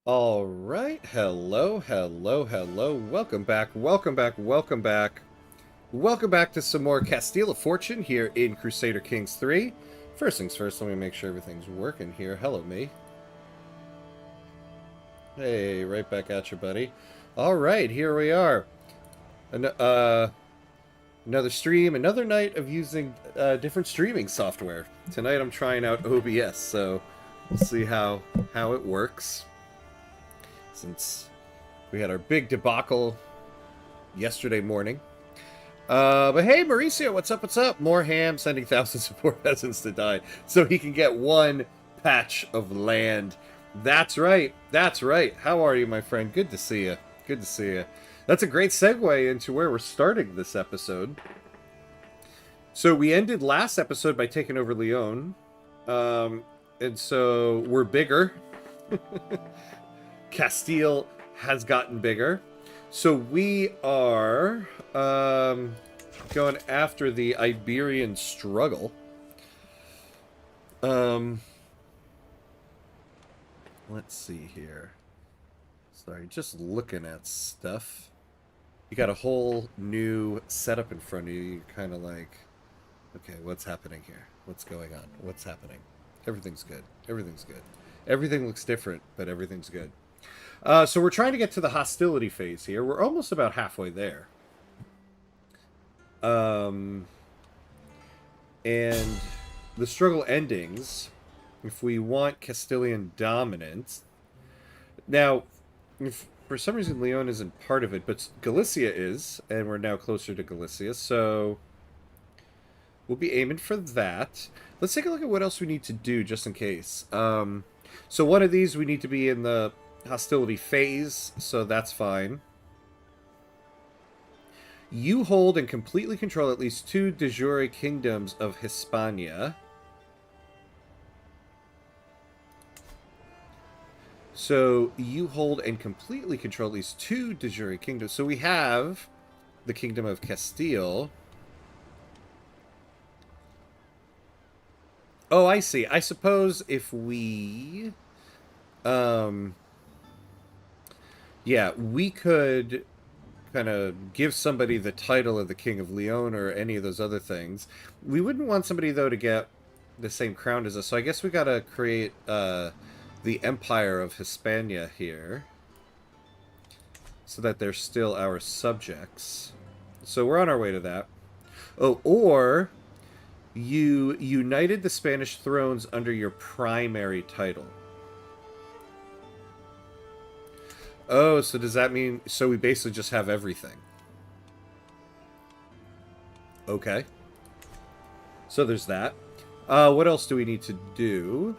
All right. Hello, hello, hello. Welcome back. Welcome back. Welcome back. Welcome back to some more Castile of Fortune here in Crusader Kings III. First things first, let me make sure everything's working here. Hello, me. Hey, right back at you, buddy. All right, here we are. Another stream, another night of using different streaming software. Tonight I'm trying out OBS, so we'll see how it works. Since we had our big debacle yesterday morning. But hey, Mauricio, what's up, what's up? More ham sending thousands of poor peasants to die so he can get one patch of land. That's right, that's right. How are you, my friend? Good to see you. Good to see you. That's a great segue into where we're starting this episode. So we ended last episode by taking over Leon. And so we're bigger. Castile has gotten bigger. So we are going after the Iberian Struggle. Let's see here. Sorry, just looking at stuff. You got a whole new setup in front of you. You're kind of like, okay, what's happening here? What's going on? What's happening? Everything's good. Everything's good. Everything looks different, but everything's good. So we're trying to get to the hostility phase here. We're almost about halfway there. And the struggle endings, if we want Castilian dominance. Now, if for some reason Leon isn't part of it, but Galicia is, and we're now closer to Galicia, so we'll be aiming for that. Let's take a look at what else we need to do, just in case. So one of these we need to be in the hostility phase, so that's fine. You hold and completely control at least 2 de jure kingdoms of Hispania. So you hold and completely control at least 2 de jure kingdoms. So we have the Kingdom of Castile. Oh, I see. I suppose if we... yeah, we could kind of give somebody the title of the King of Leon or any of those other things. We wouldn't want somebody, though, to get the same crown as us. So I guess we gotta create the Empire of Hispania here so that they're still our subjects. So we're on our way to that. Oh, or you united the Spanish thrones under your primary title. Oh, so does that mean... So we basically just have everything. Okay. So there's that. What else do we need to do?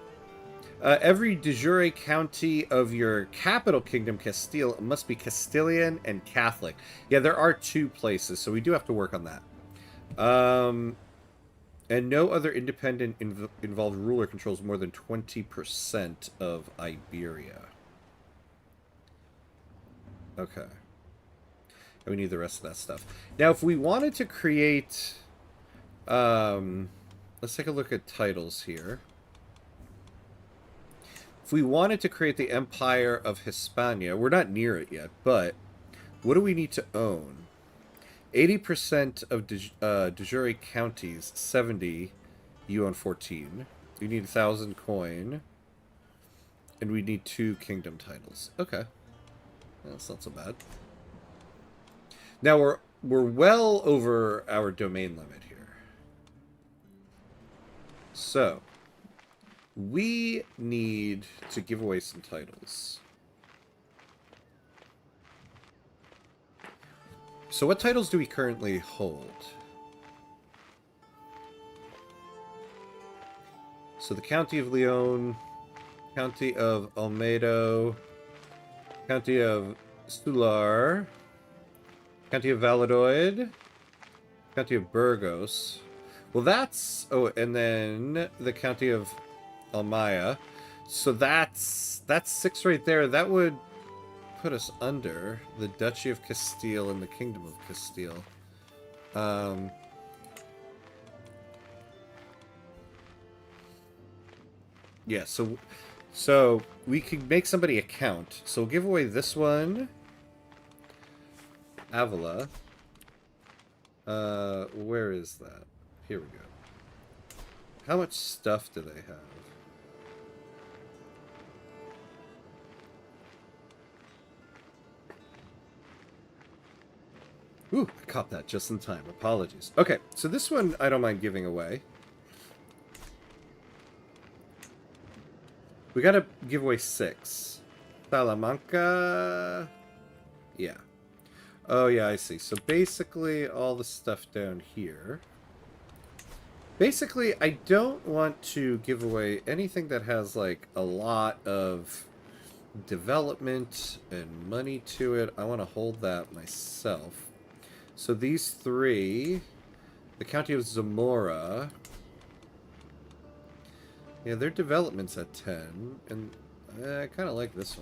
Every de jure county of your capital kingdom, Castile, must be Castilian and Catholic. Yeah, there are 2 places, so we do have to work on that. And no other independent involved ruler controls more than 20% of Iberia. Okay. And we need the rest of that stuff. Now, if we wanted to create... let's take a look at titles here. If we wanted to create the Empire of Hispania, we're not near it yet, but what do we need to own? 80% of de jure counties, 70, you own 14. We need 1,000 coin. And we need 2 kingdom titles. Okay. That's not so bad. Now we're well over our domain limit here. So we need to give away some titles. So what titles do we currently hold? So the County of Leon, County of Olmedo, County of Sular, County of Valladolid, County of Burgos. Well, that's... Oh, and then the County of Almaya. So that's 6 right there. That would put us under the Duchy of Castile and the Kingdom of Castile. Yeah, so So, we could make somebody a count. So we'll give away this one. Avila. Where is that? Here we go. How much stuff do they have? Ooh, I caught that just in time. Apologies. Okay, so this one I don't mind giving away. We gotta give away 6. Salamanca... Yeah. Oh, yeah, I see. So basically, all the stuff down here... Basically, I don't want to give away anything that has, like, a lot of development and money to it. I want to hold that myself. So these 3... The County of Zamora... Yeah, their development's at 10, and I kind of like this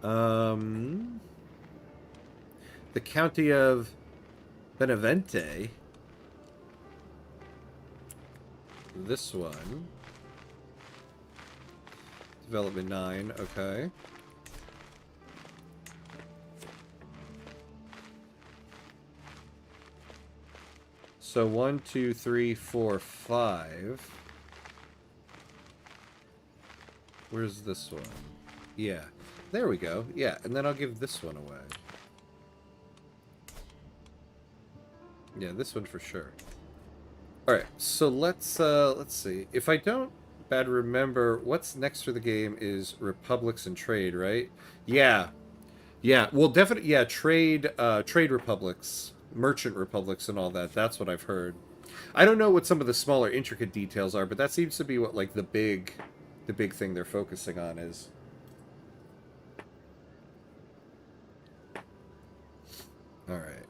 one. The County of Benevente. This one. Development 9, okay. So 1, 2, 3, 4, 5. Where's this one? Yeah. There we go. Yeah, and then I'll give this one away. Yeah, this one for sure. Alright, so let's see. If I don't bad remember, what's next for the game is republics and trade, right? Yeah. Yeah, well definitely, yeah, trade republics. Merchant republics and all that. That's what I've heard. I don't know what some of the smaller intricate details are, but that seems to be what like the big thing they're focusing on is. All right.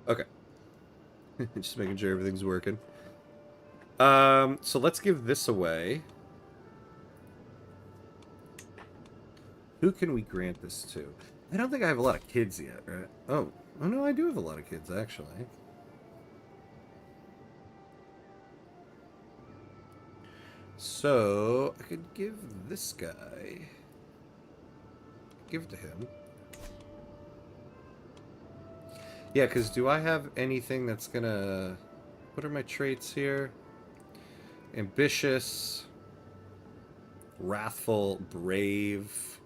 Okay. Just making sure everything's working. So let's give this away. Who can we grant this to? I don't think I have a lot of kids yet, right? Oh no, I do have a lot of kids, actually. So, I could give this guy... Give it to him. Yeah, because do I have anything that's gonna... What are my traits here? Ambitious, wrathful, brave.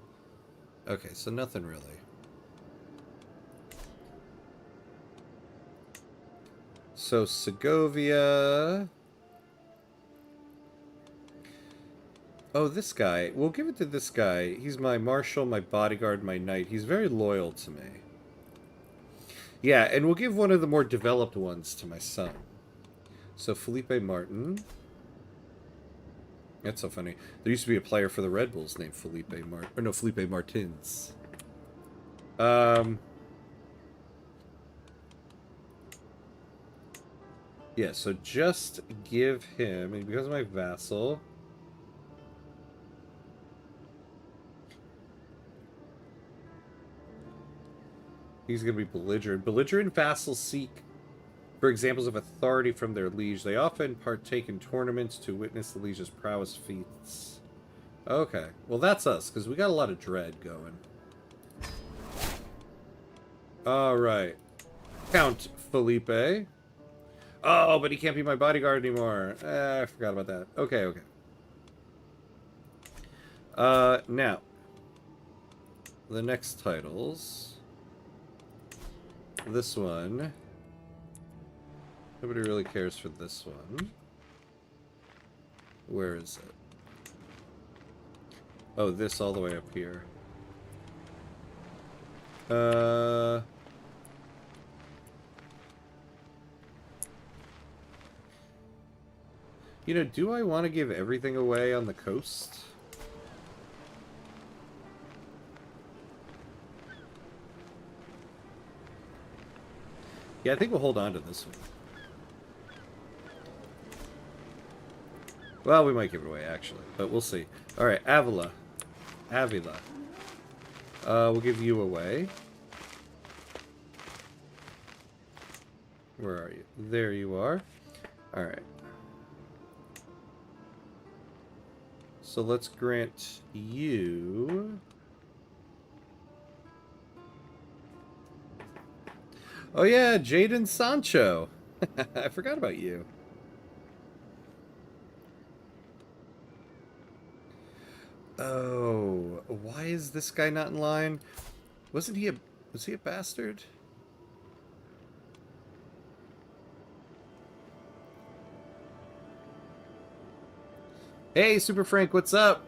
Okay, so nothing really. So Segovia. Oh, this guy. We'll give it to this guy. He's my marshal, my bodyguard, my knight. He's very loyal to me. Yeah, and we'll give one of the more developed ones to my son. So Felipe Martin. That's so funny. There used to be a player for the Red Bulls named Felipe Martins. Yeah, so just give him, and because of my vassal... He's going to be belligerent. Belligerent vassals seek for examples of authority from their liege. They often partake in tournaments to witness the liege's prowess feats. Okay. Well, that's us, because we got a lot of dread going. Alright. Count Felipe. Oh, but he can't be my bodyguard anymore. I forgot about that. Okay, okay. Now. The next titles. This one. Nobody really cares for this one. Where is it? Oh, this all the way up here. You know, do I want to give everything away on the coast? Yeah, I think we'll hold on to this one. Well, we might give it away, actually. But we'll see. Alright, Avila. Avila. We'll give you away. Where are you? There you are. Alright. So let's grant you... Oh yeah, Jaden Sancho. I forgot about you. Oh, why is this guy not in line? Was he a bastard? Hey, Super Frank, what's up?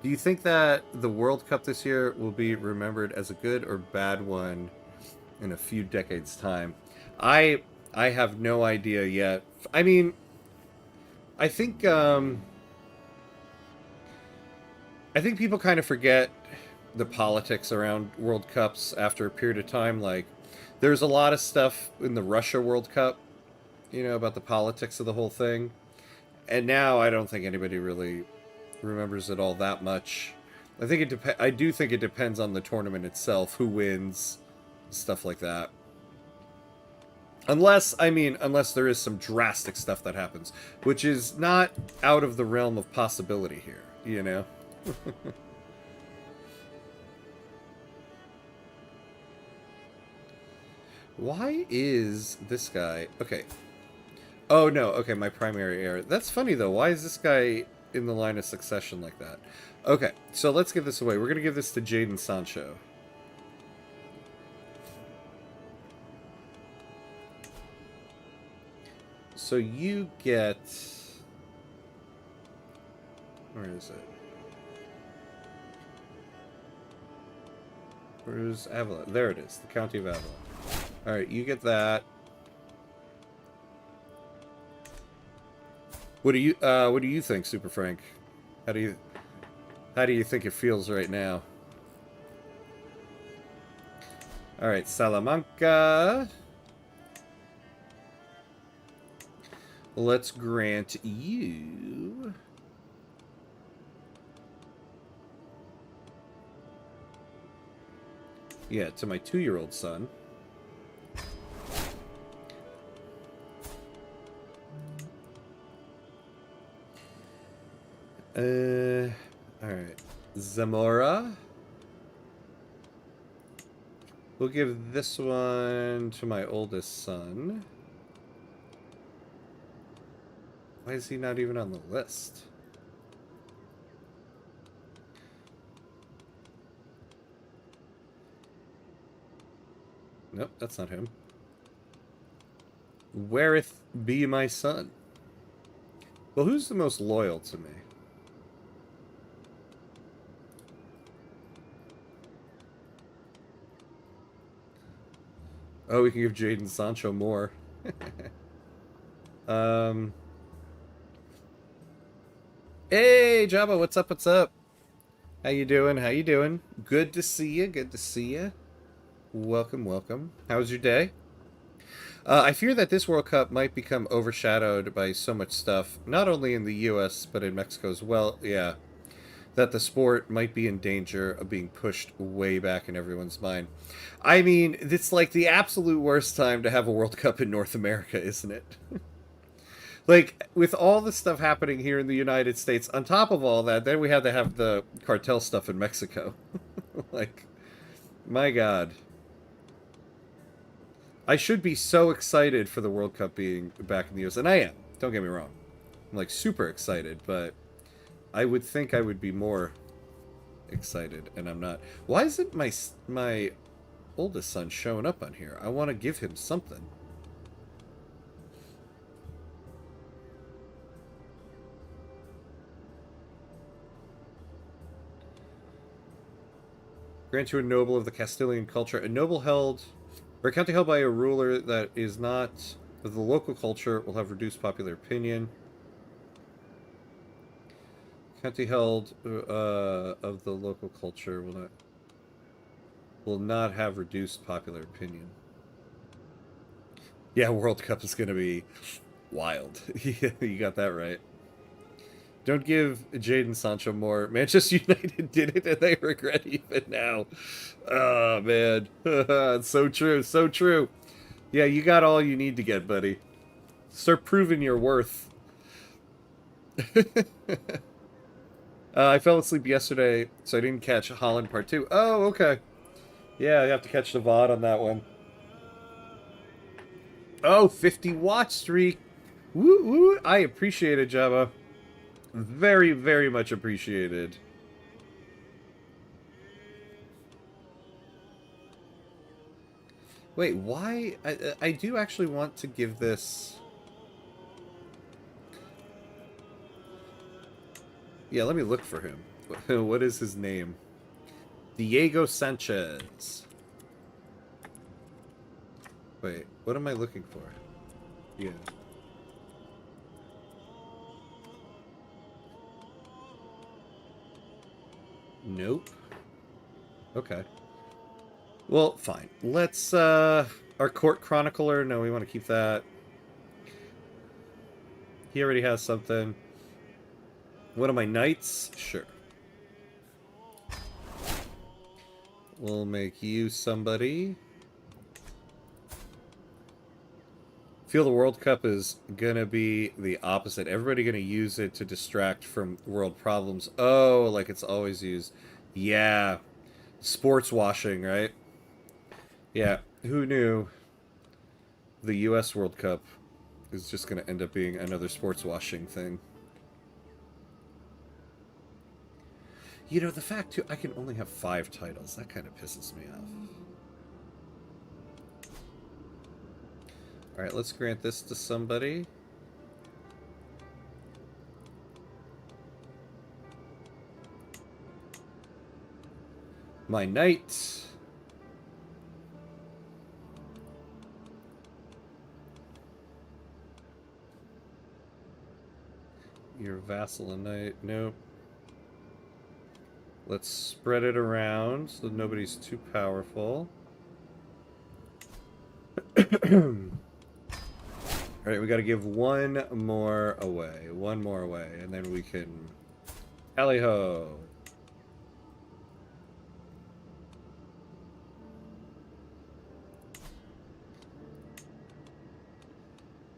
Do you think that the World Cup this year will be remembered as a good or bad one in a few decades' time? I have no idea yet. I mean, I think I think people kind of forget the politics around World Cups after a period of time. Like, there's a lot of stuff in the Russia World Cup, you know, about the politics of the whole thing. And now I don't think anybody really remembers it all that much. I think I do think it depends on the tournament itself, who wins, stuff like that. Unless, I mean, unless there is some drastic stuff that happens, which is not out of the realm of possibility here, you know? Why is this guy... Okay. Oh, no. Okay, my primary heir. That's funny, though. Why is this guy in the line of succession like that? Okay, so let's give this away. We're going to give this to Jaden Sancho. So you get... Where is it? Where's Avila? There it is. The County of Avila. Alright, you get that. What do you think, Super Frank? How do you think it feels right now? Alright, Salamanca. Let's grant you... Yeah, to my 2-year-old son. Alright. Zamora. We'll give this one to my oldest son. Why is he not even on the list? Nope, that's not him. Whereth be my son? Well, who's the most loyal to me? Oh, we can give Jaden Sancho more. Hey, Jabba, what's up, what's up? How you doing, how you doing? Good to see you, good to see you. Welcome, welcome. How was your day? I fear that this World Cup might become overshadowed by so much stuff, not only in the U.S., but in Mexico as well. Yeah, that the sport might be in danger of being pushed way back in everyone's mind. I mean, it's like the absolute worst time to have a World Cup in North America, isn't it? Like, with all the stuff happening here in the United States, on top of all that, then we had to have the cartel stuff in Mexico. Like, my God. I should be so excited for the World Cup being back in the US, and I am. Don't get me wrong. I'm, like, super excited, but I would think I would be more excited, and I'm not. Why isn't my oldest son showing up on here? I want to give him something. Grant to a noble of the Castilian culture. A noble held, or a county held by a ruler that is not of the local culture will have reduced popular opinion. County held of the local culture will not have reduced popular opinion. Yeah, World Cup is going to be wild. You got that right. Don't give Jadon Sancho more. Manchester United did it and they regret even now. Oh, man. It's so true, so true. Yeah, you got all you need to get, buddy. Start proving your worth. I fell asleep yesterday, so I didn't catch Holland Part 2. Oh, okay. Yeah, you have to catch the VOD on that one. Oh, 50 watch streak. Woo woo. I appreciate it, Java. Very, very much appreciated. Wait, why? I do actually want to give this... Yeah, let me look for him. What is his name? Diego Sanchez. Wait, what am I looking for? Yeah. Nope. Okay. Well, fine. Let's, our court chronicler, no, we want to keep that. He already has something. One of my knights? Sure. We'll make you somebody. Feel the World Cup is gonna be the opposite. Everybody gonna use it to distract from world problems. Oh, like it's always used. Yeah. Sports washing, right? Yeah. Who knew the US World Cup is just gonna end up being another sports washing thing? You know, the fact, too, I can only have 5 titles. That kind of pisses me off. Alright, let's grant this to somebody. My knight. Your vassal and knight. Nope. Let's spread it around so that nobody's too powerful. Alright, we gotta give one more away. One more away, and then we can... Tally-ho!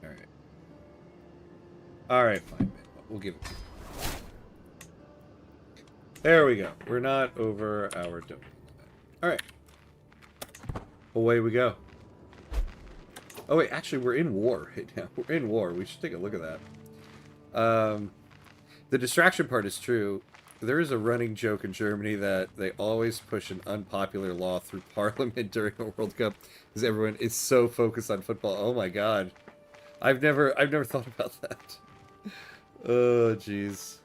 Alright. Alright, fine, man. We'll give it to you. There we go. We're not over our donut limit. Alright. Away we go. Oh wait, actually we're in war right now. We're in war. We should take a look at that. The distraction part is true. There is a running joke in Germany that they always push an unpopular law through parliament during a World Cup because everyone is so focused on football. Oh my god. I've never thought about that. Oh jeez.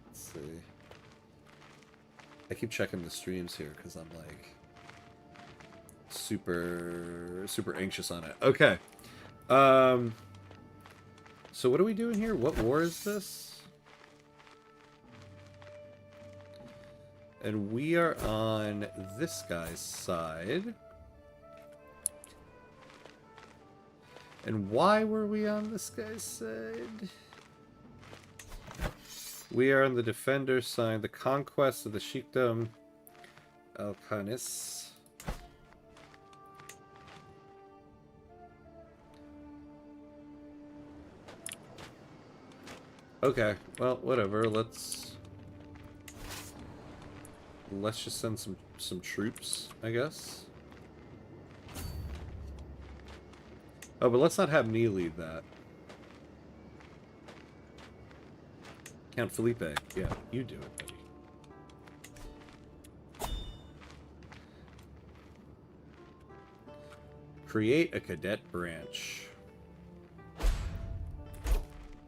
Let's see. I keep checking the streams here because I'm like super anxious on it. Okay. So what are we doing here? What war is this? And we are on this guy's side. And why were we on this guy's side? We are on the defender's side. The conquest of the Sheikdom Alcanis. Okay, well, whatever. Let's just send some troops, I guess. Oh, but let's not have me lead that. Count Felipe. Yeah, you do it, buddy. Create a cadet branch.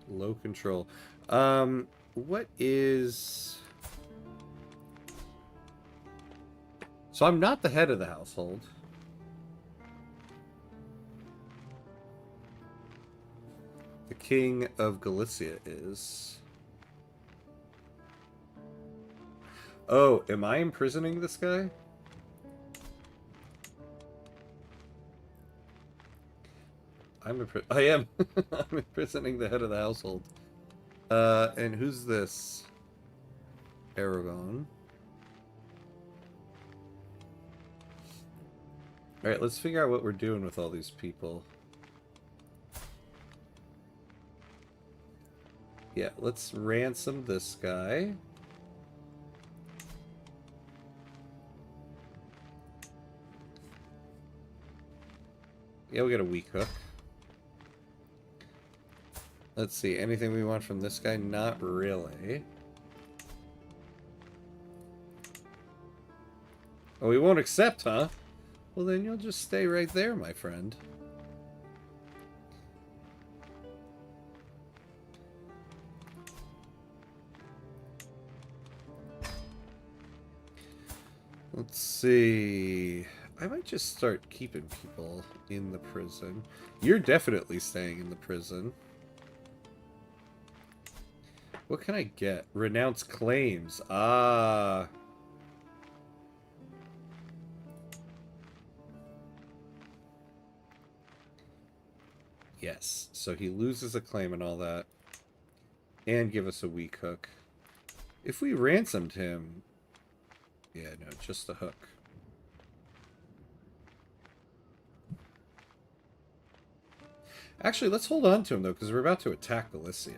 Low control. What is... So I'm not the head of the household. The King of Galicia is... Oh, am I imprisoning this guy? I am. I'm imprisoning the head of the household. And who's this? Aragon. Alright, let's figure out what we're doing with all these people. Yeah, let's ransom this guy. Yeah, we got a weak hook. Let's see, anything we want from this guy? Not really. Oh, he won't accept, huh? Well, then you'll just stay right there, my friend. Let's see. I might just start keeping people in the prison. You're definitely staying in the prison. What can I get? Renounce claims. Ah. Yes. So he loses a claim and all that. And give us a weak hook. If we ransomed him... Yeah, no, just a hook. Actually, let's hold on to him, though, because we're about to attack Galicia.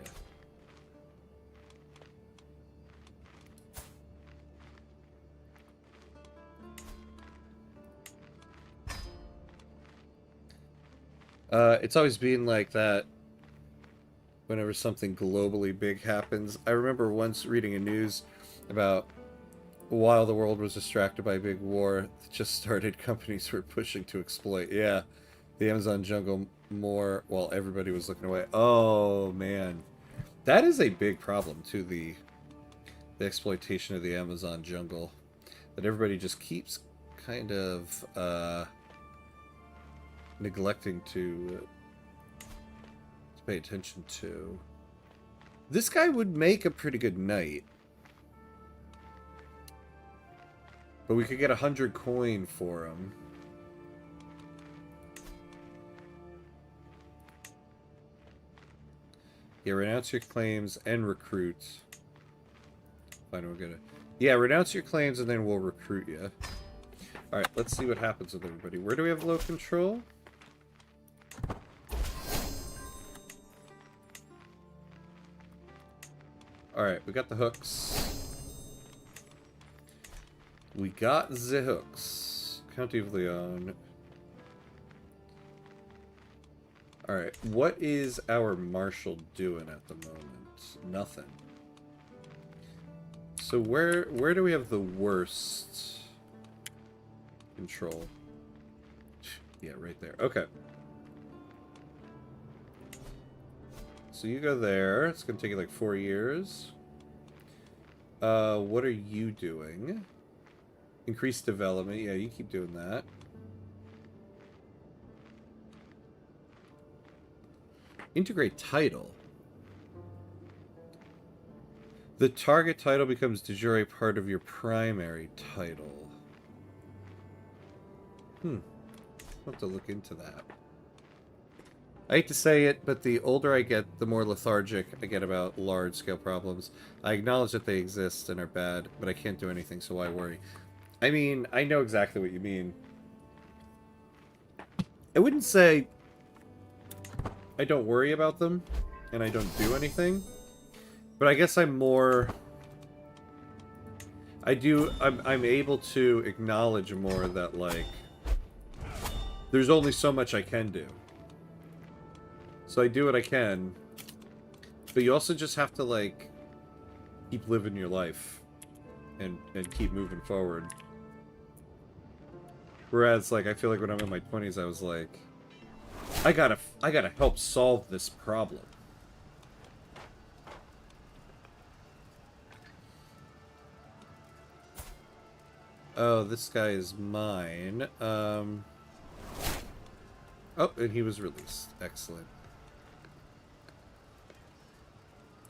It's always been like that whenever something globally big happens. I remember once reading a news about while the world was distracted by a big war that just started, companies were pushing to exploit. Yeah, the Amazon jungle more while everybody was looking away. Oh, man. That is a big problem, too, the exploitation of the Amazon jungle. That everybody just keeps kind of neglecting to pay attention to. This guy would make a pretty good knight. But we could get 100 coin for him. Yeah, renounce your claims and recruit. Fine, we're gonna... Yeah, renounce your claims and then we'll recruit you. Alright, let's see what happens with everybody. Where do we have low control? Alright, we got the hooks. We got the hooks. County of Leon. Alright, what is our marshal doing at the moment? Nothing. So where do we have the worst control? Yeah, right there. Okay. So you go there. It's going to take you like 4 years. What are you doing? Increase development. Yeah, you keep doing that. Integrate title. The target title becomes de jure part of your primary title. I'll have to look into that. I hate to say it, but the older I get, the more lethargic I get about large-scale problems. I acknowledge that they exist and are bad, but I can't do anything, so why worry? I mean, I know exactly what you mean. I wouldn't say I don't worry about them, and I don't do anything, but I guess I'm more... I'm able to acknowledge more that, like, there's only so much I can do. So I do what I can, but you also just have to, like, keep living your life and keep moving forward. Whereas, like, I feel like when I'm in my 20s, I was like, I gotta help solve this problem. Oh, this guy is mine. Oh, and he was released. Excellent.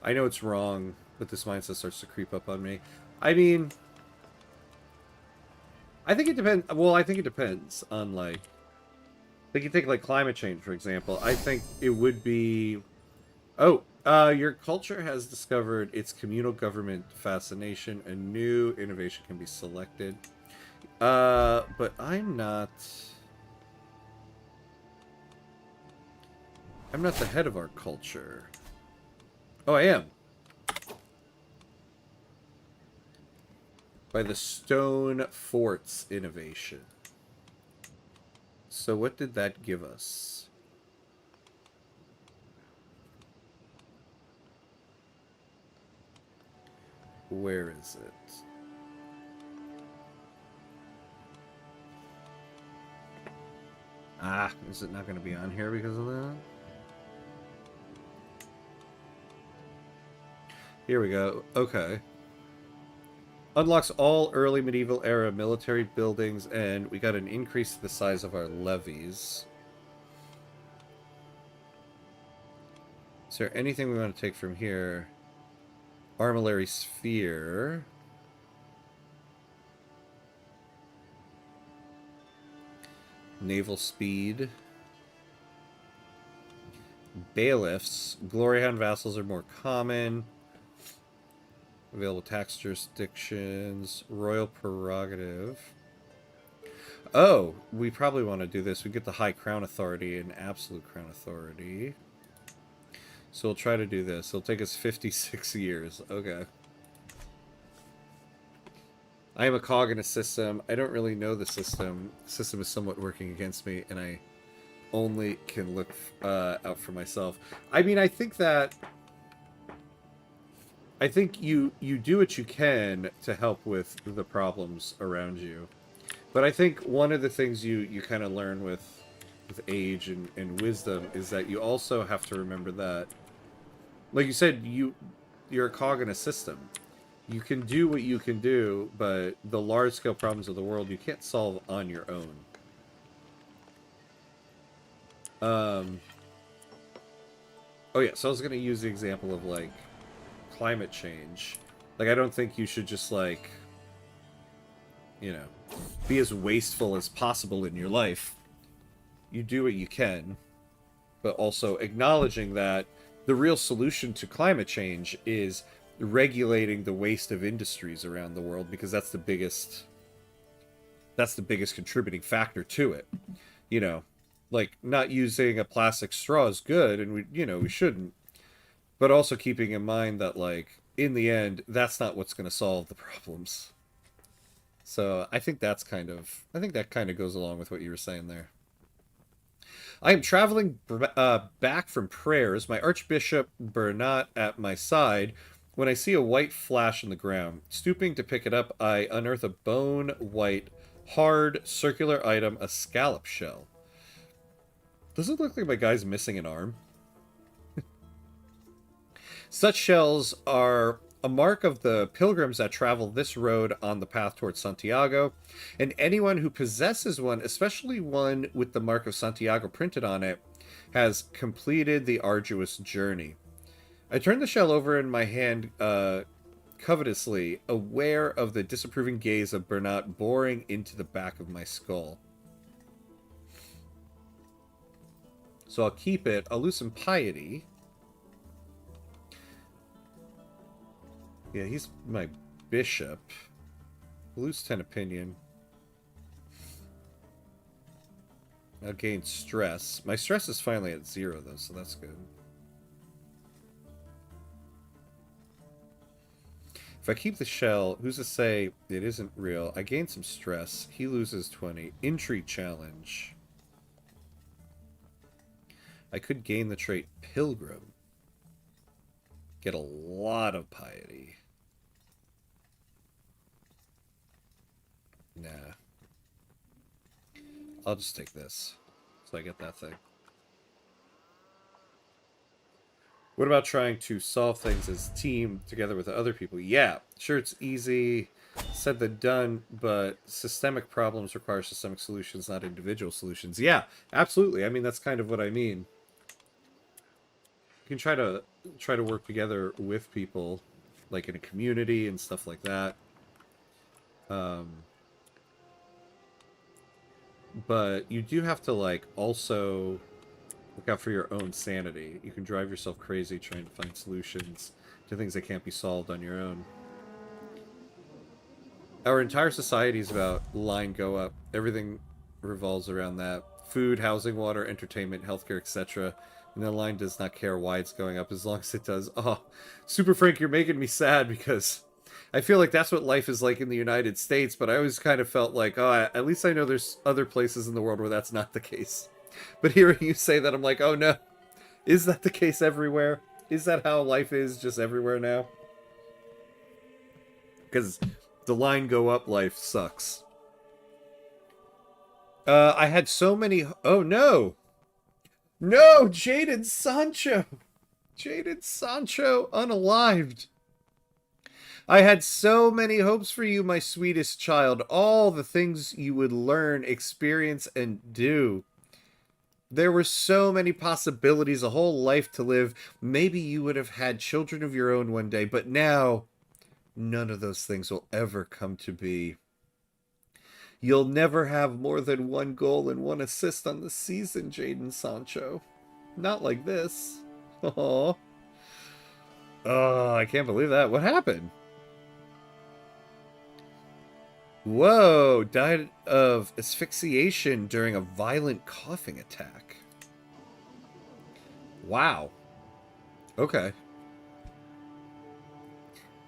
I know it's wrong, but this mindset starts to creep up on me. I mean, I think it depends. Well, I think it depends on, like, Like you take like climate change, for example. I think it would be... Oh, your culture has discovered its communal government fascination. A new innovation can be selected. But I'm not... I'm not the head of our culture. Oh, I am. By the stone forts innovation. So what did that give us? Where is it? Ah, is it not going to be on here because of that? Here we go. Okay. Unlocks all early medieval era military buildings, and we got an increase to the size of our levies. Is there anything we want to take from here? Armillary Sphere. Naval Speed. Bailiffs. Gloryhound vassals are more common. Available tax jurisdictions. Royal Prerogative. Oh, we probably want to do this. We get the High Crown Authority and Absolute Crown Authority. So we'll try to do this. It'll take us 56 years. Okay. I am a cog in a system. I don't really know the system. The system is somewhat working against me, and I only can look out for myself. I mean, I think you do what you can to help with the problems around you. But I think one of the things you kind of learn with age and wisdom is that you also have to remember that, like you said, you're a cog in a system. You can do what you can do, but the large-scale problems of the world you can't solve on your own. Oh yeah, so I was going to use the example of, like, climate change. Like, I don't think you should just, like, you know, be as wasteful as possible in your life. You do what you can, but also acknowledging that the real solution to climate change is regulating the waste of industries around the world, because that's the biggest contributing factor to it. You know, like, not using a plastic straw is good, and we shouldn't, but also keeping in mind that, like, in the end, that's not what's going to solve the problems. So I think that kind of goes along with what you were saying there. I am traveling back from prayers, my Archbishop Bernat at my side, when I see a white flash in the ground. Stooping to pick it up, I unearth a bone-white, hard, circular item, a scallop shell. Does it look like my guy's missing an arm? Such shells are a mark of the pilgrims that travel this road on the path towards Santiago, and anyone who possesses one, especially one with the mark of Santiago printed on it, has completed the arduous journey. I turn the shell over in my hand covetously, aware of the disapproving gaze of Bernat boring into the back of my skull. So I'll keep it. I'll lose some piety. Yeah, he's my bishop. Lose 10 opinion. I'll gain stress. My stress is finally at 0, though, so that's good. If I keep the shell, who's to say it isn't real? I gain some stress. He loses 20. Intrigue challenge. I could gain the trait Pilgrim. Get a lot of piety. Nah. I'll just take this. So I get that thing. What about trying to solve things as a team together with other people? Yeah, sure, it's easy said than done, but systemic problems require systemic solutions, not individual solutions. Yeah, absolutely. I mean, that's kind of what I mean. You can try to work together with people, like in a community and stuff like that. But you do have to, like, also look out for your own sanity. You can drive yourself crazy trying to find solutions to things that can't be solved on your own. Our entire society is about line go up. Everything revolves around that. Food, housing, water, entertainment, healthcare, etc. And the line does not care why it's going up as long as it does. Oh, Super Frank, you're making me sad because I feel like that's what life is like in the United States, but I always kind of felt like, oh, at least I know there's other places in the world where that's not the case. But hearing you say that, I'm like, oh no, is that the case everywhere? Is that how life is just everywhere now? Because the line go up life sucks. I had so many... Oh, no! No! Jaden Sancho! Jaden Sancho unalived. I had so many hopes for you, my sweetest child. All the things you would learn, experience, and do. There were so many possibilities, a whole life to live. Maybe you would have had children of your own one day, but now none of those things will ever come to be. You'll never have more than one goal and one assist on the season, Jaden Sancho. Not like this. Oh, I can't believe that. What happened? Whoa, died of asphyxiation during a violent coughing attack. Wow. Okay.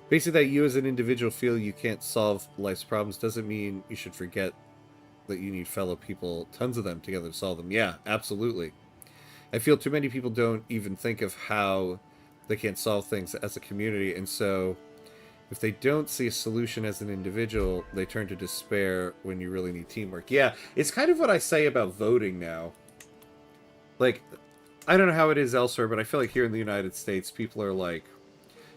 Basically, that you as an individual feel you can't solve life's problems doesn't mean you should forget that you need fellow people, tons of them, together to solve them. Yeah, absolutely. I feel too many people don't even think of how they can't solve things as a community, and so if they don't see a solution as an individual, they turn to despair when you really need teamwork. Yeah, it's kind of what I say about voting now. Like, I don't know how it is elsewhere, but I feel like here in the United States, people are like,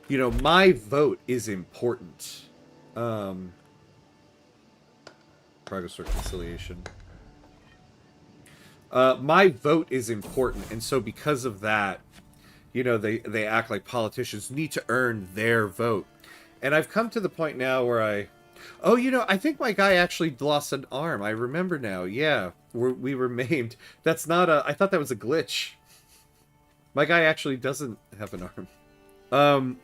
you know, my vote is important. Progress reconciliation. My vote is important, and so because of that, you know, they act like politicians need to earn their vote. And I've come to the point now where oh, you know, I think my guy actually lost an arm. I remember now. Yeah, we were maimed. That's not a... I thought that was a glitch. My guy actually doesn't have an arm.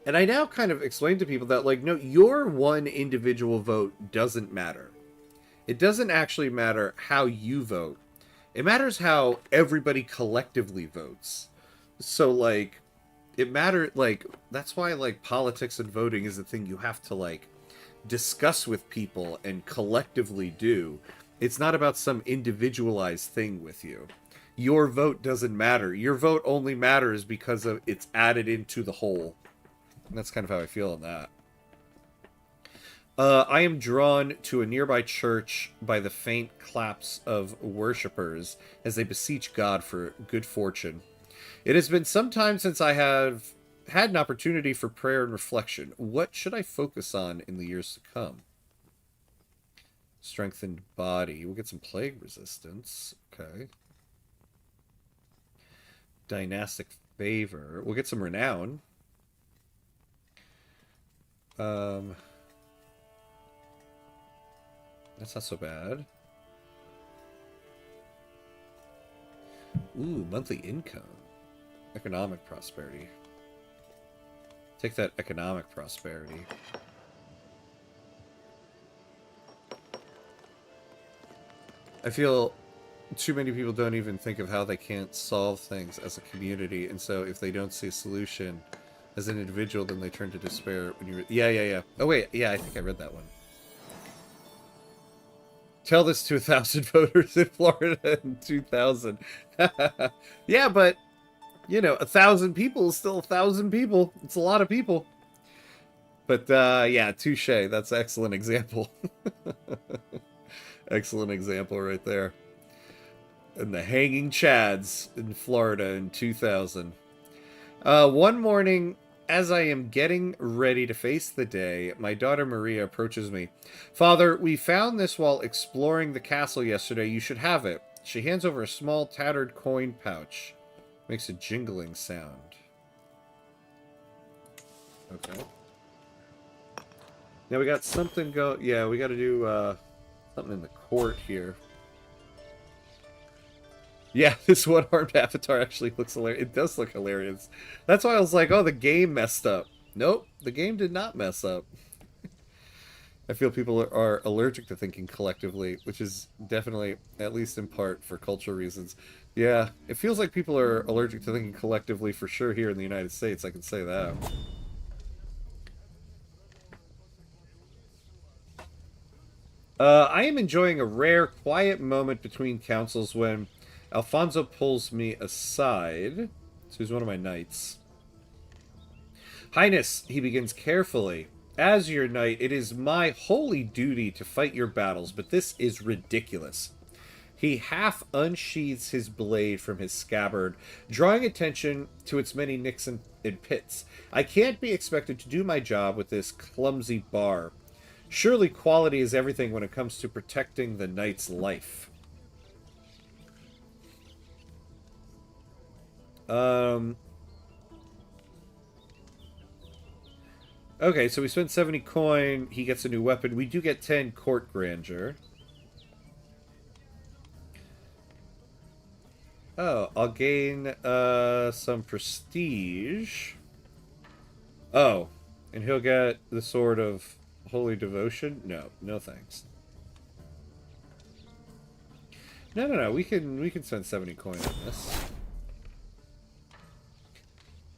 And I now kind of explain to people that, like, no, your one individual vote doesn't matter. It doesn't actually matter how you vote. It matters how everybody collectively votes. So, like, it matters, like, that's why, like, politics and voting is a thing you have to, like, discuss with people and collectively do. It's not about some individualized thing with you. Your vote doesn't matter. Your vote only matters because of it's added into the whole. And that's kind of how I feel on that. I am drawn to a nearby church by the faint claps of worshippers as they beseech God for good fortune. It has been some time since I have had an opportunity for prayer and reflection. What should I focus on in the years to come? Strengthened body. We'll get some plague resistance. Okay. Dynastic favor. We'll get some renown. That's not so bad. Ooh, monthly income. Economic prosperity. Take that economic prosperity. I feel too many people don't even think of how they can't solve things as a community, and so if they don't see a solution as an individual, then they turn to despair when you... Yeah. Oh, wait. Yeah, I think I read that one. Tell this to 1,000 voters in Florida in 2000. Yeah, but, you know, 1,000 people is still 1,000 people. It's a lot of people. But, yeah, touche. That's an excellent example. Excellent example right there. And the hanging chads in Florida in 2000. One morning, as I am getting ready to face the day, my daughter Maria approaches me. Father, we found this while exploring the castle yesterday. You should have it. She hands over a small, tattered coin pouch. Makes a jingling sound. Okay. Now we got something go... Yeah, we got to do, Something in the court here. Yeah, this one-armed avatar actually looks hilarious. It does look hilarious. That's why I was like, oh, the game messed up. Nope, the game did not mess up. I feel people are allergic to thinking collectively, which is definitely, at least in part, for cultural reasons. Yeah, it feels like people are allergic to thinking collectively for sure here in the United States, I can say that. I am enjoying a rare, quiet moment between councils when Alfonso pulls me aside. So he's one of my knights. Highness, he begins carefully. As your knight, it is my holy duty to fight your battles, but this is ridiculous. He half unsheathes his blade from his scabbard, drawing attention to its many nicks and pits. I can't be expected to do my job with this clumsy bar. Surely quality is everything when it comes to protecting the knight's life. Okay, so we spent 70 coin. He gets a new weapon. We do get 10 court grandeur. Oh, I'll gain some prestige. Oh, and he'll get the Sword of Holy Devotion? No, no thanks. No. We can spend 70 coin on this.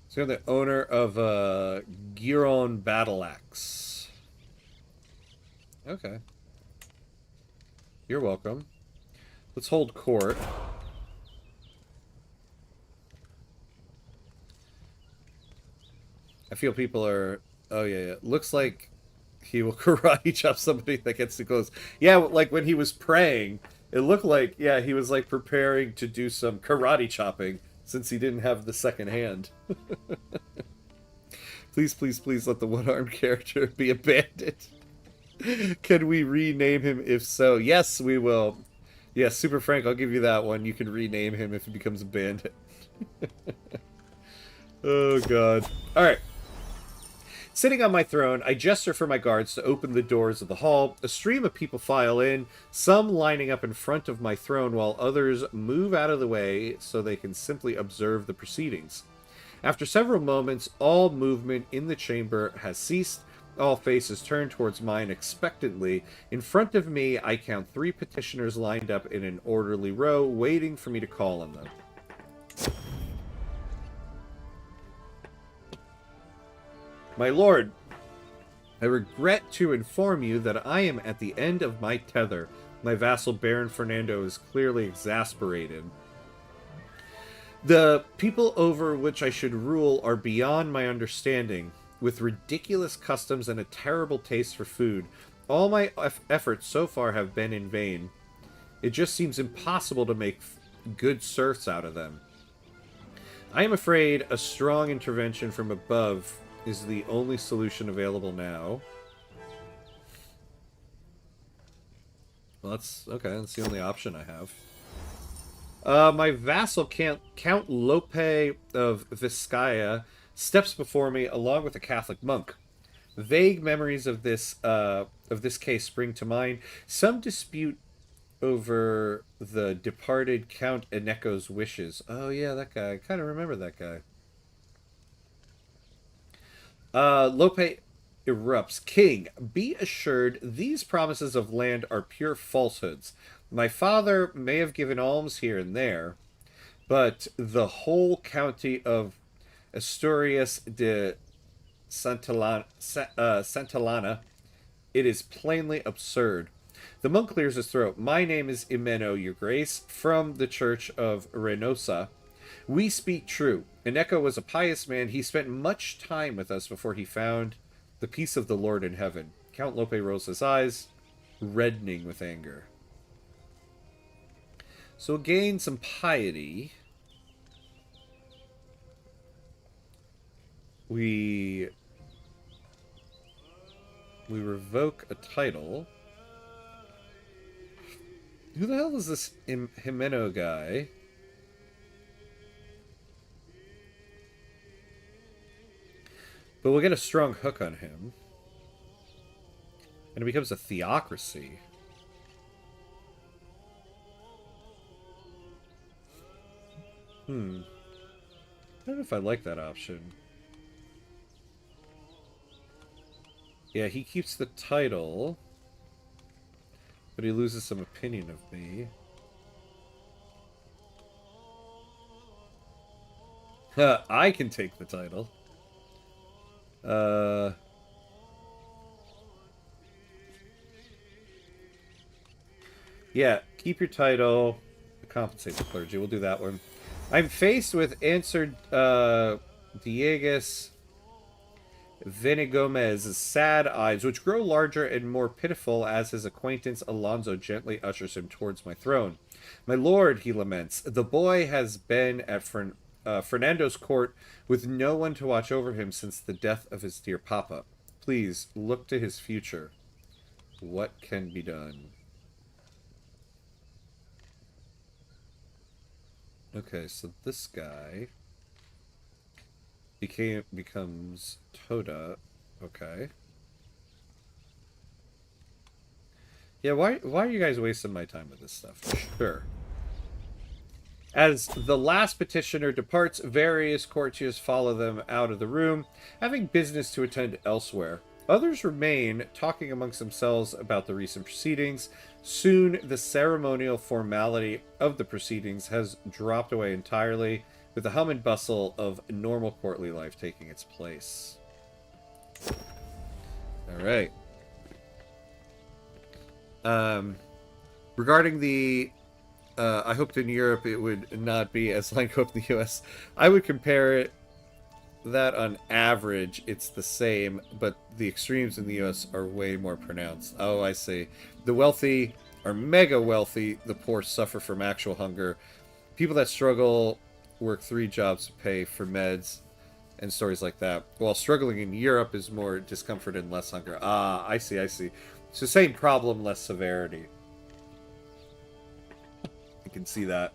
So you're the owner of a Giron Battle Axe. Okay. You're welcome. Let's hold court. I feel people are... Oh, yeah. Looks like he will karate chop somebody that gets too close. Yeah, like when he was praying, it looked like, yeah, he was like preparing to do some karate chopping since he didn't have the second hand. Please, please, please let the one-armed character be a bandit. Can we rename him if so? Yes, we will. Yes, Super Frank, I'll give you that one. You can rename him if he becomes a bandit. Oh, God. Alright. Sitting on my throne, I gesture for my guards to open the doors of the hall. A stream of people file in, some lining up in front of my throne while others move out of the way so they can simply observe the proceedings. After several moments, all movement in the chamber has ceased. All faces turn towards mine expectantly. In front of me, I count 3 petitioners lined up in an orderly row, waiting for me to call on them. My lord, I regret to inform you that I am at the end of my tether. My vassal Baron Fernando is clearly exasperated. The people over which I should rule are beyond my understanding, with ridiculous customs and a terrible taste for food. All my efforts so far have been in vain. It just seems impossible to make good serfs out of them. I am afraid a strong intervention from above is the only solution available now. Well, that's the only option I have. My vassal Count Lope of Vizcaya steps before me along with a Catholic monk. Vague memories of this case spring to mind. Some dispute over the departed Count Eneco's wishes. Oh yeah, that guy. I kind of remember that guy. Lope erupts. King, be assured these promises of land are pure falsehoods. My father may have given alms here and there, but the whole county of Asturias de Santillana, it is plainly absurd. The monk clears his throat. My name is Imeno, your grace, from the church of Reynosa. We speak true. Eneco was a pious man. He spent much time with us before he found the peace of the Lord in heaven. Count Lope rolls his eyes, reddening with anger. So we'll gain some piety. We revoke a title. Who the hell is this Jimeno guy? But we'll get a strong hook on him. And it becomes a theocracy. I don't know if I like that option. Yeah, he keeps the title, but he loses some opinion of me. I can take the title. Uh, yeah, keep your title. Compensate the clergy. We'll do that one. I'm faced with answered Diegas Venegomez's sad eyes, which grow larger and more pitiful as his acquaintance Alonso gently ushers him towards my throne. My lord, he laments, the boy has been at Fernando's court with no one to watch over him since the death of his dear papa. Please look to his future. What can be done? Okay, so this guy becomes Toda. Okay. Yeah, why are you guys wasting my time with this stuff? Sure. As the last petitioner departs, various courtiers follow them out of the room, having business to attend elsewhere. Others remain, talking amongst themselves about the recent proceedings. Soon, the ceremonial formality of the proceedings has dropped away entirely, with the hum and bustle of normal courtly life taking its place. All right. Regarding the I hoped in Europe it would not be as like hope in the US. I would compare it that on average it's the same, but the extremes in the US are way more pronounced. Oh, I see. The wealthy are mega wealthy, the poor suffer from actual hunger. People that struggle work 3 jobs to pay for meds and stories like that. While struggling in Europe is more discomfort and less hunger. Ah, I see, I see. It's the same problem, less severity. You can see that.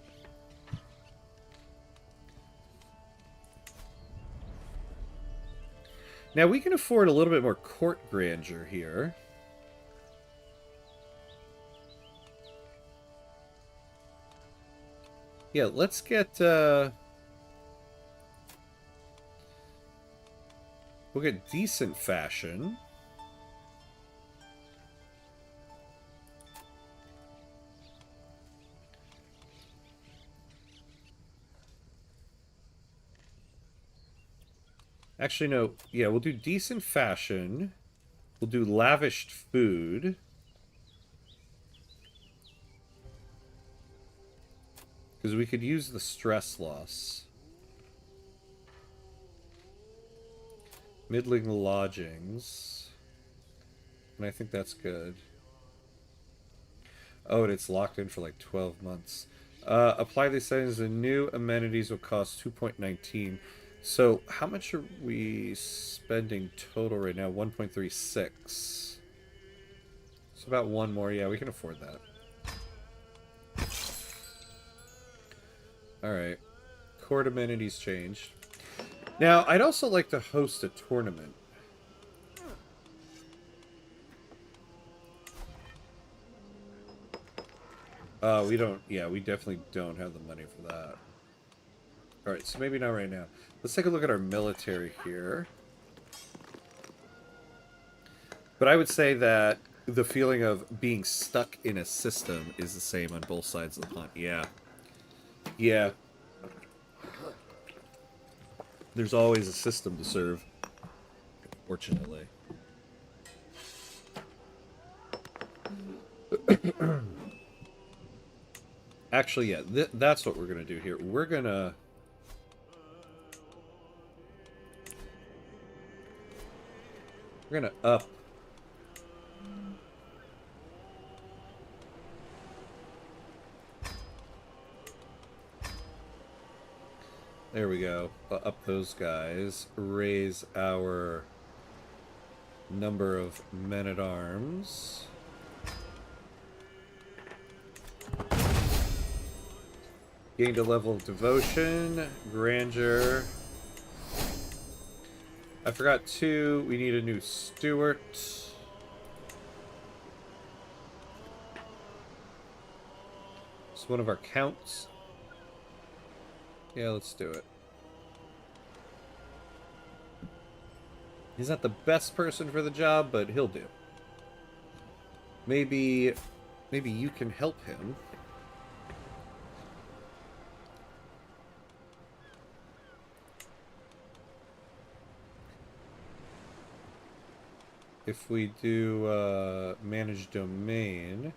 Now we can afford a little bit more court grandeur here. Yeah, let's get we'll get decent fashion. Actually, no. Yeah, we'll do decent fashion. We'll do lavished food. Because we could use the stress loss. Middling lodgings. And I think that's good. Oh, and it's locked in for like 12 months. Apply these settings. The new amenities will cost 2.19. So, how much are we spending total right now? 1.36. It's about one more. Yeah, we can afford that. Alright. Court amenities changed. Now, I'd also like to host a tournament. We don't... Yeah, we definitely don't have the money for that. Alright, so maybe not right now. Let's take a look at our military here. But I would say that the feeling of being stuck in a system is the same on both sides of the pond. Yeah. Yeah. There's always a system to serve. Fortunately. Actually, yeah, that's what we're going to do here. We're going to... We're going to up... There we go. Up those guys. Raise our number of men-at-arms. Gained a level of devotion. Grandeur. I forgot 2. We need a new steward. It's one of our counts. Yeah, let's do it. He's not the best person for the job, but he'll do. Maybe you can help him. If we do manage domain.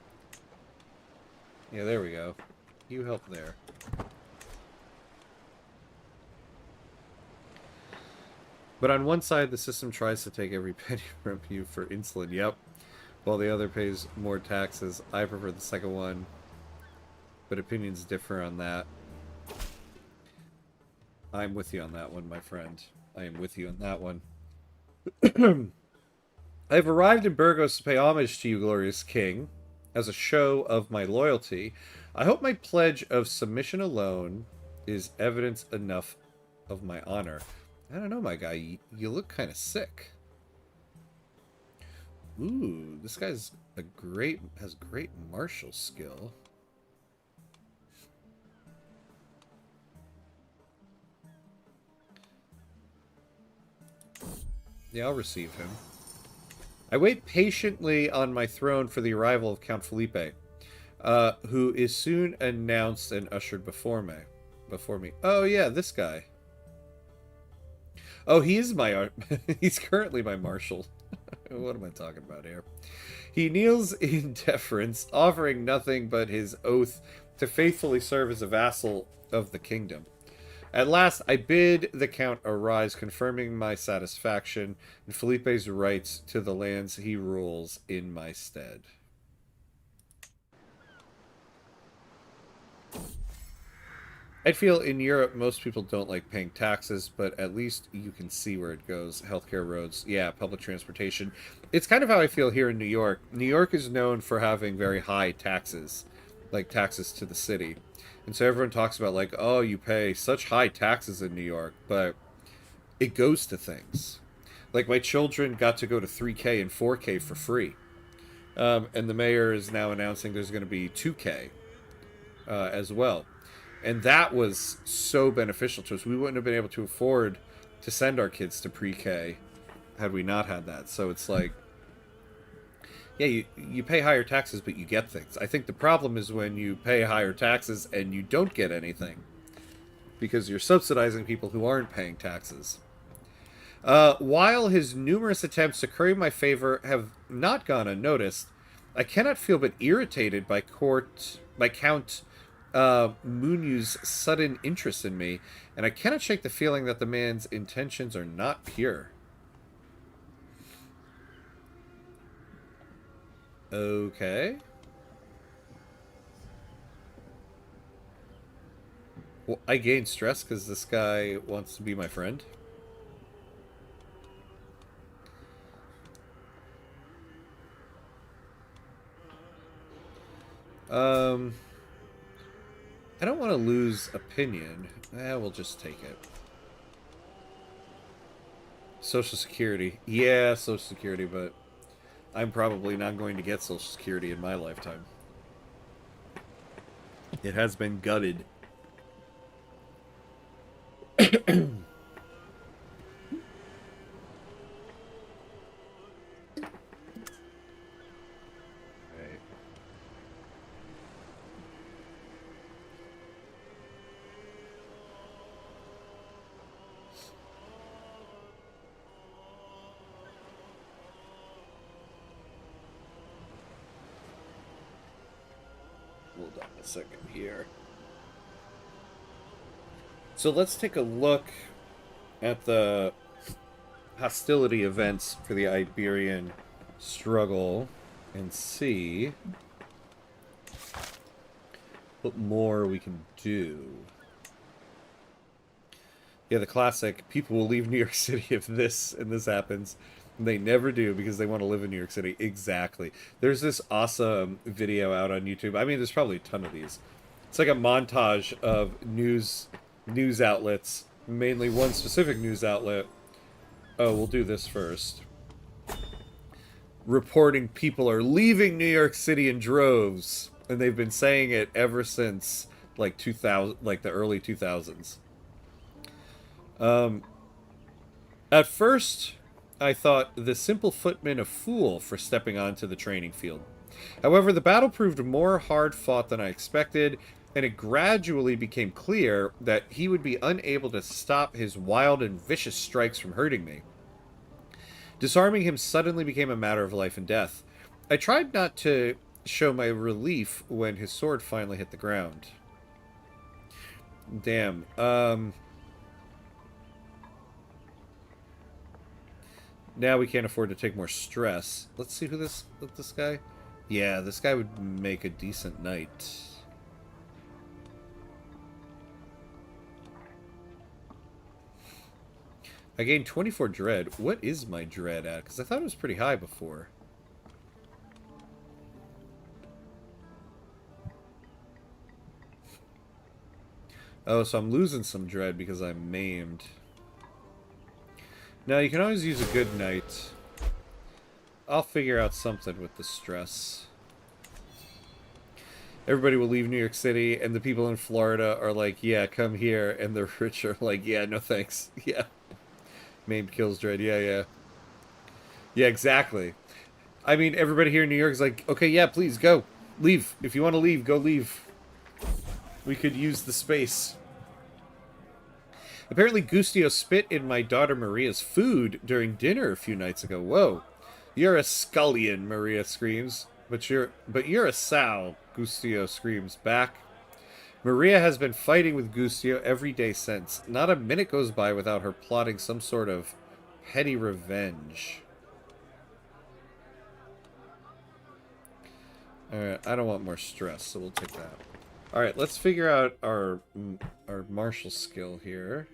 Yeah, there we go. You help there. But on one side, the system tries to take every penny from you for insulin. Yep. While the other pays more taxes. I prefer the second one. But opinions differ on that. I'm with you on that one, my friend. I am with you on that one. I have arrived in Burgos to pay homage to you, glorious king, as a show of my loyalty. I hope my pledge of submission alone is evidence enough of my honor. I don't know, my guy. You look kind of sick. Ooh, this guy's has great martial skill. Yeah, I'll receive him. I wait patiently on my throne for the arrival of Count Felipe, who is soon announced and ushered before me. Oh yeah, this guy. Oh, he is my... he's currently my marshal. What am I talking about here? He kneels in deference, offering nothing but his oath to faithfully serve as a vassal of the kingdom. At last, I bid the Count arise, confirming my satisfaction and Felipe's rights to the lands he rules in my stead. I feel in Europe, most people don't like paying taxes, but at least you can see where it goes. Healthcare, roads, yeah, public transportation. It's kind of how I feel here in New York. New York is known for having very high taxes, like taxes to the city. And so everyone talks about, like, oh, you pay such high taxes in New York, but it goes to things. Like, my children got to go to 3K and 4K for free. And the mayor is now announcing there's going to be 2K as well. And that was so beneficial to us. We wouldn't have been able to afford to send our kids to pre-K had we not had that. So it's like, yeah, you pay higher taxes, but you get things. I think the problem is when you pay higher taxes and you don't get anything, because you're subsidizing people who aren't paying taxes. While his numerous attempts to curry my favor have not gone unnoticed, I cannot feel but irritated by Count Munuz's sudden interest in me, and I cannot shake the feeling that the man's intentions are not pure. Okay. Well, I gain stress because this guy wants to be my friend. I don't want to lose opinion. We'll just take it. Social Security. Yeah, Social Security, but I'm probably not going to get Social Security in my lifetime. It has been gutted. Hold on a second here. So let's take a look at the hostility events for the Iberian Struggle and see what more we can do. Yeah, the classic, people will leave New York City if this happens. And they never do because they want to live in New York City. Exactly. There's this awesome video out on YouTube. I mean, there's probably a ton of these. It's like a montage of news outlets, mainly one specific news outlet. Oh, we'll do this first. Reporting people are leaving New York City in droves, and they've been saying it ever since like 2000, like the early 2000s. Um, at first, I thought the simple footman a fool for stepping onto the training field. However, the battle proved more hard-fought than I expected, and it gradually became clear that he would be unable to stop his wild and vicious strikes from hurting me. Disarming him suddenly became a matter of life and death. I tried not to show my relief when his sword finally hit the ground. Damn. Now we can't afford to take more stress. Let's see who this guy. Yeah, this guy would make a decent knight. I gained 24 dread. What is my dread at? Because I thought it was pretty high before. Oh, so I'm losing some dread because I'm maimed. Now, you can always use a good knight. I'll figure out something with the stress. Everybody will leave New York City, and the people in Florida are like, yeah, come here. And the rich are like, yeah, no thanks. Yeah. Maimed kills dread. Yeah, yeah. Yeah, exactly. I mean, everybody here in New York is like, okay, yeah, please, go. Leave. If you want to leave, go leave. We could use the space. Apparently, Gustio spit in my daughter Maria's food during dinner a few nights ago. Whoa. You're a scullion, Maria screams. But you're a sow, Gustio screams back. Maria has been fighting with Gustio every day since. Not a minute goes by without her plotting some sort of petty revenge. Alright, I don't want more stress, so we'll take that. Alright, let's figure out our martial skill here.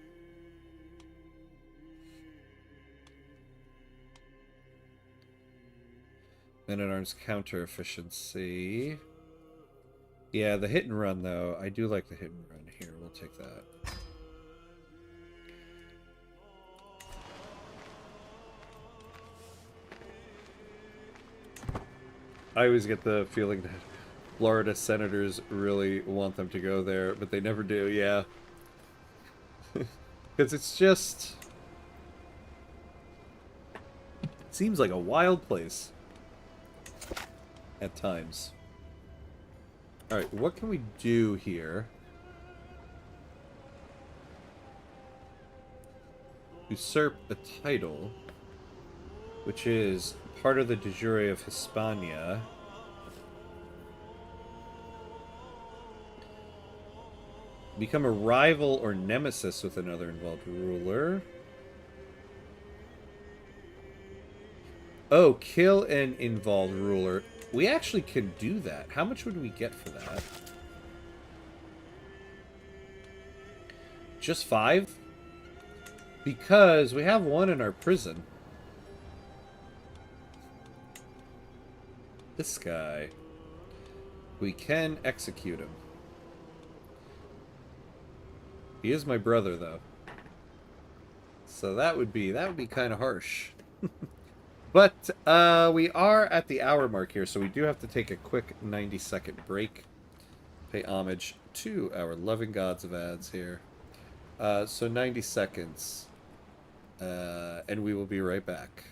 Men-at-Arms counter efficiency. Yeah, the hit and run, though. I do like the hit and run. Here, we'll take that. I always get the feeling that Florida senators really want them to go there, but they never do, yeah. Because it's just... It seems like a wild place. At times. Alright, what can we do here? Usurp a title, which is part of the de jure of Hispania. Become a rival or nemesis with another involved ruler. Oh, kill an involved ruler. We actually can do that. How much would we get for that? Just 5? Because we have one in our prison. This guy. We can execute him. He is my brother, though. So that would be kind of harsh. But we are at the hour mark here, so we do have to take a quick 90-second break. Pay homage to our loving gods of ads here. So 90 seconds. And we will be right back.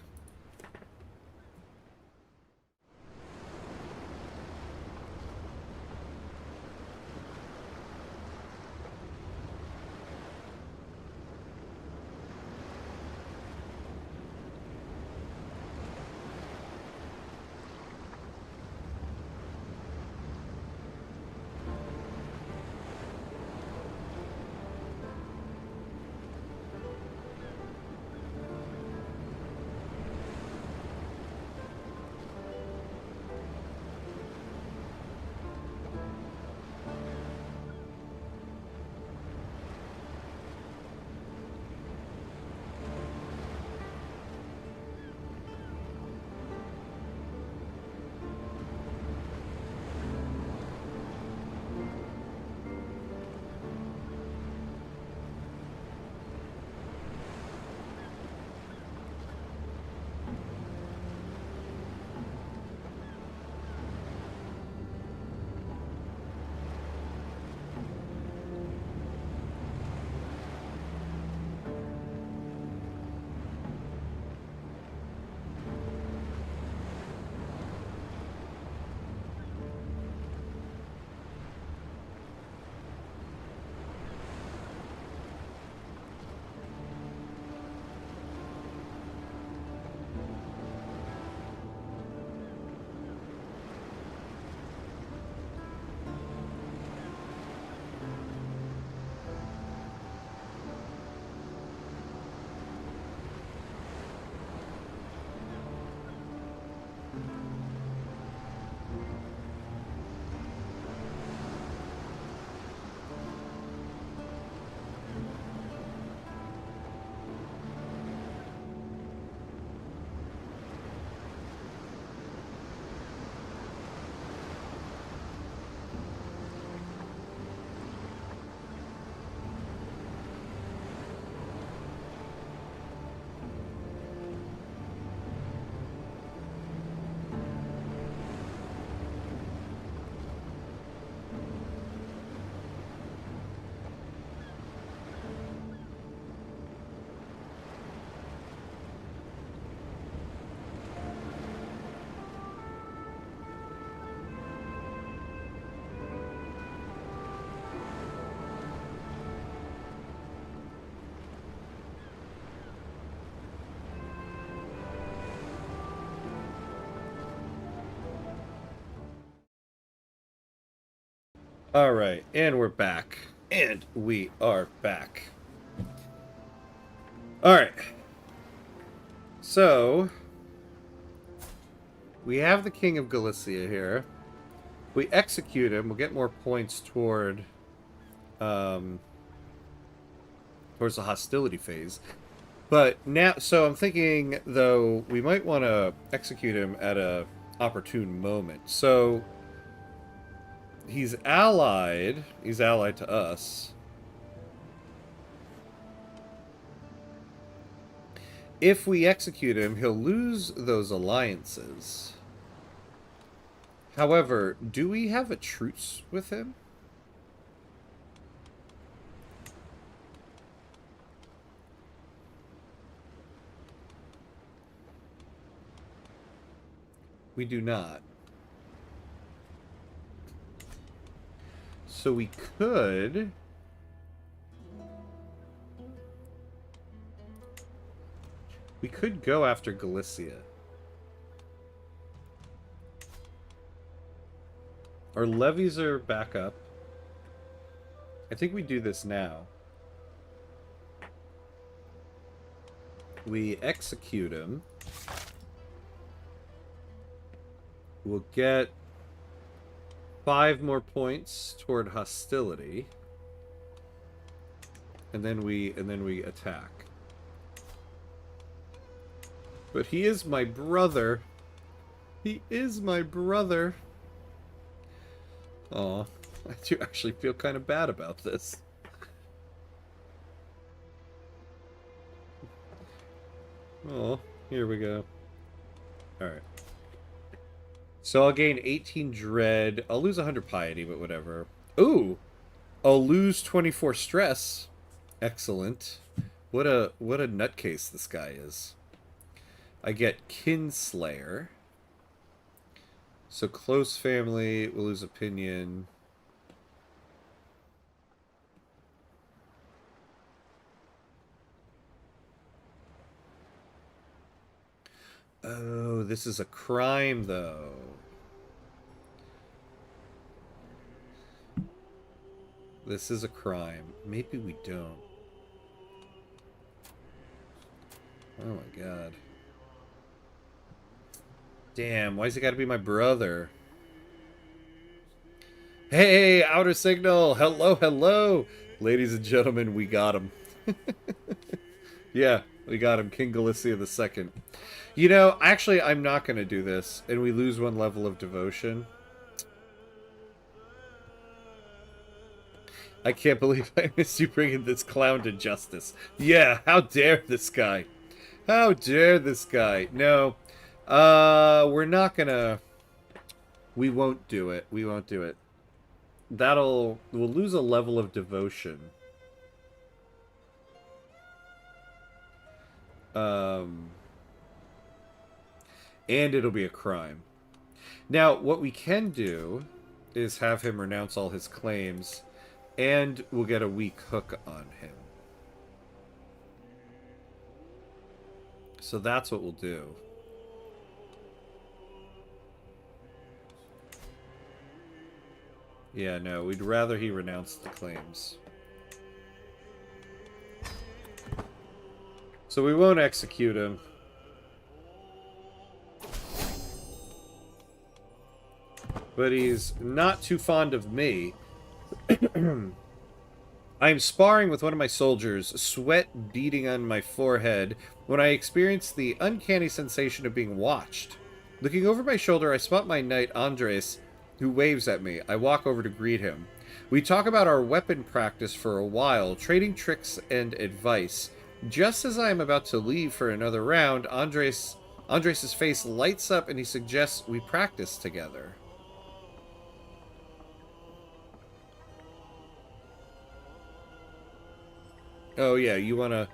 Alright, and we're back. And we are back. Alright. So, we have the King of Galicia here. We execute him, we'll get more points toward towards the hostility phase. But now, so I'm thinking, though, we might want to execute him at a opportune moment. So, he's allied to us. If we execute him, he'll lose those alliances. However, do we have a truce with him? We do not. So we could... We could go after Galicia. Our levies are back up. I think we do this now. We execute him. We'll get 5 more points toward hostility. And then we attack. But he is my brother. He is my brother. Aw, I do actually feel kind of bad about this. Oh, here we go. Alright. So I'll gain 18 dread. I'll lose 100 piety, but whatever. Ooh! I'll lose 24 stress. Excellent. What a nutcase this guy is. I get Kinslayer. So close family, we'll lose opinion. Oh, this is a crime, though. This is a crime. Maybe we don't. Oh my god. Damn, why's it gotta be my brother? Hey, outer signal! Hello, hello! Ladies and gentlemen, we got him. Yeah, we got him. King Galicia II. You know, actually, I'm not gonna do this, and we lose 1 level of devotion. I can't believe I missed you bringing this clown to justice. Yeah, how dare this guy? How dare this guy? No. We're not gonna... We won't do it. We won't do it. We'll lose a level of devotion. And it'll be a crime. Now, what we can do is have him renounce all his claims, and we'll get a weak hook on him. So that's what we'll do. Yeah, no, we'd rather he renounce the claims. So we won't execute him. But he's not too fond of me. I'm sparring with one of my soldiers, sweat beading on my forehead, when I experience the uncanny sensation of being watched. Looking over my shoulder, I spot my knight, Andres, who waves at me. I walk over to greet him. We talk about our weapon practice for a while, trading tricks and advice. Just as I am about to leave for another round, Andres' face lights up and he suggests we practice together. Oh yeah, you wanna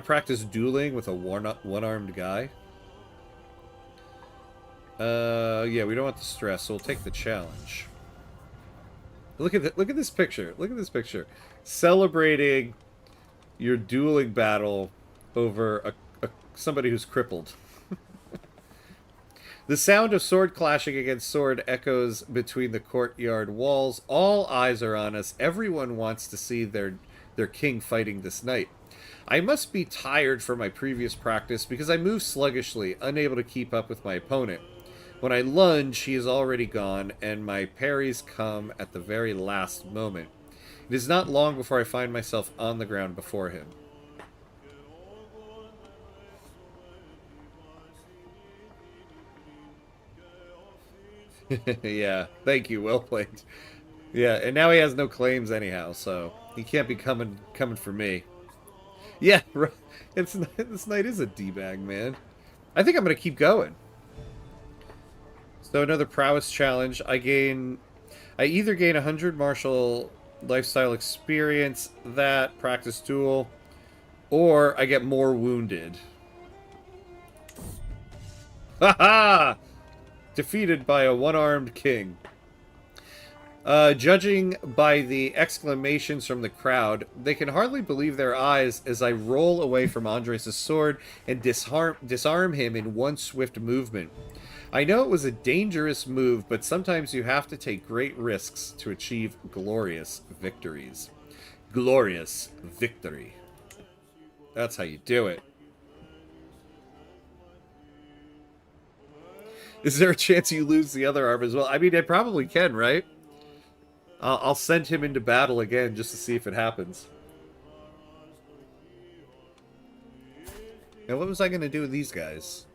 practice dueling with a one-armed guy? Yeah, we don't want the stress, so we'll take the challenge. Look at this picture. Look at this picture. Celebrating your dueling battle over somebody who's crippled. The sound of sword clashing against sword echoes between the courtyard walls. All eyes are on us. Everyone wants to see their king fighting this night. I must be tired from my previous practice because I move sluggishly, unable to keep up with my opponent. When I lunge, he is already gone, and my parries come at the very last moment. It is not long before I find myself on the ground before him. Yeah, thank you, well played. Yeah, and now he has no claims anyhow, so he can't be coming for me. Yeah, right. This knight is a d-bag, man. I think I'm gonna keep going. So another prowess challenge. I either gain 100 martial lifestyle experience, that practice duel, or I get more wounded. Haha! Defeated by a one-armed king. Judging by the exclamations from the crowd, they can hardly believe their eyes as I roll away from Andres' sword and disarm him in one swift movement. I know it was a dangerous move, but sometimes you have to take great risks to achieve glorious victories. Glorious victory. That's how you do it. Is there a chance you lose the other arm as well? I mean, I probably can, right? I'll send him into battle again just to see if it happens. Now, what was I going to do with these guys?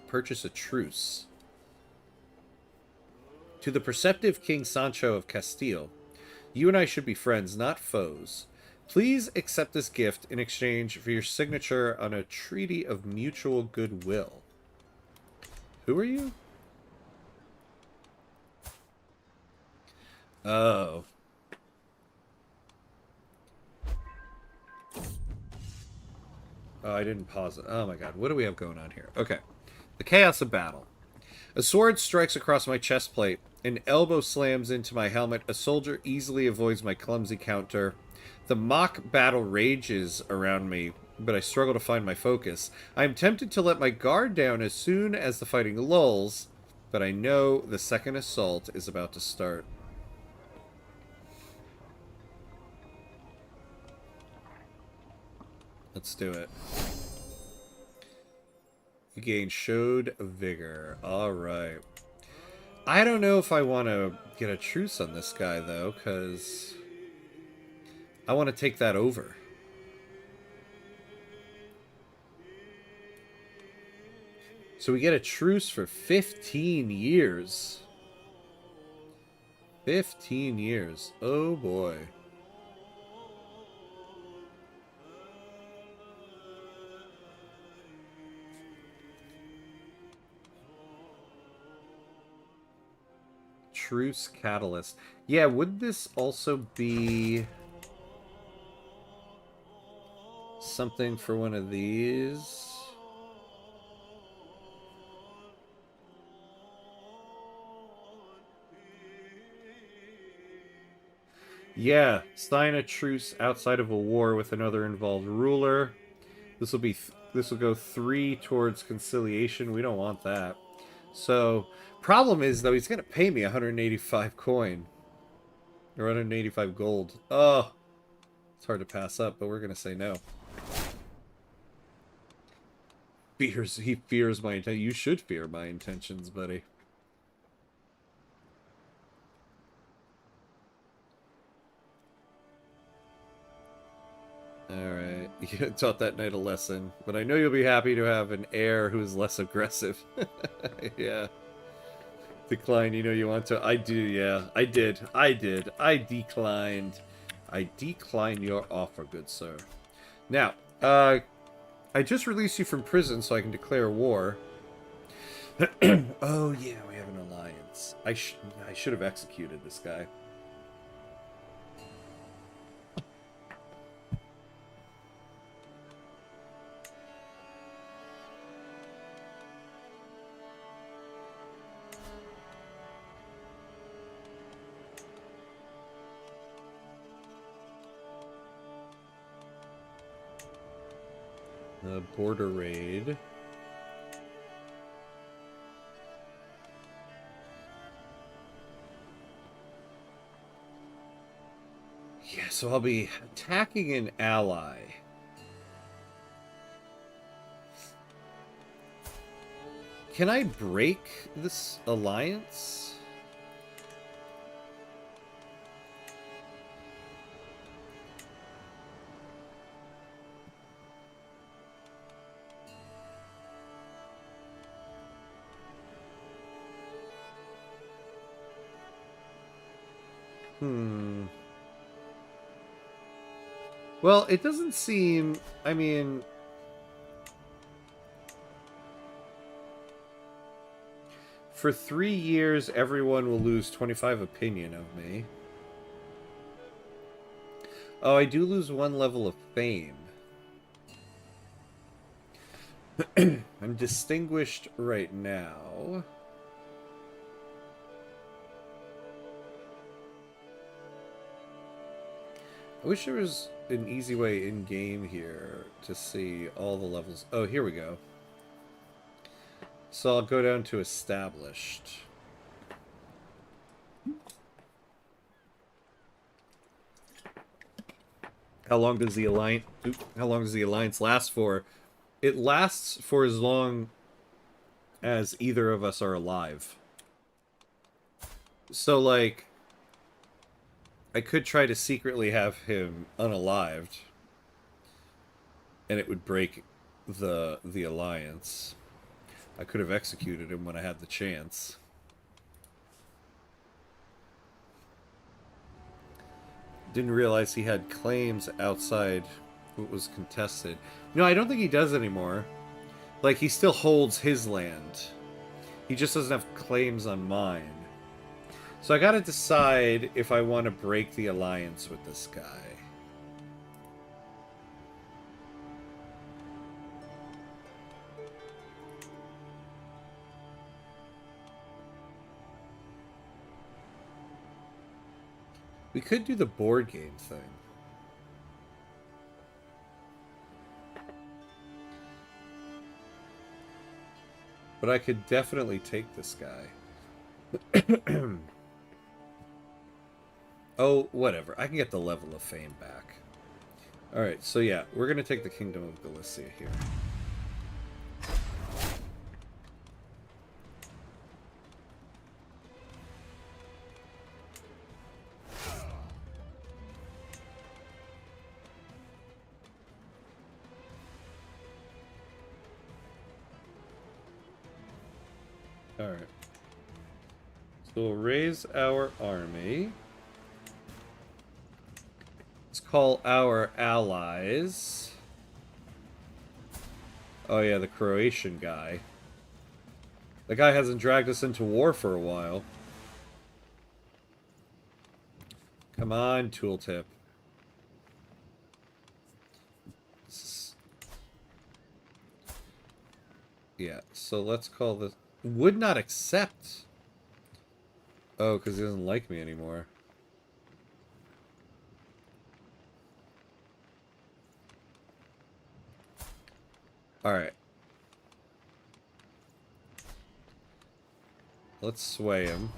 Purchase a truce. To the perceptive King Sancho of Castile, you and I should be friends, not foes. Please accept this gift in exchange for your signature on a treaty of mutual goodwill. Who are you? Oh. Oh, I didn't pause it. Oh my god, what do we have going on here? Okay. The chaos of battle. A sword strikes across my chest plate. An elbow slams into my helmet. A soldier easily avoids my clumsy counter. The mock battle rages around me, but I struggle to find my focus. I am tempted to let my guard down as soon as the fighting lulls, but I know the second assault is about to start. Let's do it. You gain showed vigor. Alright. I don't know if I want to get a truce on this guy, though, because I want to take that over. So we get a truce for 15 years. 15 years. Oh, boy. Truce catalyst. Yeah, would this also be something for one of these? Yeah, sign a truce outside of a war with another involved ruler. This will go 3 towards conciliation. We don't want that. So, problem is though, he's gonna pay me 185 coin. Or 185 gold. Oh, it's hard to pass up, but we're gonna say no. He fears my intentions. You should fear my intentions, buddy. Alright, you taught that knight a lesson, but I know you'll be happy to have an heir who is less aggressive. Yeah. Decline, you know you want to. I do, yeah. I did. I declined. I decline your offer, good sir. Now, I just released you from prison so I can declare war. Oh, yeah, we have an alliance. I should have executed this guy. Border raid. Yeah, so I'll be attacking an ally. Can I break this alliance? Well, it doesn't seem... I mean... For 3 years, everyone will lose 25 opinion of me. Oh, I do lose 1 level of fame. I'm distinguished right now. I wish there was an easy way in-game here to see all the levels. Oh, here we go. So I'll go down to established. How long does the alliance last for? It lasts for as long as either of us are alive. So, like, I could try to secretly have him unalived, and it would break the alliance. I could have executed him when I had the chance. Didn't realize he had claims outside what was contested. No, I don't think he does anymore. Like, he still holds his land. He just doesn't have claims on mine. So I gotta decide if I want to break the alliance with this guy. We could do the board game thing. But I could definitely take this guy. Oh, whatever. I can get the level of fame back. Alright, so yeah, we're going to take the Kingdom of Galicia here. Alright. So we'll raise our army. Let's call our allies. Oh yeah, the Croatian guy. The guy hasn't dragged us into war for a while. Come on, tooltip. Yeah, so let's call this... Would not accept. Oh, because he doesn't like me anymore. Alright. Let's sway him.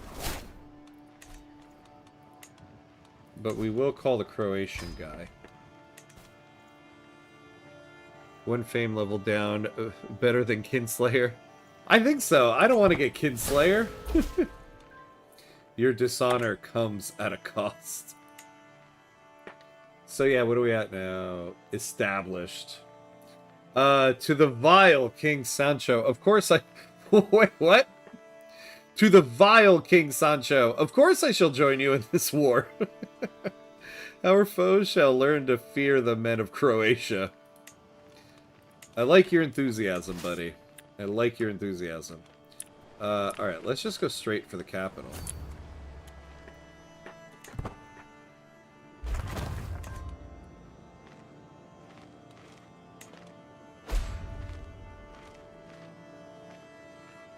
But we will call the Croatian guy. 1 fame level down. Better than Kinslayer. I think so. I don't want to get Kinslayer. Your dishonor comes at a cost. So yeah, what are we at now? Established. To the vile King Sancho. Of course I... Wait, what? To the vile King Sancho. Of course I shall join you in this war. Our foes shall learn to fear the men of Croatia. I like your enthusiasm, buddy. I like your enthusiasm. Alright, let's just go straight for the capital.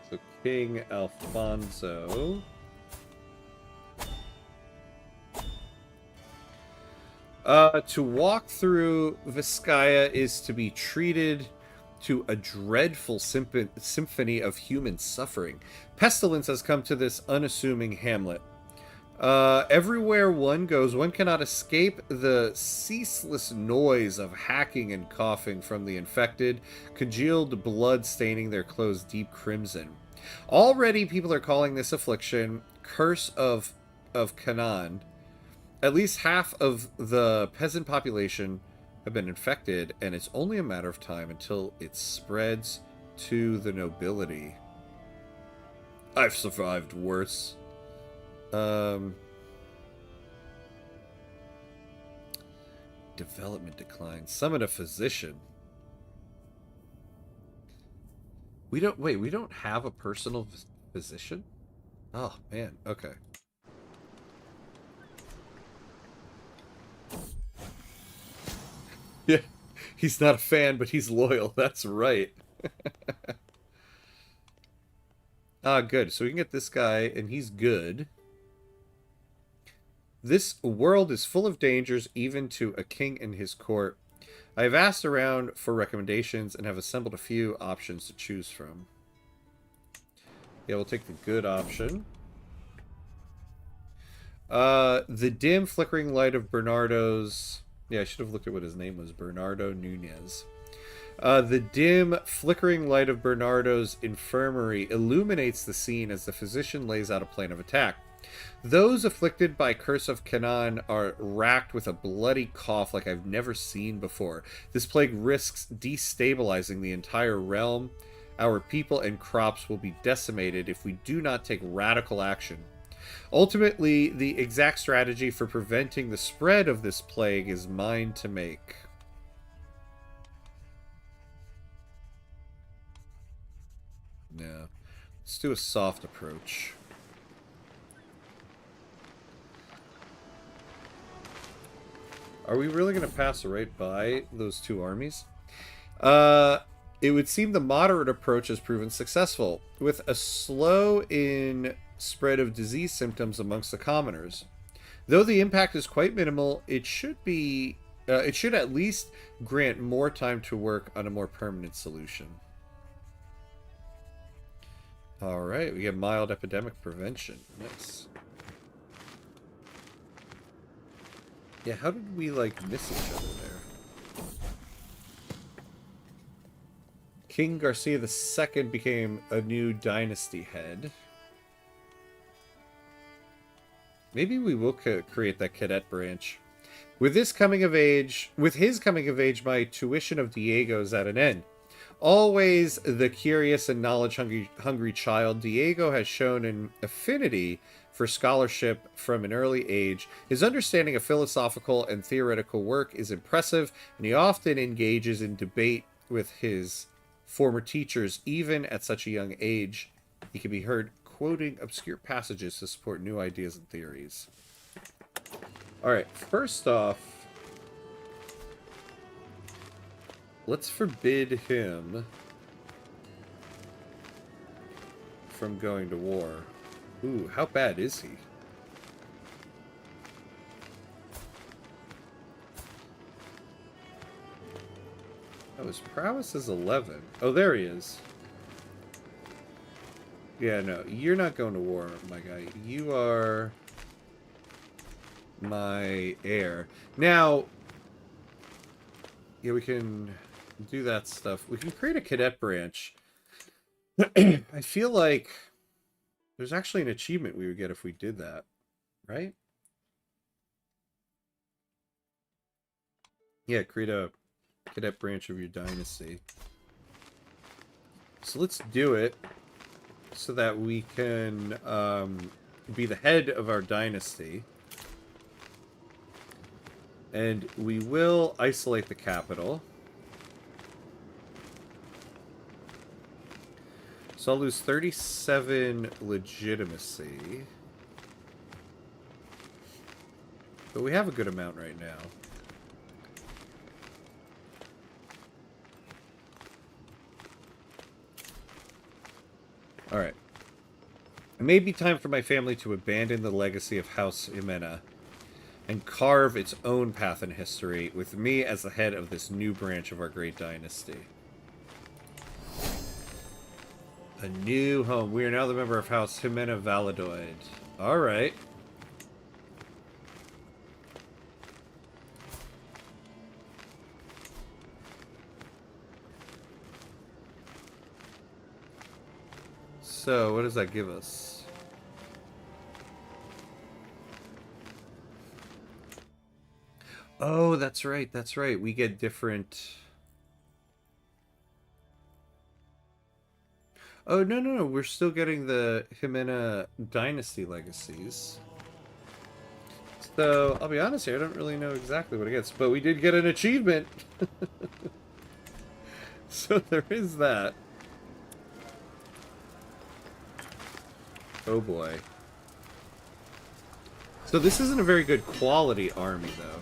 So, King Alfonso. To walk through Vizcaya is to be treated to a dreadful symphony of human suffering. Pestilence has come to this unassuming hamlet. Everywhere one goes, one cannot escape the ceaseless noise of hacking and coughing from the infected, congealed blood staining their clothes deep crimson. Already, people are calling this affliction Curse of Canaan. At least half of the peasant population have been infected, and it's only a matter of time until it spreads to the nobility. I've survived worse. Development decline. Summon a physician. We don't have a personal physician? Oh, man. Okay. Yeah. He's not a fan, but he's loyal. That's right. Ah, good. So we can get this guy, and he's good. This world is full of dangers, even to a king and his court. I have asked around for recommendations and have assembled a few options to choose from. Yeah, we'll take the good option. The dim, flickering light of Bernardo's... Yeah, I should have looked at what his name was. Bernardo Nunez. The dim, flickering light of Bernardo's infirmary illuminates the scene as the physician lays out a plan of attack. Those afflicted by Curse of Canaan are racked with a bloody cough like I've never seen before. This plague risks destabilizing the entire realm. Our people and crops will be decimated if we do not take radical action. Ultimately, the exact strategy for preventing the spread of this plague is mine to make. No. Let's do a soft approach. Are we really going to pass right by those two armies? It would seem the moderate approach has proven successful, with a slow in spread of disease symptoms amongst the commoners. Though the impact is quite minimal, it should at least grant more time to work on a more permanent solution. Alright, we get mild epidemic prevention. Nice. Yeah, how did we, like, miss each other there? King Garcia II became a new dynasty head. Maybe we will create that cadet branch. With his coming of age, my tuition of Diego is at an end. Always the curious and knowledge-hungry child, Diego has shown an affinity for scholarship from an early age. His understanding of philosophical and theoretical work is impressive, and he often engages in debate with his former teachers, even at such a young age. He can be heard quoting obscure passages to support new ideas and theories. Alright, first off, let's forbid him from going to war. Ooh, how bad is he? Oh, his prowess is 11. Oh, there he is. Yeah, no, you're not going to war, my guy. You are my heir. Now, yeah, we can do that stuff. We can create a cadet branch. I feel like there's actually an achievement we would get if we did that, right? Yeah, create a cadet branch of your dynasty. So let's do it so that we can be the head of our dynasty. And we will isolate the capital. So I'll lose 37 legitimacy. But we have a good amount right now. Alright. It may be time for my family to abandon the legacy of House Jimena and carve its own path in history, with me as the head of this new branch of our great dynasty. A new home. We are now the member of House Jimena Valladolid. Alright. So, what does that give us? Oh, that's right, that's right. We get different... Oh, no, no, no. We're still getting the Jimena Dynasty legacies. So, I'll be honest here, I don't really know exactly what it gets, but we did get an achievement! So there is that. Oh boy. So this isn't a very good quality army, though.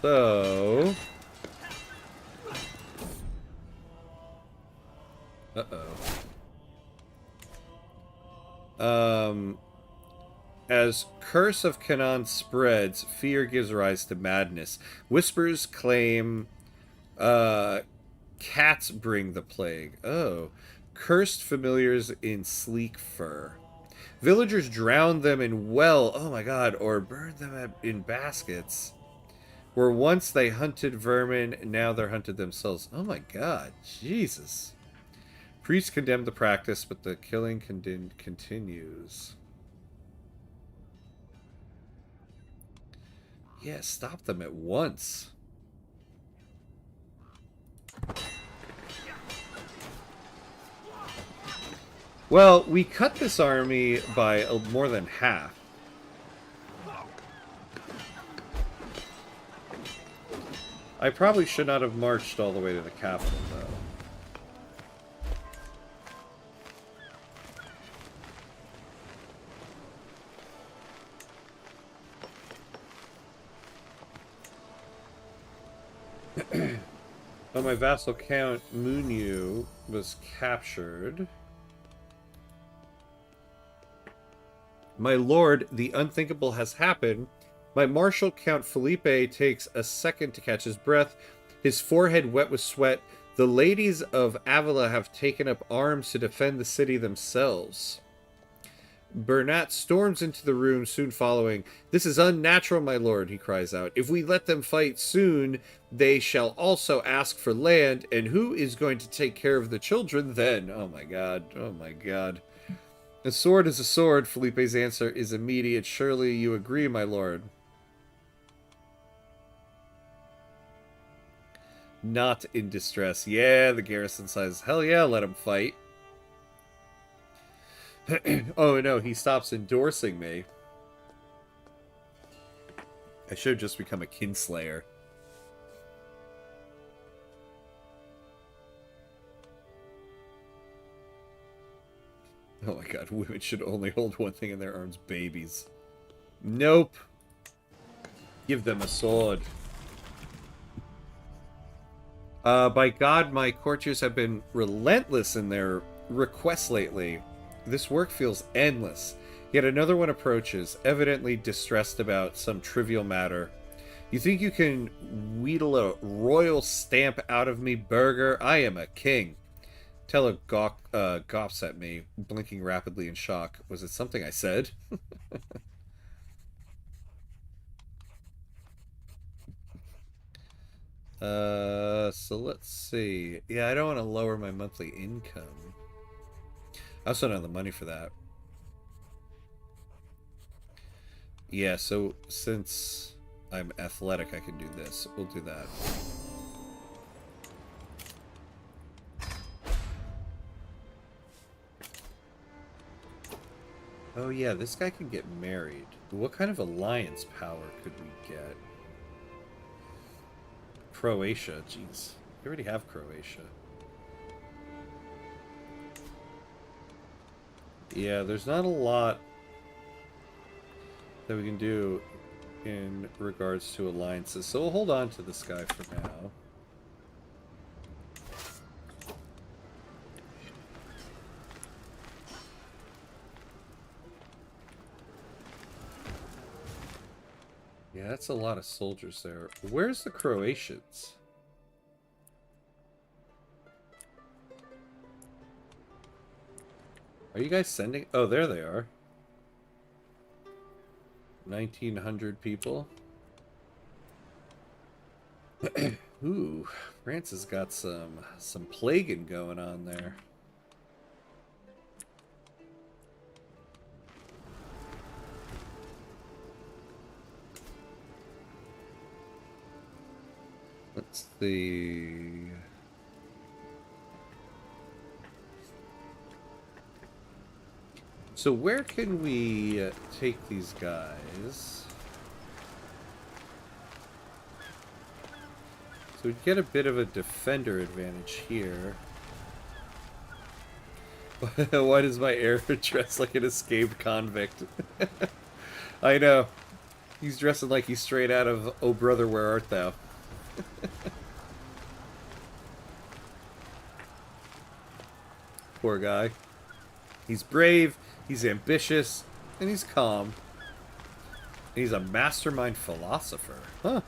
So... As Curse of Canaan spreads, fear gives rise to madness. Whispers claim, cats bring the plague. Oh. Cursed familiars in sleek fur. Villagers drown them in oh my god, or burn them in baskets. Where once they hunted vermin, now they're hunted themselves. Oh my god, Jesus. Priests condemn the practice, but the killing continues. Yeah, stop them at once. Well, we cut this army by more than half. I probably should not have marched all the way to the capital, though. Oh, my vassal Count Munyu was captured. My lord, the unthinkable has happened. My marshal Count Felipe takes a second to catch his breath, his forehead wet with sweat. The ladies of Avila have taken up arms to defend the city themselves. Bernat storms into the room, soon following. This is unnatural, my lord, he cries out. If we let them fight soon, they shall also ask for land, and who is going to take care of the children then? Oh my god, oh my god. A sword is a sword, Felipe's answer is immediate. Surely you agree, my lord. Not in distress. Yeah, the garrison says, hell yeah, let him fight. Oh no, he stops endorsing me. I should have just become a kinslayer. Oh my god, women should only hold one thing in their arms, babies. Nope. Give them a sword. By God, my courtiers have been relentless in their requests lately. This work feels endless. Yet another one approaches, evidently distressed about some trivial matter. You think you can wheedle a royal stamp out of me, burgher? I am a king. Teller gawps at me, blinking rapidly in shock. Was it something I said? So let's see. Yeah, I don't want to lower my monthly income. I also don't have the money for that. Yeah, so since I'm athletic, I can do this. We'll do that. Oh yeah, this guy can get married. What kind of alliance power could we get? Croatia, jeez. We already have Croatia. Yeah, there's not a lot that we can do in regards to alliances, so we'll hold on to this guy for now. Yeah, that's a lot of soldiers there. Where's the Croatians? Are you guys sending... Oh, there they are. 1,900 people. Ooh, France has got some plaguing going on there. Let's see. So where can we take these guys? So we get a bit of a defender advantage here. Why does my heir dress like an escaped convict? I know. He's dressing like he's straight out of Oh Brother, Where Art Thou? Poor guy. He's brave, he's ambitious, and he's calm. And he's a mastermind philosopher. Huh.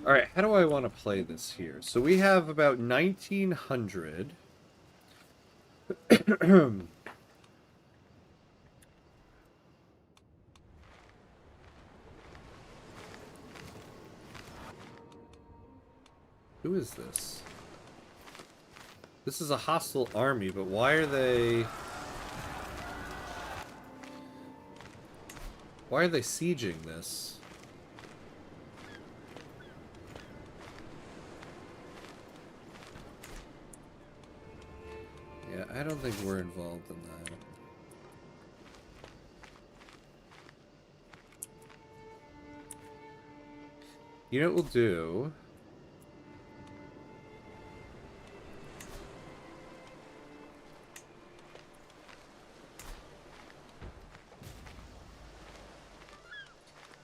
Alright, how do I want to play this here? So we have about 1,900. Who is this? This is a hostile army, but why are they... Why are they sieging this? Yeah, I don't think we're involved in that. You know what we'll do?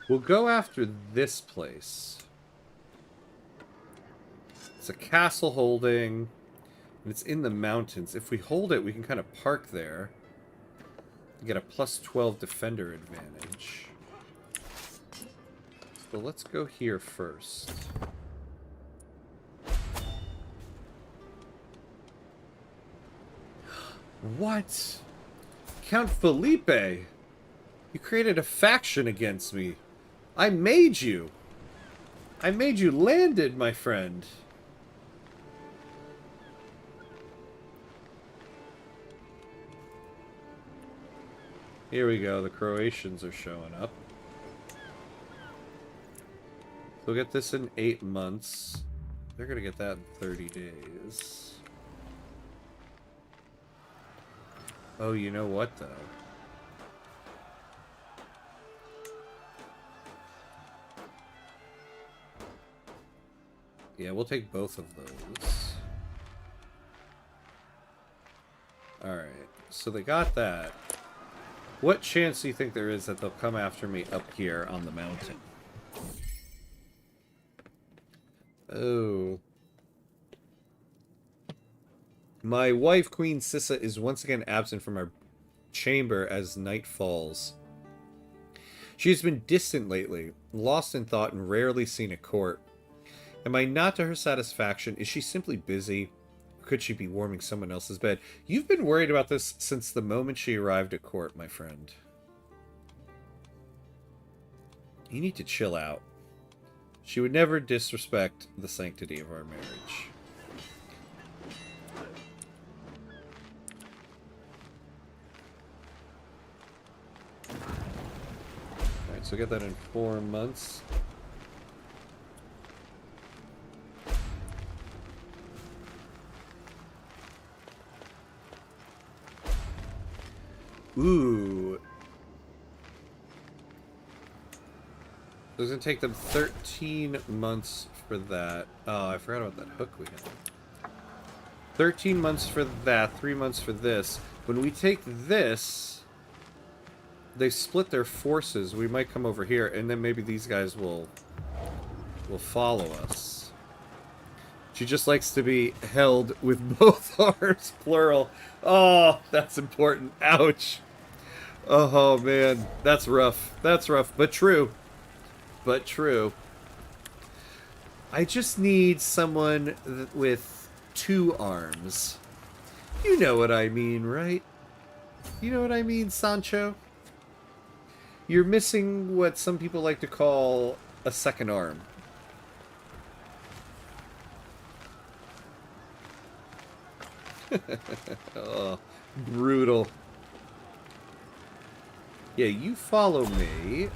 We'll go after this place. It's a castle holding, and it's in the mountains. If we hold it, we can kind of park there. Get a plus 12 defender advantage. So let's go here first. What? Count Felipe! You created a faction against me. I made you! I made you landed, my friend. Here we go, the Croatians are showing up. We'll get this in 8 months. They're gonna get that in 30 days. Oh, you know what, though? Yeah, we'll take both of those. Alright, so they got that. What chance do you think there is that they'll come after me up here on the mountain? Oh. My wife, Queen Sissa, is once again absent from our chamber as night falls. She has been distant lately, lost in thought, and rarely seen at court. Am I not to her satisfaction? Is she simply busy? Or could she be warming someone else's bed? You've been worried about this since the moment she arrived at court, my friend. You need to chill out. She would never disrespect the sanctity of our marriage. Alright, so get that in 4 months. Ooh. So it's going to take them 13 months for that. Oh, I forgot about that hook we had. 13 months for that, 3 months for this. When we take this, they split their forces. We might come over here, and then maybe these guys will follow us. She just likes to be held with both arms, plural. Oh, that's important. Ouch. Oh, man. That's rough. That's rough, but true. But true. I just need someone with two arms. You know what I mean, right? You know what I mean, Sancho? You're missing what some people like to call a second arm. Oh, brutal. Yeah, you follow me.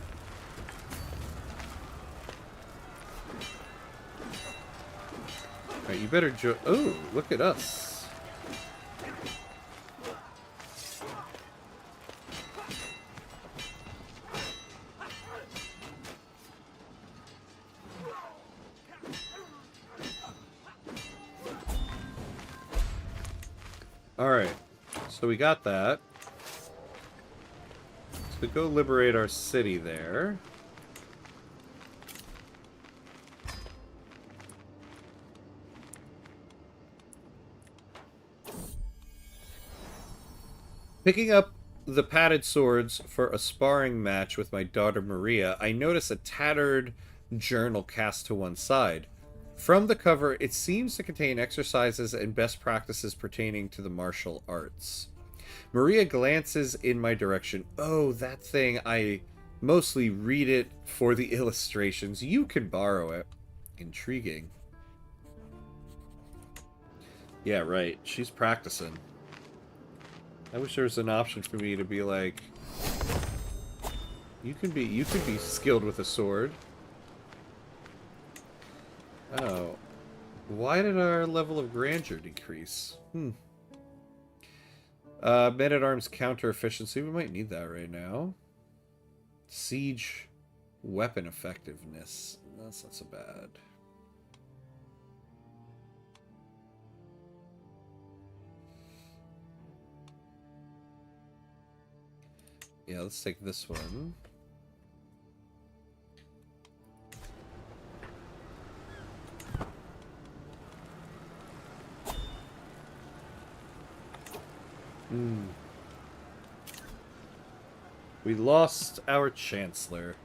Alright, you better oh, look at us. Alright, so we got that. So go liberate our city there. Picking up the padded swords for a sparring match with my daughter Maria, I notice a tattered journal cast to one side. From the cover, it seems to contain exercises and best practices pertaining to the martial arts. Maria glances in my direction. Oh, that thing. I mostly read it for the illustrations. You can borrow it. Intriguing. Yeah, right. She's practicing. I wish there was an option for me to be like, you could be skilled with a sword. Oh. Why did our level of grandeur decrease? Men-at-arms counter efficiency. We might need that right now. Siege weapon effectiveness. That's not so bad. Yeah, let's take this one. We lost our Chancellor.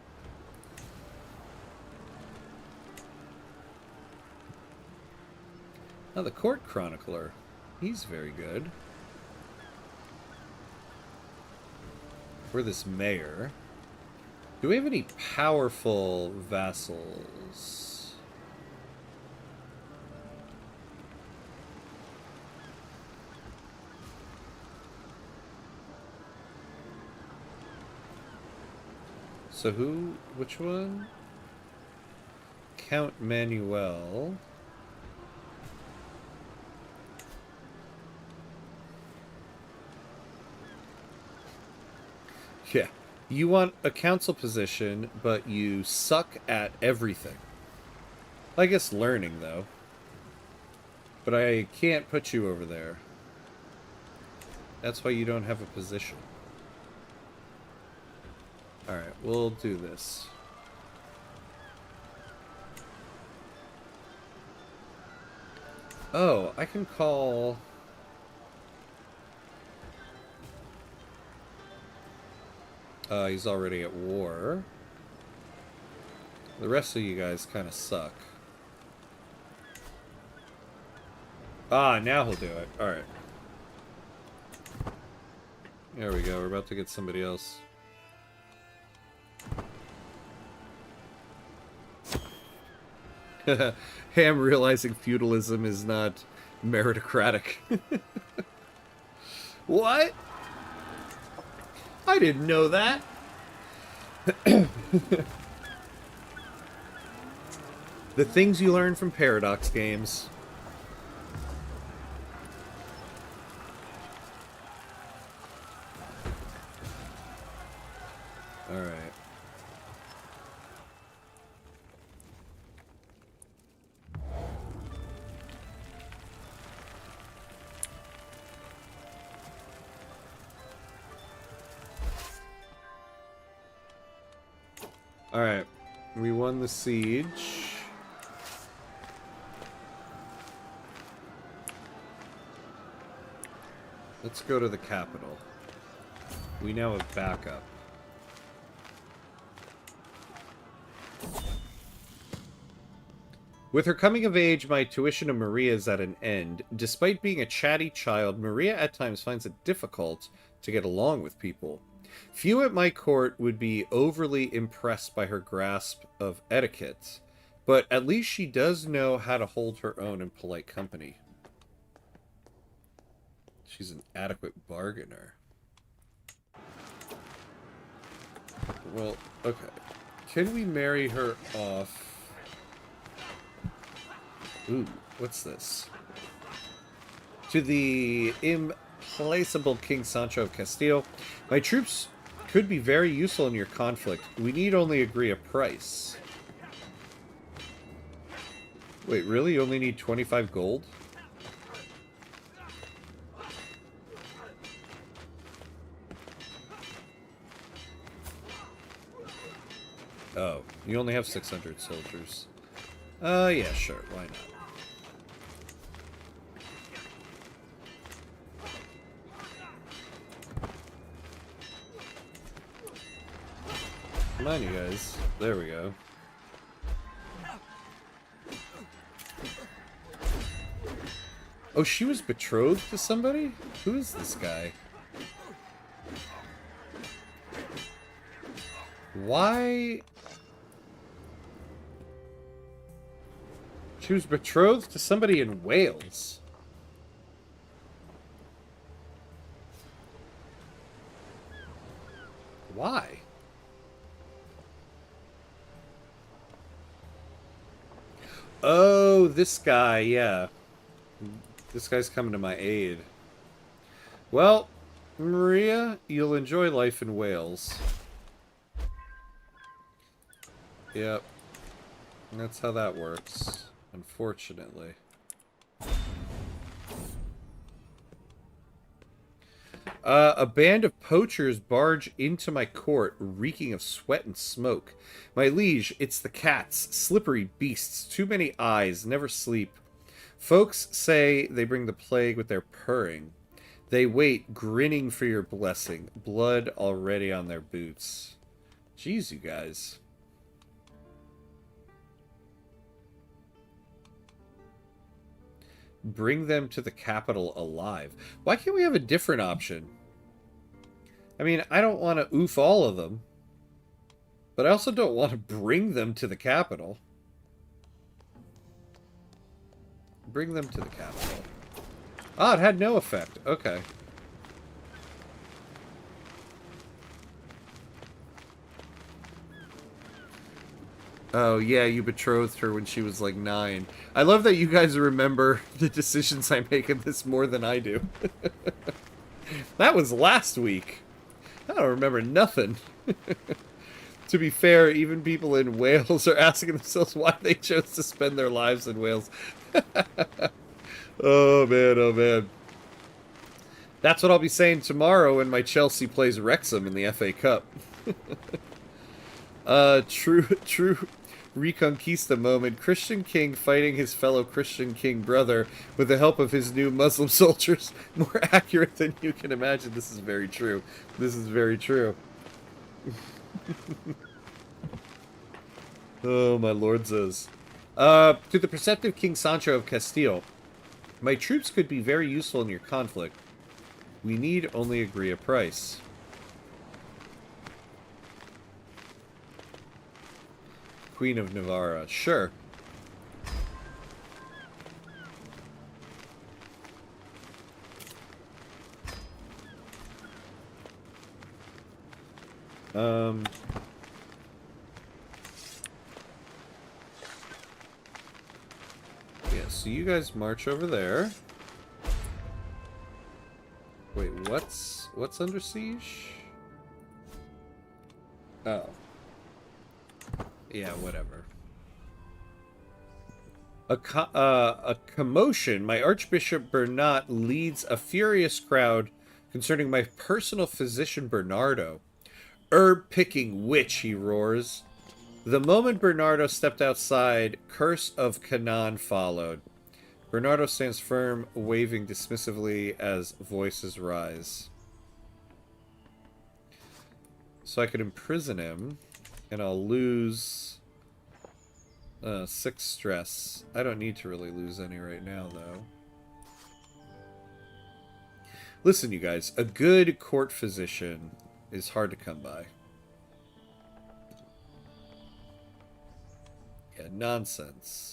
Now the Court Chronicler. He's very good. We're this mayor. Do we have any powerful vassals? So which one? Count Manuel. Yeah. You want a council position, but you suck at everything. I guess learning, though. But I can't put you over there. That's why you don't have a position. Alright, we'll do this. Oh, I can call... he's already at war. The rest of you guys kind of suck. Ah, now he'll do it. Alright. There we go. We're about to get somebody else. Ham realizing feudalism is not meritocratic. What? I didn't know that. The things you learn from Paradox games. Alright. Alright. We won the siege. Let's go to the capital. We now have backup. With her coming of age, my tuition of Maria is at an end. Despite being a chatty child, Maria at times finds it difficult to get along with people. Few at my court would be overly impressed by her grasp of etiquette, but at least she does know how to hold her own in polite company. She's an adequate bargainer. Well, okay. Can we marry her off? Ooh, what's this? To the implacable King Sancho of Castile. My troops could be very useful in your conflict. We need only agree a price. Wait, really? You only need 25 gold? Oh, you only have 600 soldiers. Yeah, sure, why not? Come on, you guys. There we go. Oh, she was betrothed to somebody? Who is this guy? Why? She was betrothed to somebody in Wales. Why? Oh, this guy, yeah. This guy's coming to my aid. Well, Maria, you'll enjoy life in Wales. Yep. That's how that works, unfortunately. A band of poachers barge into my court, reeking of sweat and smoke. My liege, it's the cats, slippery beasts, too many eyes, never sleep. Folks say they bring the plague with their purring. They wait, grinning for your blessing, blood already on their boots. Jeez, you guys. Bring them to the capital alive. Why can't we have a different option? I mean, I don't want to oof all of them, but I also don't want to bring them to the capital. Bring them to the capital. Ah, it had no effect. Okay. Oh, yeah, you betrothed her when she was like 9. I love that you guys remember the decisions I make in this more than I do. That was last week. I don't remember nothing. To be fair, even people in Wales are asking themselves why they chose to spend their lives in Wales. Oh, man, oh, man. That's what I'll be saying tomorrow when my Chelsea plays Wrexham in the FA Cup. True Reconquista moment. Christian king fighting his fellow Christian king brother with the help of his new Muslim soldiers. More accurate than you can imagine. This is very true. This is very true. Oh, my lord says. To the perceptive King Sancho of Castile. My troops could be very useful in your conflict. We need only agree a price. Queen of Navarra. Sure. Yeah, so you guys march over there. Wait, what's under siege? Oh. Yeah, whatever. A commotion. My Archbishop Bernat leads a furious crowd concerning my personal physician Bernardo. Herb-picking witch, he roars. The moment Bernardo stepped outside, curse of Canaan followed. Bernardo stands firm, waving dismissively as voices rise. So I could imprison him, and I'll lose 6 stress. I don't need to really lose any right now, though. Listen, you guys, a good court physician is hard to come by. Yeah, nonsense.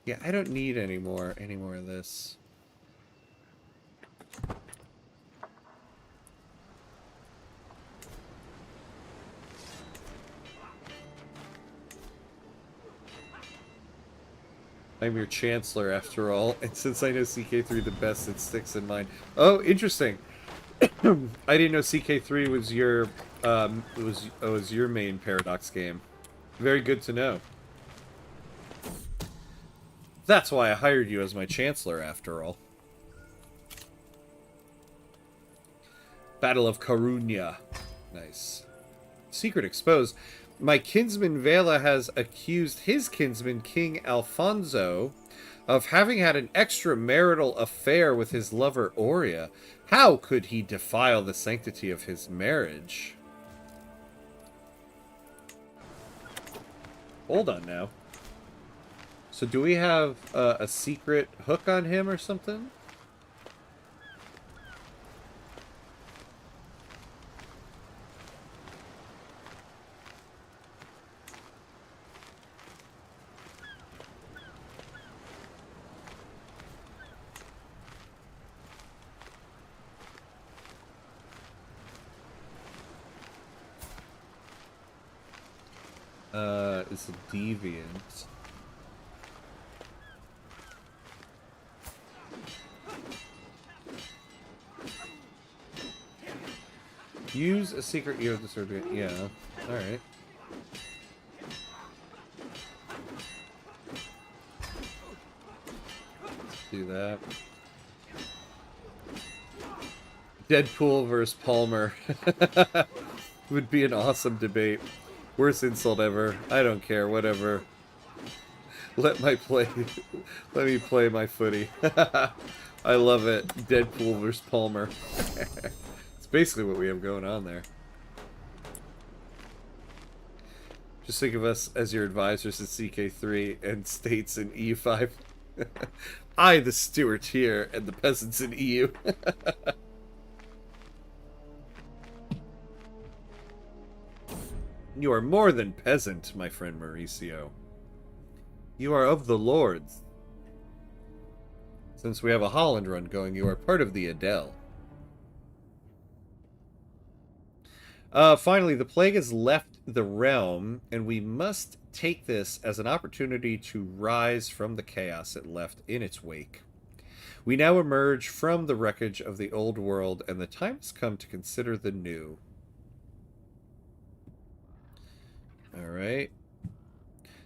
Yeah, I don't need any more of this. I'm your chancellor, after all, and since I know CK3 the best, it sticks in mind. Oh, interesting. I didn't know CK3 was your was your main Paradox game. Very good to know. That's why I hired you as my chancellor, after all. Battle of Coruña. Nice. Secret exposed. My kinsman Vela has accused his kinsman, King Alfonso, of having had an extramarital affair with his lover Aurea. How could he defile the sanctity of his marriage? Hold on now. So do we have a secret hook on him or something? It's a deviant. Use a secret ear of the surgery. Yeah. Alright. Do that. Deadpool versus Palmer. Would be an awesome debate. Worst insult ever. I don't care. Whatever. Let me play my footy. I love it. Deadpool versus Palmer. It's basically what we have going on there. Just think of us as your advisors at CK3 and states in EU5. I, the Stewart here, and the peasants in EU. You are more than peasant, my friend Mauricio. You are of the lords. Since we have a Holland run going, you are part of the Adele. Finally, the plague has left the realm, and we must take this as an opportunity to rise from the chaos it left in its wake. We now emerge from the wreckage of the old world, and the time has come to consider the new. Alright.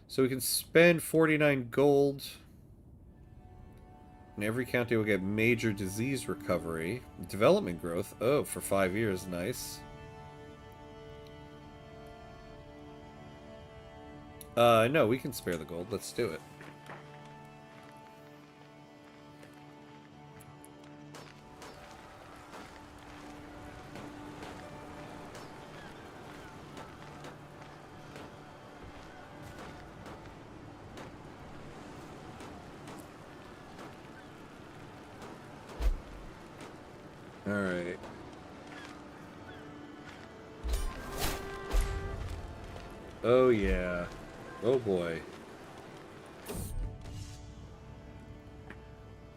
So we can spend 49 gold. And every county will get major disease recovery. Development growth. Oh, for 5 years. Nice. No, we can spare the gold. Let's do it. Alright. Oh yeah. Oh boy.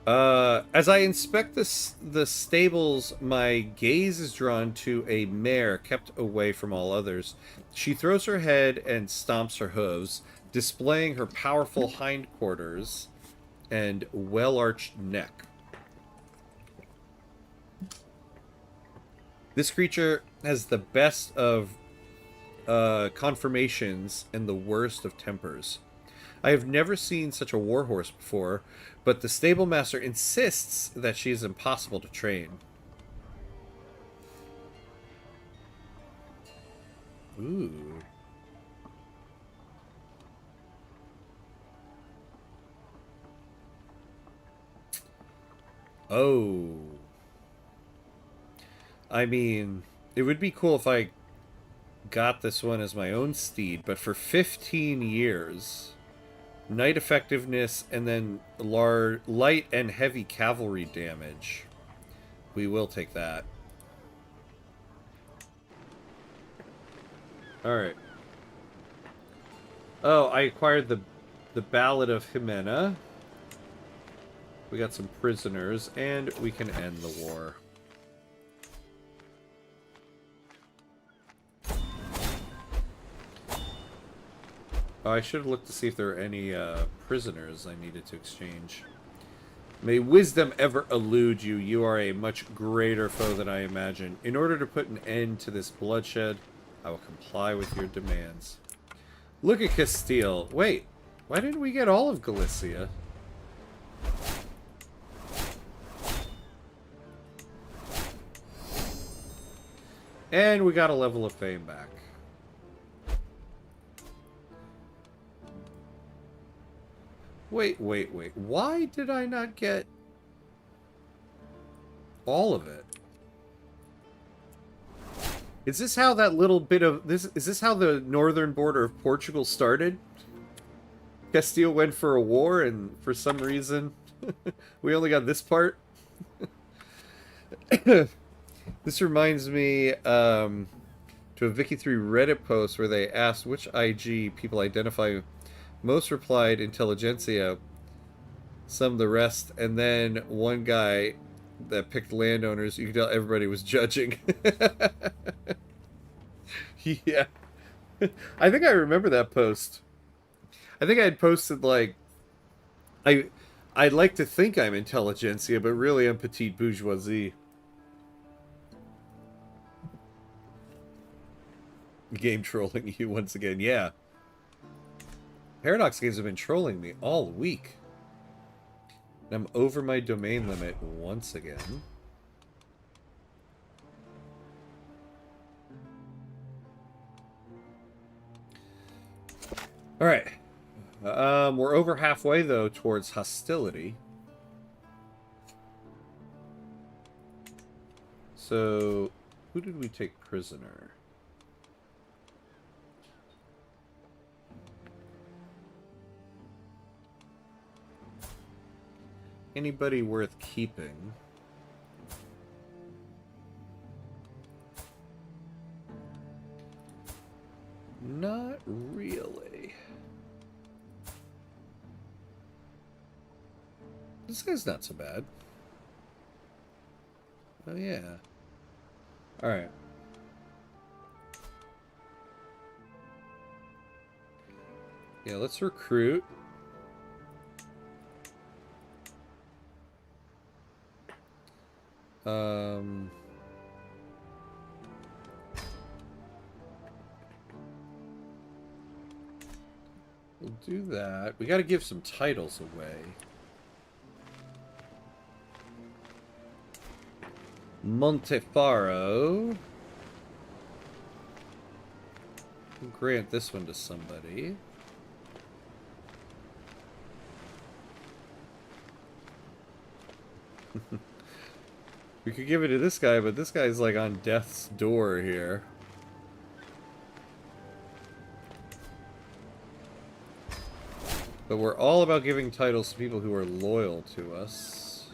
As I inspect the stables, my gaze is drawn to a mare kept away from all others. She throws her head and stomps her hooves, displaying her powerful hindquarters and well-arched neck. This creature has the best of conformations and the worst of tempers. I have never seen such a warhorse before, but the stable master insists that she is impossible to train. Ooh. Oh. I mean, it would be cool if I got this one as my own steed, but for 15 years, knight effectiveness and then light and heavy cavalry damage. We will take that. Alright. Oh, I acquired the Ballad of Jimena. We got some prisoners, and we can end the war. Oh, I should have looked to see if there are any prisoners I needed to exchange. May wisdom ever elude you. You are a much greater foe than I imagine. In order to put an end to this bloodshed, I will comply with your demands. Look at Castile. Wait, why didn't we get all of Galicia? And we got a level of fame back. Wait. Why did I not get all of it? Is this how that little bit of this? Is this how the northern border of Portugal started? Castile went for a war, and for some reason, we only got this part. This reminds me to a Vicky3 Reddit post where they asked which IG people identify. Most replied intelligentsia, some the rest, and then one guy that picked landowners. You can tell everybody was judging. Yeah. I think I remember that post. I think I had posted like I'd like to think I'm intelligentsia, but really I'm petite bourgeoisie. Game trolling you once again, yeah. Paradox games have been trolling me all week. And I'm over my domain limit once again. Alright. We're over halfway, though, towards hostility. So, who did we take prisoner? Anybody worth keeping? Not really. This guy's not so bad. Oh yeah. Alright. Yeah, let's recruit. We'll do that. We gotta give some titles away. Montefaro. We'll grant this one to somebody. We could give it to this guy, but this guy's like on death's door here. But we're all about giving titles to people who are loyal to us.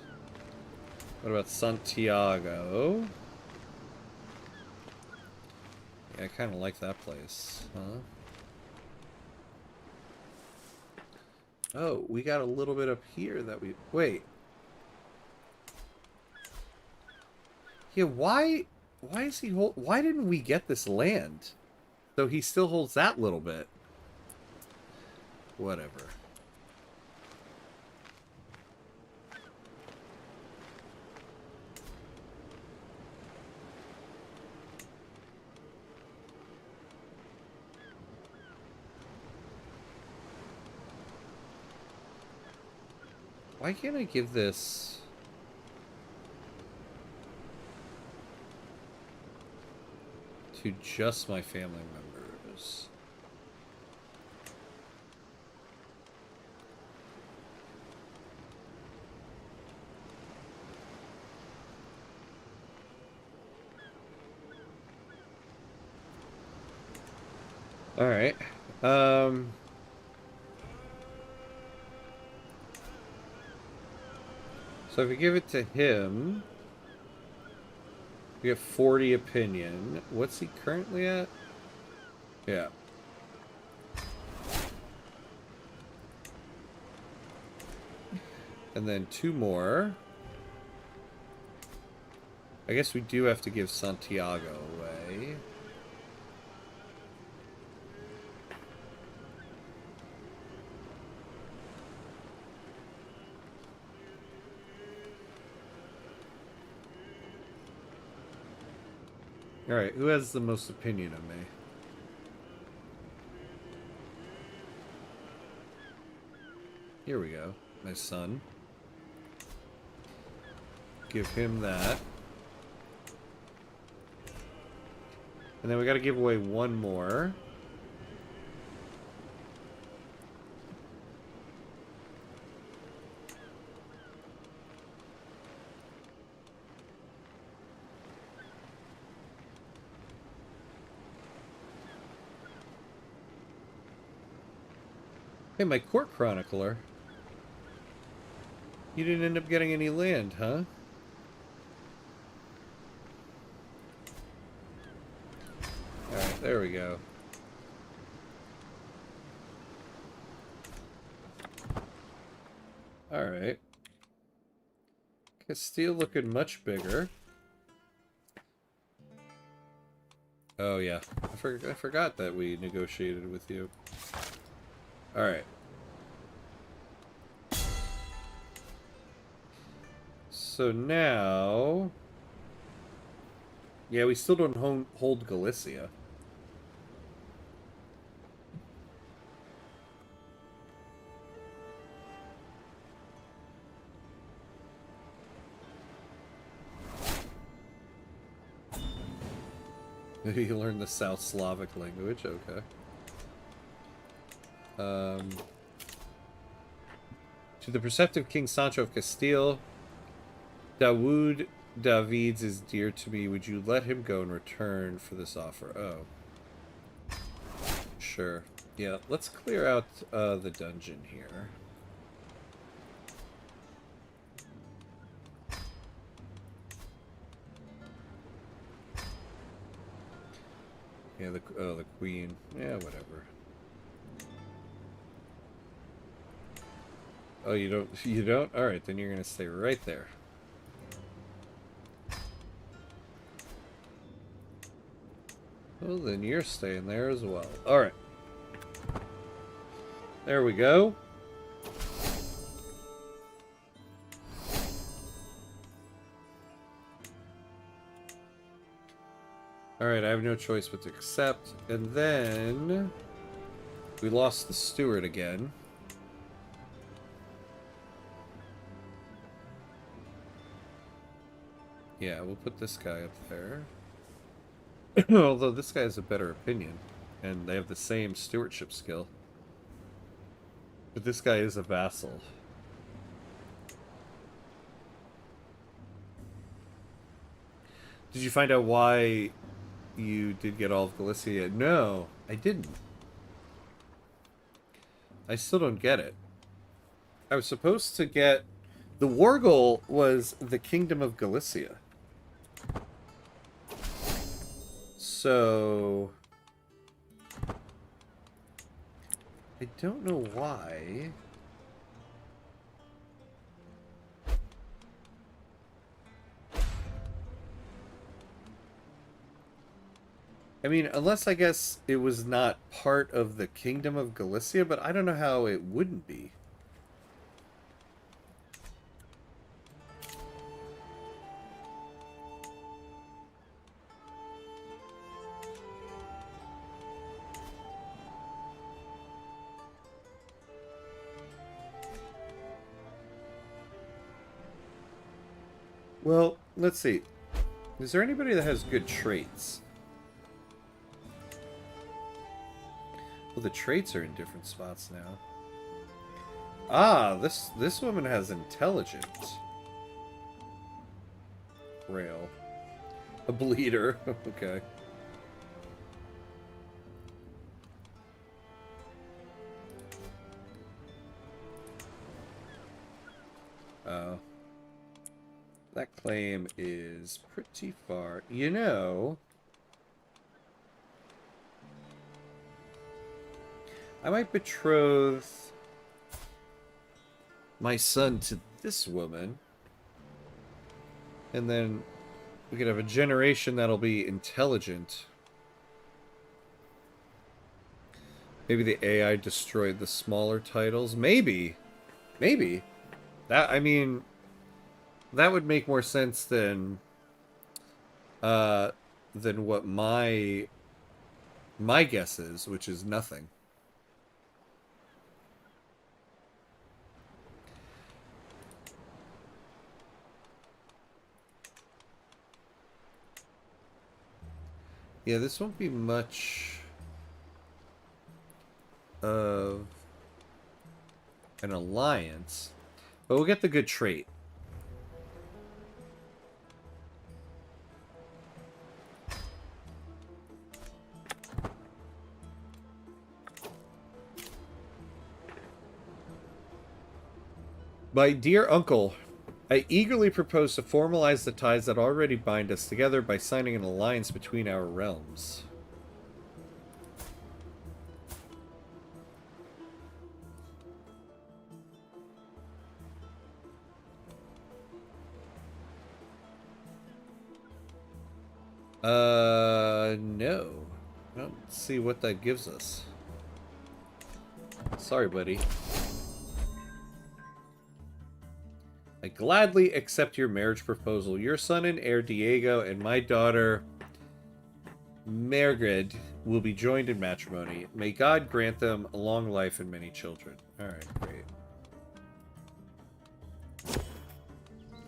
What about Santiago? Yeah, I kind of like that place, huh? Oh, we got a little bit up here that we... Wait. Yeah, why is he why didn't we get this land? So he still holds that little bit. Whatever. Why can't I give this... to just my family members? All right. Um, so if we give it to him, we get 40 opinion. What's he currently at? Yeah. And then 2 more. I guess we do have to give Santiago away. Alright, who has the most opinion of me? Here we go. My son. Give him that. And then we gotta give away 1 more. Hey, my court chronicler. You didn't end up getting any land, huh? Alright, there we go. Alright. Castile looking much bigger. Oh yeah, I forgot that we negotiated with you. Alright. So now... Yeah, we still don't hold Galicia. Maybe you learn the South Slavic language, okay. To the perceptive King Sancho of Castile, Dawood Davids is dear to me. Would you let him go in return for this offer? Oh. Sure. Yeah, let's clear out the dungeon here. Yeah, the queen. Yeah, whatever. Oh, you don't? You don't? Alright, then you're gonna stay right there. Well, then you're staying there as well. Alright. There we go. Alright, I have no choice but to accept. And then... we lost the steward again. Yeah, we'll put this guy up there. Although this guy has a better opinion. And they have the same stewardship skill. But this guy is a vassal. Did you find out why you did get all of Galicia? No, I didn't. I still don't get it. I was supposed to get... The war goal was the Kingdom of Galicia. So... I don't know why... I mean, unless I guess it was not part of the Kingdom of Galicia, but I don't know how it wouldn't be. Well, let's see. Is there anybody that has good traits? Well, the traits are in different spots now. Ah, this woman has intelligence. Rail. A bleeder. Okay. Oh. That claim is pretty far. You know, I might betroth my son to this woman, and then we could have a generation that'll be intelligent. Maybe the AI destroyed the smaller titles. Maybe. Maybe. That, I mean, that would make more sense uh than what my guess is, which is nothing. Yeah, this won't be much of an alliance, but we'll get the good trait. My dear uncle, I eagerly propose to formalize the ties that already bind us together by signing an alliance between our realms. No. I don't see what that gives us. Sorry, buddy. I gladly accept your marriage proposal. Your son and heir Diego and my daughter Mergred will be joined in matrimony. May God grant them a long life and many children. Alright, great.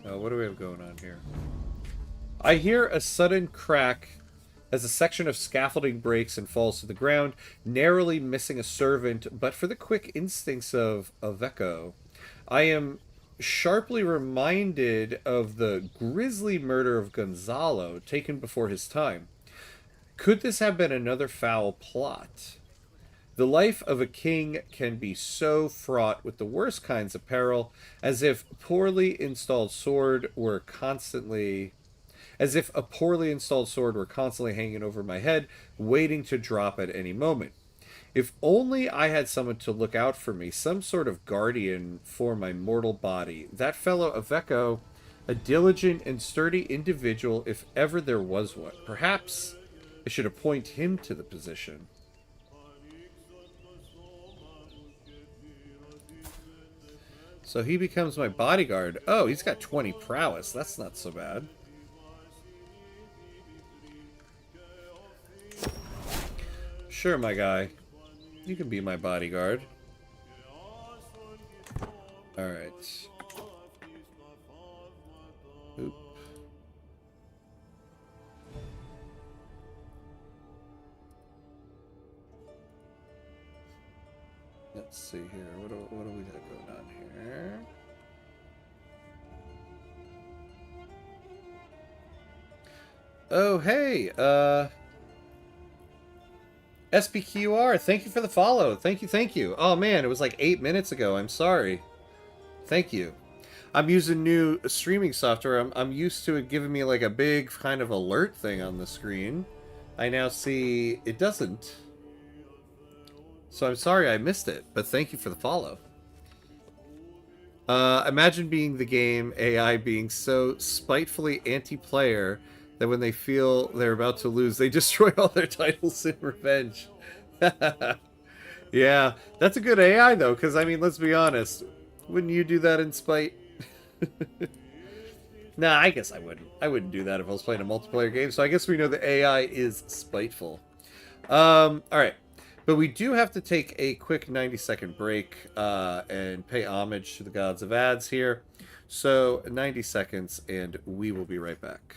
What do we have going on here? I hear a sudden crack as a section of scaffolding breaks and falls to the ground, narrowly missing a servant, but for the quick instincts of Aveco, I am sharply reminded of the grisly murder of Gonzalo, taken before his time. Could this have been another foul plot? The life of a king can be so fraught with the worst kinds of peril, as if a poorly installed sword were constantly hanging over my head, waiting to drop at any moment. If only I had someone to look out for me, some sort of guardian for my mortal body. That fellow Aveco, a diligent and sturdy individual if ever there was one. Perhaps I should appoint him to the position. So he becomes my bodyguard. Oh, he's got 20 prowess. That's not so bad. Sure, my guy. You can be my bodyguard. Alright. Oop. Let's see here. What do we got going on here? Oh, hey, SPQR, thank you for the follow. Thank you, thank you. Oh man, it was like 8 minutes ago. I'm sorry. Thank you. I'm using new streaming software. I'm used to it giving me like a big kind of alert thing on the screen. I now see it doesn't. So I'm sorry I missed it, but thank you for the follow. Imagine being the game AI being so spitefully anti-player that when they feel they're about to lose, they destroy all their titles in revenge. Yeah, that's a good AI though, because I mean, let's be honest. Wouldn't you do that in spite? Nah, I guess I wouldn't. I wouldn't do that if I was playing a multiplayer game. So I guess we know the AI is spiteful. All right. But we do have to take a quick 90-second break and pay homage to the gods of ads here. So 90 seconds, and we will be right back.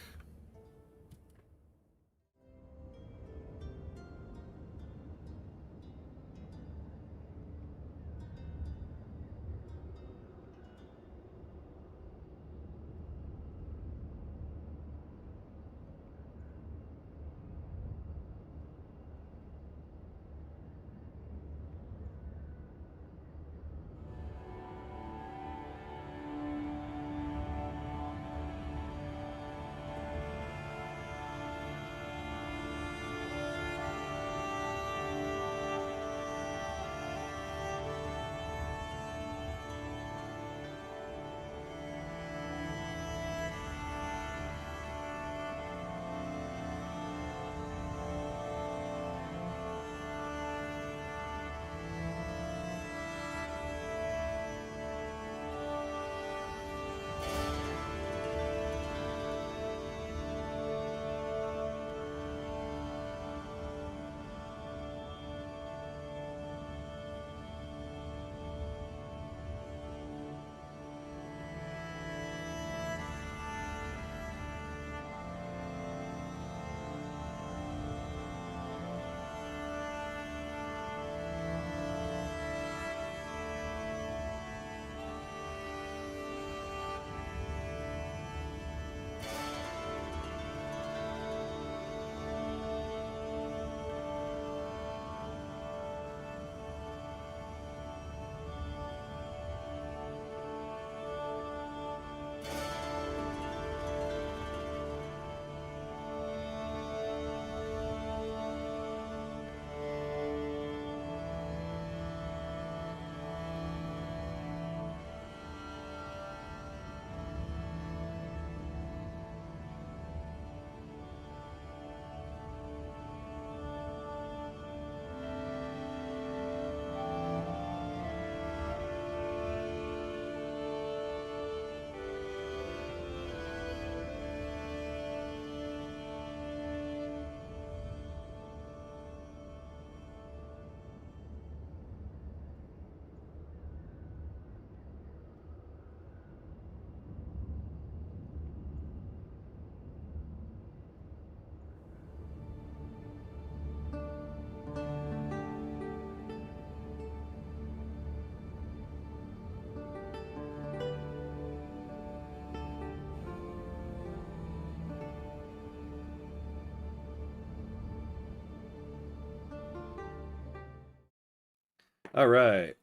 All right.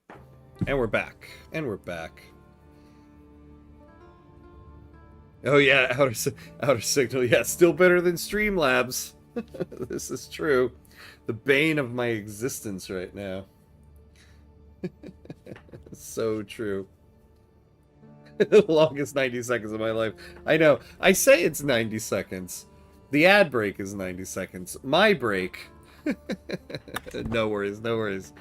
And we're back. And we're back. Oh yeah, outer signal. Yeah, still better than Streamlabs. This is true. The bane of my existence right now. So true. The longest 90 seconds of my life. I know. I say it's 90 seconds. The ad break is 90 seconds. My break. No worries, no worries.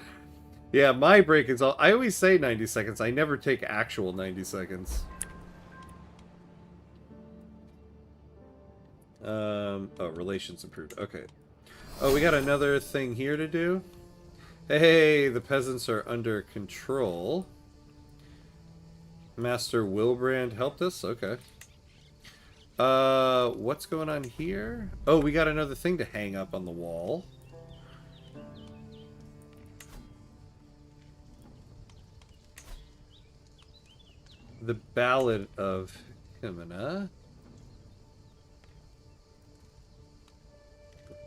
Yeah, my break is all. I always say 90 seconds. I never take actual 90 seconds. Oh, relations improved. Okay. Oh, we got another thing here to do. Hey, the peasants are under control. Master Wilbrand helped us? Okay. What's going on here? Oh, we got another thing to hang up on the wall. The Ballad of Himina.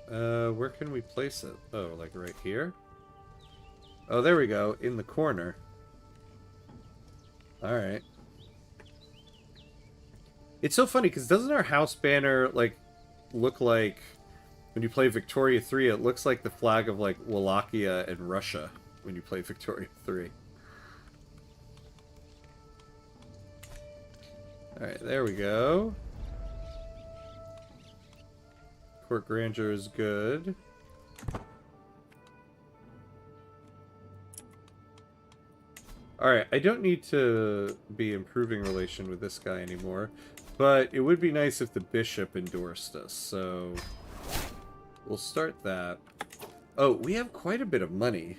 Where can we place it? Oh, like right here? Oh, there we go. In the corner. Alright. It's so funny, because doesn't our house banner, like, look like... When you play Victoria 3, it looks like the flag of, like, Wallachia and Russia when you play Victoria 3. Alright, there we go. Court grandeur is good. Alright, I don't need to be improving relation with this guy anymore, but it would be nice if the bishop endorsed us, so we'll start that. Oh, we have quite a bit of money.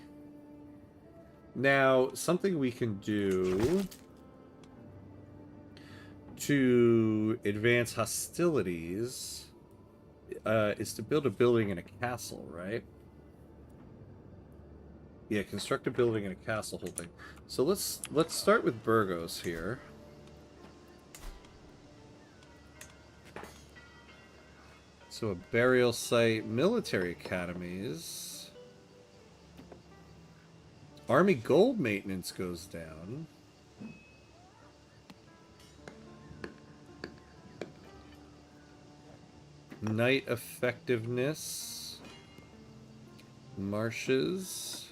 Now, something we can do to advance hostilities is to build a building and a castle, right? Yeah, construct a building and a castle holding. So let's start with Burgos here. So a burial site, military academies. Army gold maintenance goes down. Knight effectiveness. Marshes.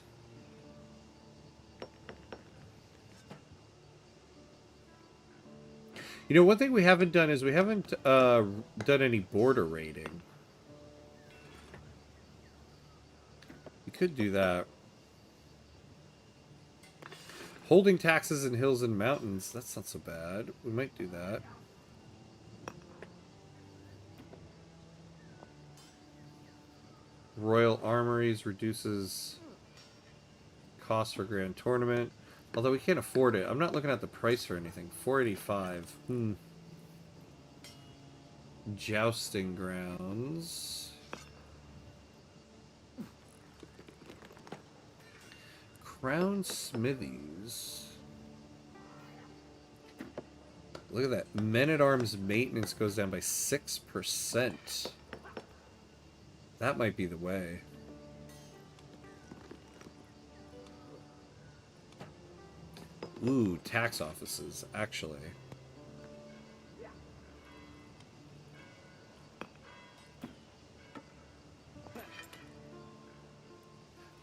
You know, one thing we haven't done is we haven't done any border raiding. We could do that. Holding taxes in hills and mountains. That's not so bad. We might do that. Royal Armories reduces cost for Grand Tournament. Although we can't afford it. I'm not looking at the price or anything. 485. Jousting grounds. Crown Smithies. Look at that. Men-at-Arms maintenance goes down by 6%. That might be the way. Ooh, tax offices, actually.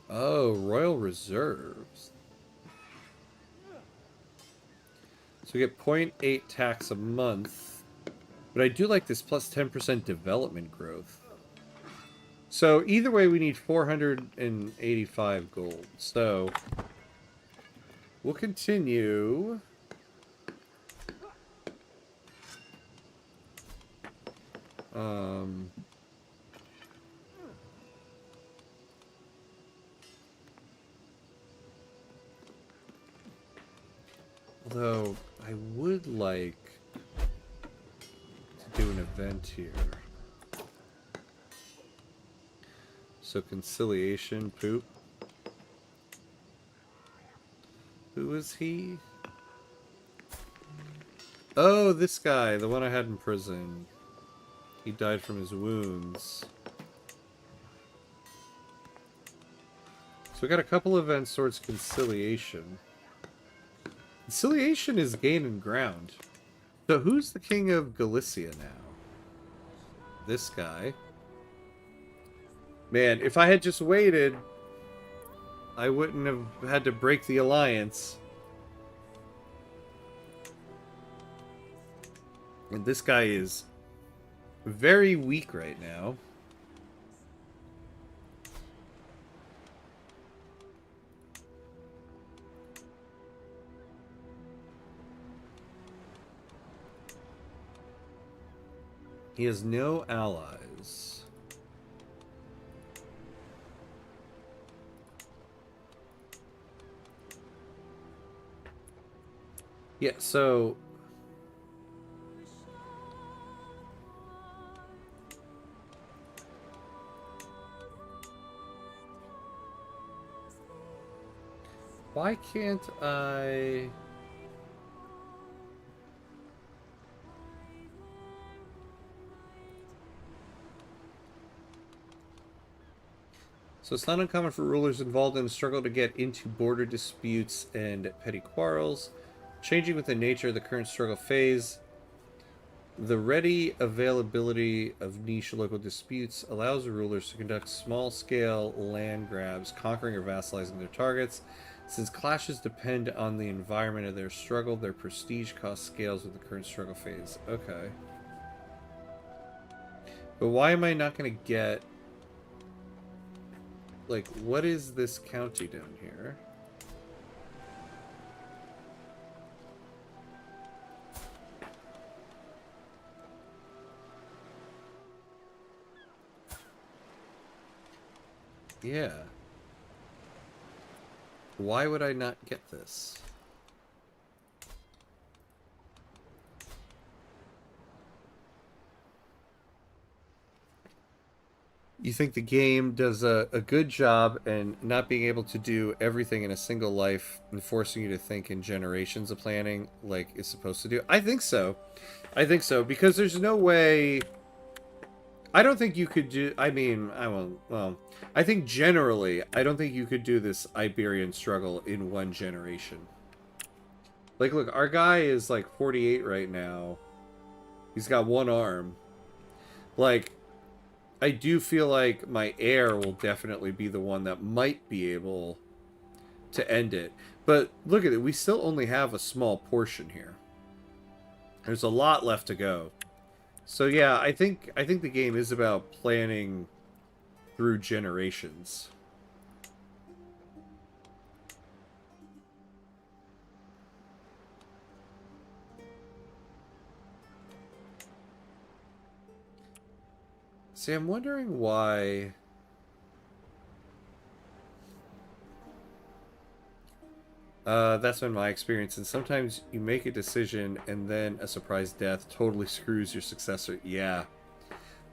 Oh, Royal Reserves. So we get 0.8 tax a month. But I do like this plus 10% development growth. So either way, we need 485 gold. So we'll continue. Although I would like to do an event here. So conciliation, poop. Who is he? Oh, this guy, the one I had in prison. He died from his wounds. So we got a couple events towards conciliation. Conciliation is gaining ground. So who's the king of Galicia now? This guy. Man, if I had just waited, I wouldn't have had to break the alliance. And this guy is very weak right now. He has no allies. Yeah, so why can't I... So it's not uncommon for rulers involved in a struggle to get into border disputes and petty quarrels. Changing with the nature of the current struggle phase, the ready availability of niche local disputes allows rulers to conduct small-scale land grabs, conquering or vassalizing their targets. Since clashes depend on the environment of their struggle, their prestige cost scales with the current struggle phase. Okay. But why am I not going to get... Like, what is this county down here? Yeah. Why would I not get this? You think the game does a good job in not being able to do everything in a single life and forcing you to think in generations of planning like it's supposed to do? I think so. I think so, because there's no way... I don't think you could do... I mean, I won't... Well, I think generally, I don't think you could do this Iberian struggle in one generation. Like, look, our guy is like 48 right now. He's got one arm. Like... I do feel like my heir will definitely be the one that might be able to end it. But look at it, we still only have a small portion here. There's a lot left to go. So yeah, I think the game is about planning through generations. See, I'm wondering why... that's been my experience, and sometimes you make a decision and then a surprise death totally screws your successor. Yeah.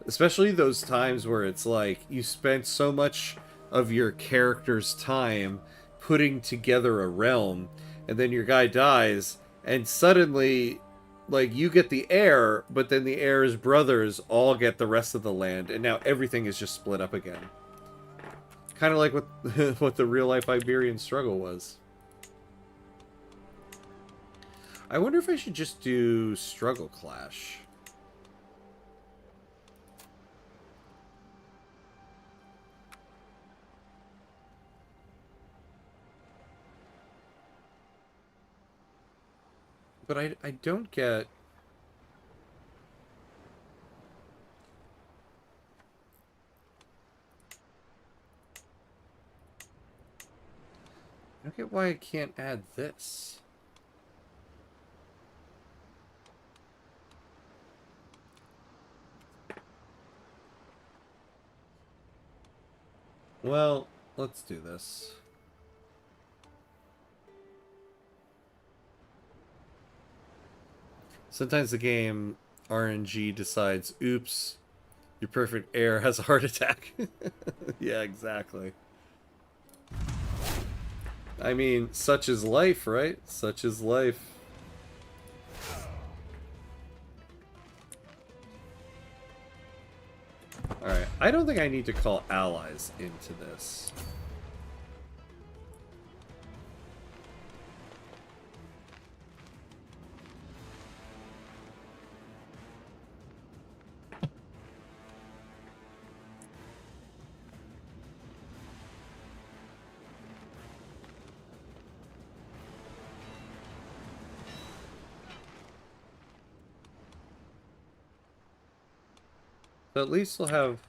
Especially those times where it's like, you spent so much of your character's time putting together a realm, and then your guy dies, and suddenly... like, you get the heir, but then the heir's brothers all get the rest of the land, and now everything is just split up again. Kind of like what, what the real-life Iberian struggle was. I wonder if I should just do Struggle Clash. But I don't get... I don't get why I can't add this. Well, let's do this. Sometimes the game RNG decides, oops, your perfect heir has a heart attack. Yeah, exactly. I mean, such is life, right? Such is life. Alright, I don't think I need to call allies into this. But at least we'll have...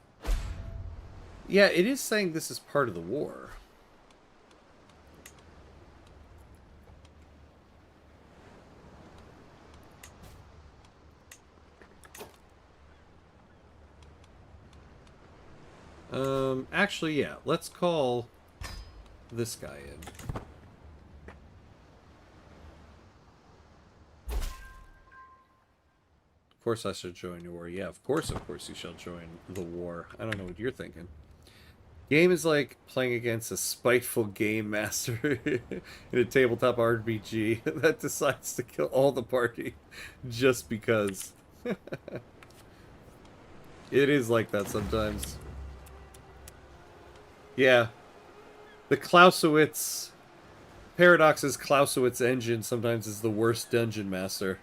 Yeah, it is saying this is part of the war. Actually, yeah, let's call this guy in. Of course I should join your war. Yeah, of course you shall join the war. I don't know what you're thinking. Game is like playing against a spiteful game master in a tabletop RPG that decides to kill all the party just because. It is like that sometimes. Yeah. The Clausewitz... Paradox's Clausewitz engine sometimes is the worst dungeon master.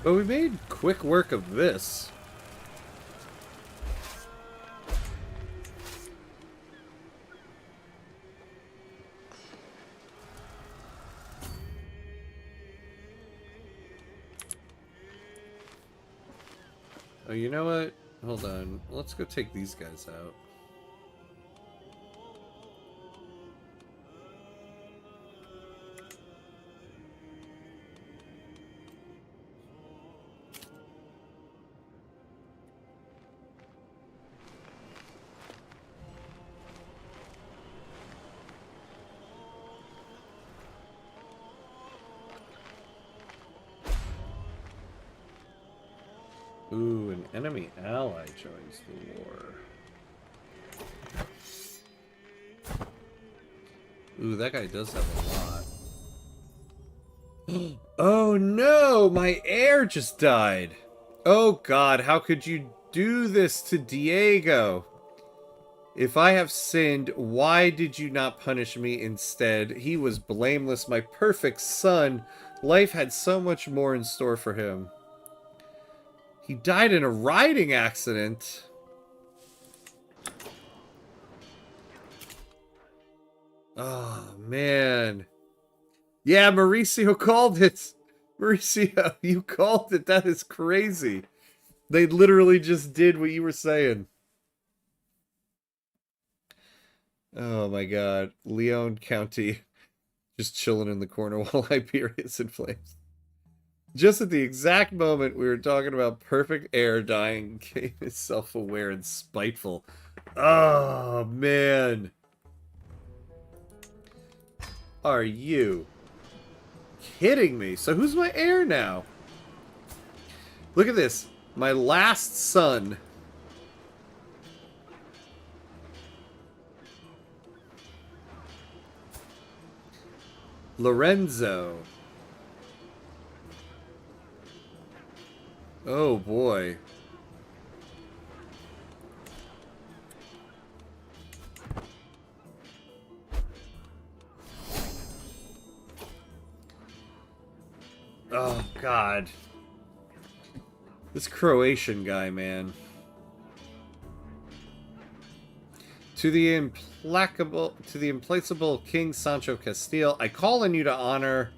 But we made quick work of this. Oh, you know what? Hold on. Let's go take these guys out. Ooh, an enemy ally joins the war. Ooh, that guy does have a lot. Oh no! My heir just died! Oh god, how could you do this to Diego? If I have sinned, why did you not punish me instead? He was blameless, my perfect son. Life had so much more in store for him. He died in a riding accident. Oh, man. Yeah, Mauricio called it. Mauricio, you called it. That is crazy. They literally just did what you were saying. Oh my god. Leon County just chilling in the corner while Iberia's in flames. Just at the exact moment we were talking about perfect air dying, Kane is self-aware and spiteful. Oh, man. Are you kidding me? So who's my heir now? Look at this. My last son. Lorenzo. Oh boy. Oh god. This Croatian guy, man. To the implacable King Sancho of Castile, I call on you to honor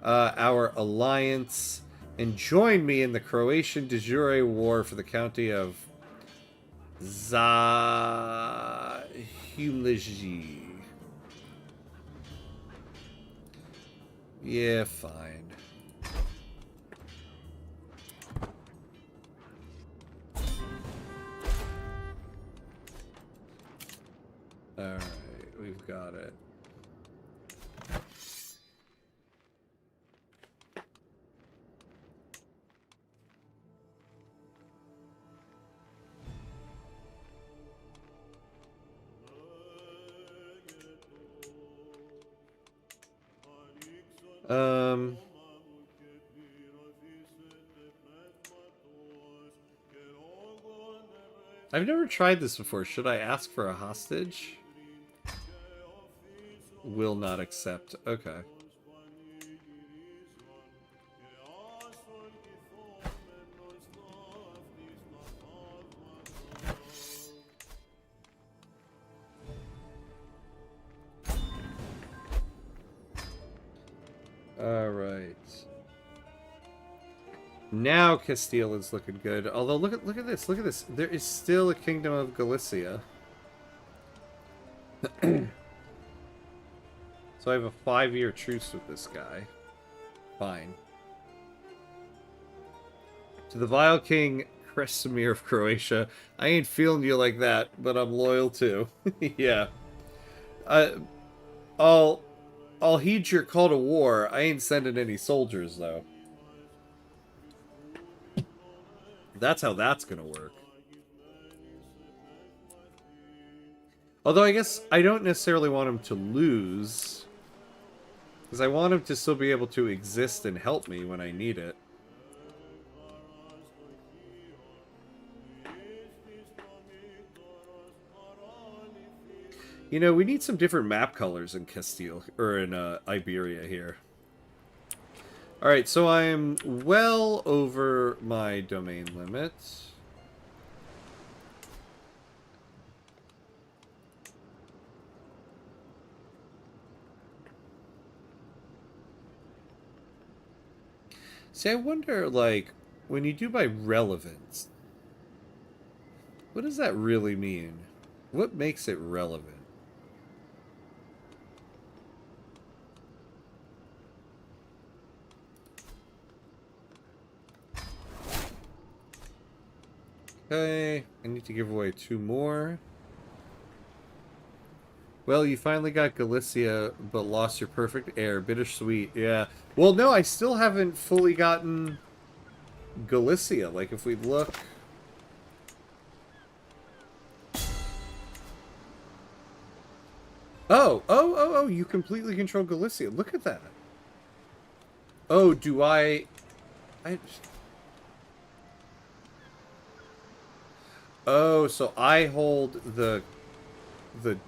our alliance and join me in the Croatian de jure war for the county of Zahumliji. Yeah, fine. Alright, we've got it. I've never tried this before. Should I ask for a hostage? Will not accept. Okay. Alright. Now Castile is looking good. Although, look at this. Look at this. There is still a Kingdom of Galicia. So I have a 5-year truce with this guy. Fine. To the vile King Kresimir of Croatia, I ain't feeling you like that, but I'm loyal too. Yeah. I'll heed your call to war. I ain't sending any soldiers, though. That's how that's gonna work. Although I guess I don't necessarily want him to lose. Because I want him to still be able to exist and help me when I need it. You know, we need some different map colors in Castile, or in Iberia here. Alright, so I'm well over my domain limit. See, I wonder, like, when you do by relevance, what does that really mean? What makes it relevant? Okay, I need to give away 2 more. Well, you finally got Galicia, but lost your perfect heir. Bittersweet, yeah. Well, no, I still haven't fully gotten Galicia. Like, if we look... Oh, you completely control Galicia. Look at that. Oh, do I... Oh, so I hold the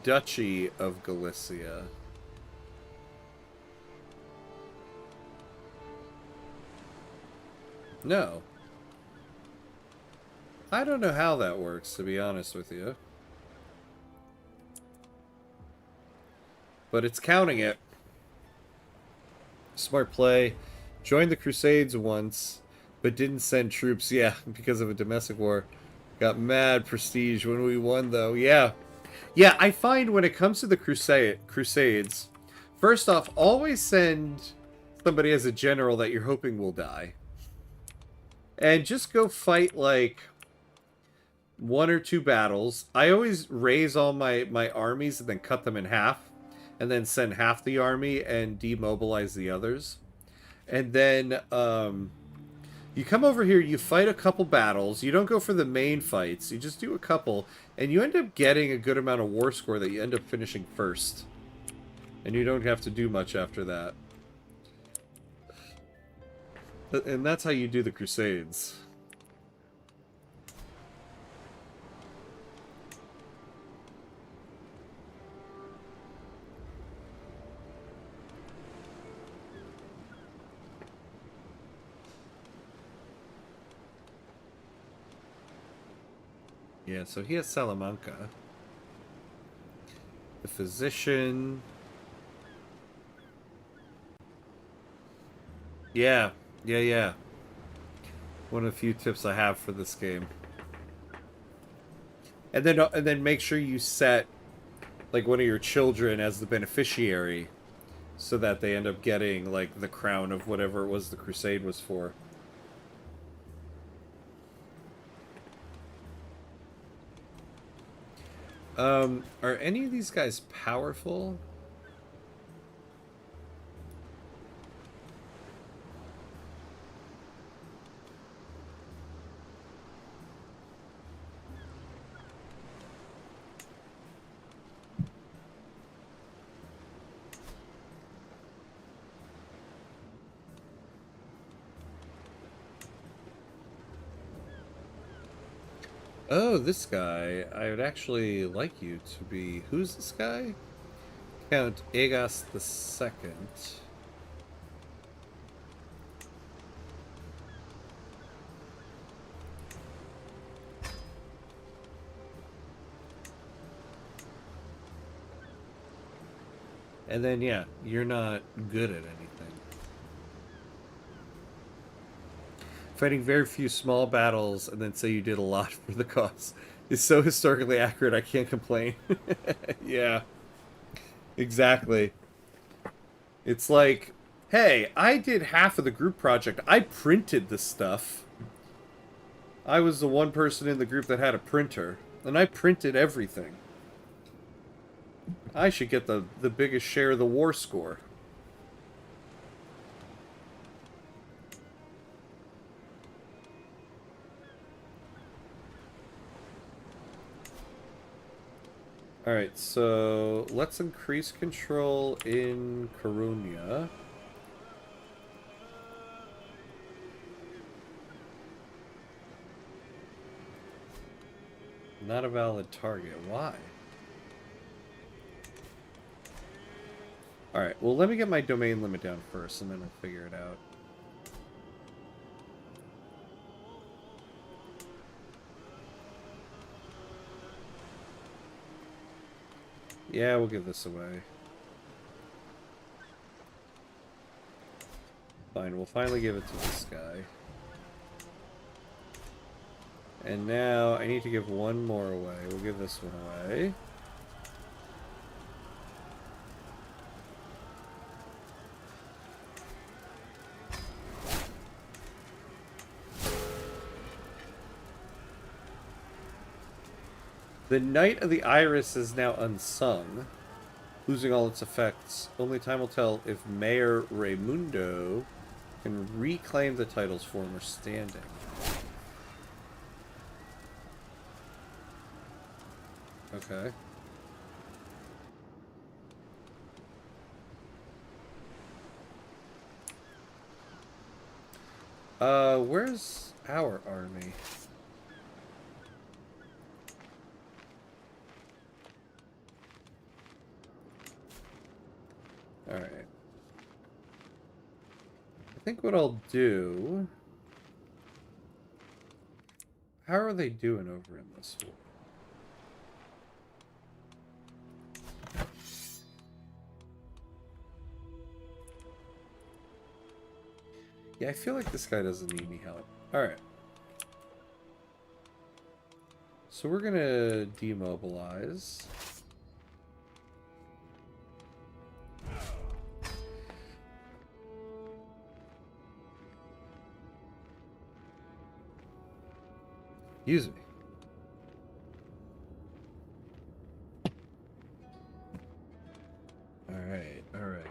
Duchy of Galicia. No. I don't know how that works, to be honest with you. But it's counting it. Smart play. Joined the Crusades once, but didn't send troops. Yeah, because of a domestic war. Got mad prestige when we won, though. Yeah. Yeah, I find when it comes to the Crusades, first off, always send somebody as a general that you're hoping will die. And just go fight, like, 1 or 2 battles. I always raise all my armies and then cut them in half. And then send half the army and demobilize the others. And then, you come over here, you fight a couple battles. You don't go for the main fights. You just do a couple. And you end up getting a good amount of war score that you end up finishing first. And you don't have to do much after that. And that's how you do the Crusades. Yeah, so he has Salamanca. The physician. Yeah. One of the few tips I have for this game. And then make sure you set like one of your children as the beneficiary so that they end up getting like the crown of whatever it was the crusade was for. Are any of these guys powerful? Oh, this guy. I would actually like you to be... Who's this guy? Count Agas the Second. And then, yeah, you're not good at anything. Fighting very few small battles and then say you did a lot for the cause is so historically accurate I can't complain. Yeah, exactly. It's like, hey, I did half of the group project. I printed the stuff. I was the one person in the group that had a printer, and I printed everything. I should get the biggest share of the war score. Alright, so let's increase control in Coruña. Not a valid target. Why? Alright, well let me get my domain limit down first and then I'll figure it out. Yeah, we'll give this away. Fine, we'll finally give it to this guy. And now I need to give one more away. We'll give this one away. The Knight of the Iris is now unsung, losing all its effects. Only time will tell if Mayor Raimundo can reclaim the title's former standing. Okay. Where's our army? Alright. I think what I'll do... How are they doing over in this war? Yeah, I feel like this guy doesn't need any help. Alright. So we're gonna demobilize. Use me. Alright, alright.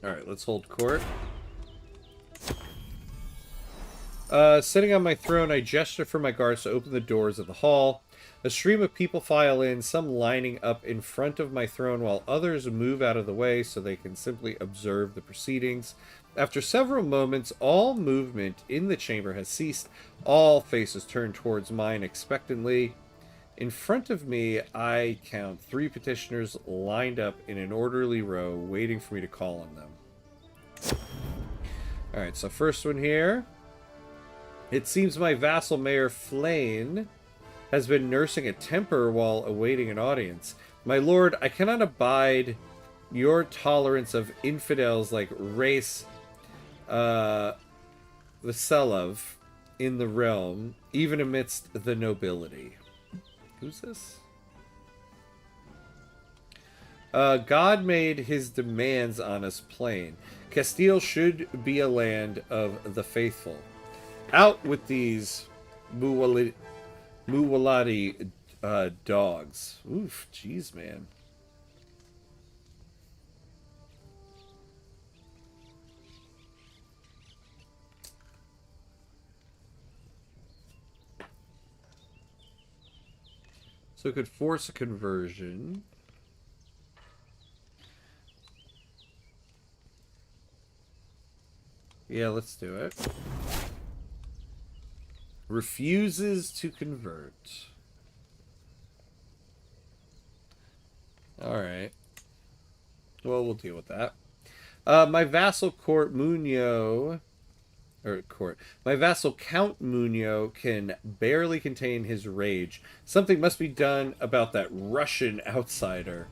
Alright, let's hold court. Sitting on my throne, I gesture for my guards to open the doors of the hall. A stream of people file in, some lining up in front of my throne while others move out of the way so they can simply observe the proceedings. After several moments, all movement in the chamber has ceased. All faces turn towards mine expectantly. In front of me, I count 3 petitioners lined up in an orderly row, waiting for me to call on them. Alright, so first one here. It seems my vassal Mayor Flane has been nursing a temper while awaiting an audience. My lord, I cannot abide your tolerance of infidels like Race Vasilov in the realm, even amidst the nobility. Who's this? God made his demands on us plain. Castile should be a land of the faithful. Out with these Muwalati dogs. Oof, jeez, man. So it could force a conversion. Yeah, let's do it. Refuses to convert. Alright. Well, we'll deal with that. My vassal court, Muño, or court. My vassal Count Munio can barely contain his rage. Something must be done about that Russian outsider.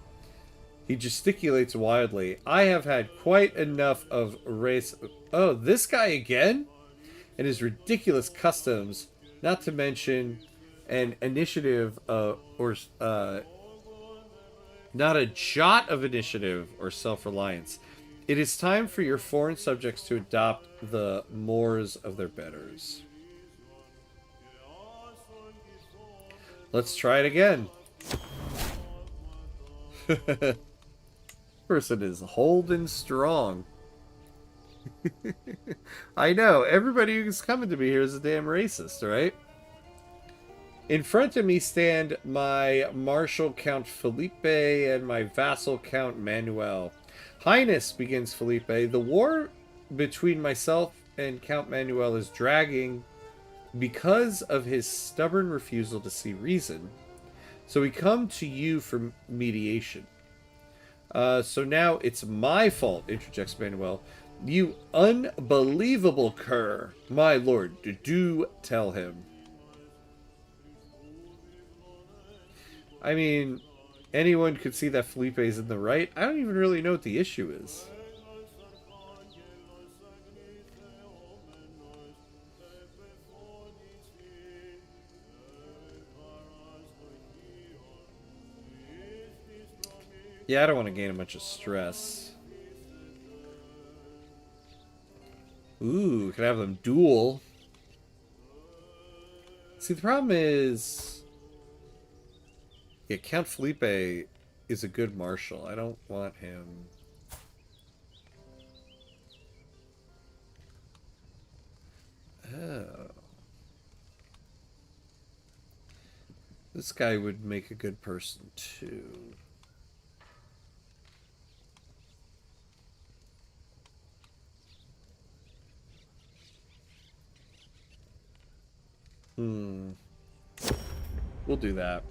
He gesticulates wildly. I have had quite enough of race. Oh, this guy again? And his ridiculous customs, not to mention an initiative or not a jot of initiative or self-reliance. It is time for your foreign subjects to adopt the mores of their betters. Let's try it again. Person is holding strong. I know, everybody who's coming to me here is a damn racist, right? In front of me stand my Marshal Count Felipe and my vassal Count Manuel. Highness, begins Felipe, the war between myself and Count Manuel is dragging because of his stubborn refusal to see reason. So we come to you for mediation. So now it's my fault, interjects Manuel. You unbelievable cur. My lord, do tell him. I mean, anyone could see that Felipe's in the right. I don't even really know what the issue is. Yeah, I don't want to gain a bunch of stress. Ooh, can I have them duel? See, the problem is... yeah, Count Felipe is a good marshal. I don't want him... oh. This guy would make a good person, too. We'll do that.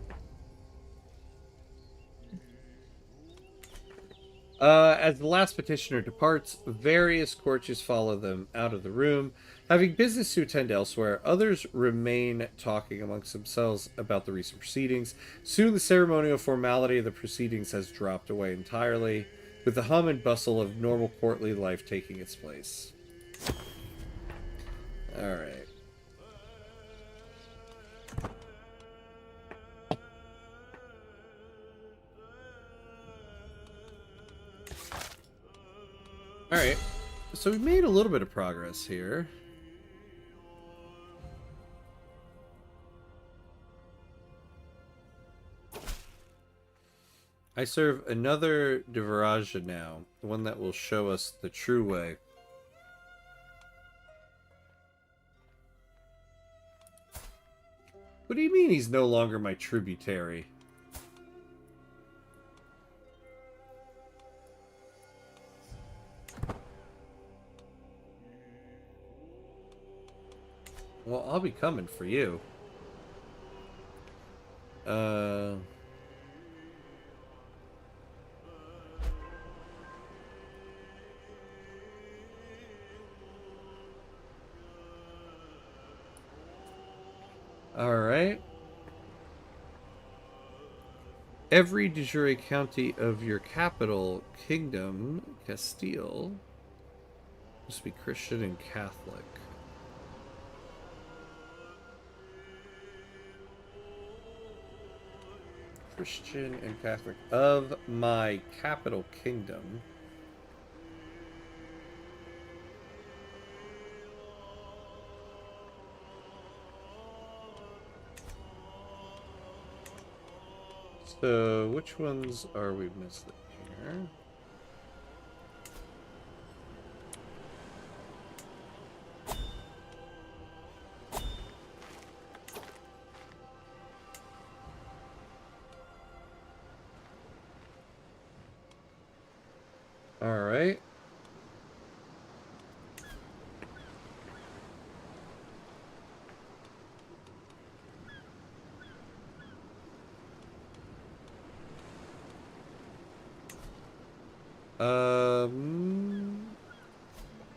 As the last petitioner departs, various courtiers follow them out of the room. Having business to attend elsewhere, others remain talking amongst themselves about the recent proceedings. Soon the ceremonial formality of the proceedings has dropped away entirely, with the hum and bustle of normal courtly life taking its place. Alright. Alright, so we made a little bit of progress here. I serve another Devaraja now, the one that will show us the true way. What do you mean he's no longer my tributary? Well, I'll be coming for you. Alright. Every de jure county of your capital kingdom, Castile, must be Christian and Catholic. Christian and Catholic of my capital kingdom. So, which ones are we missing here? All right.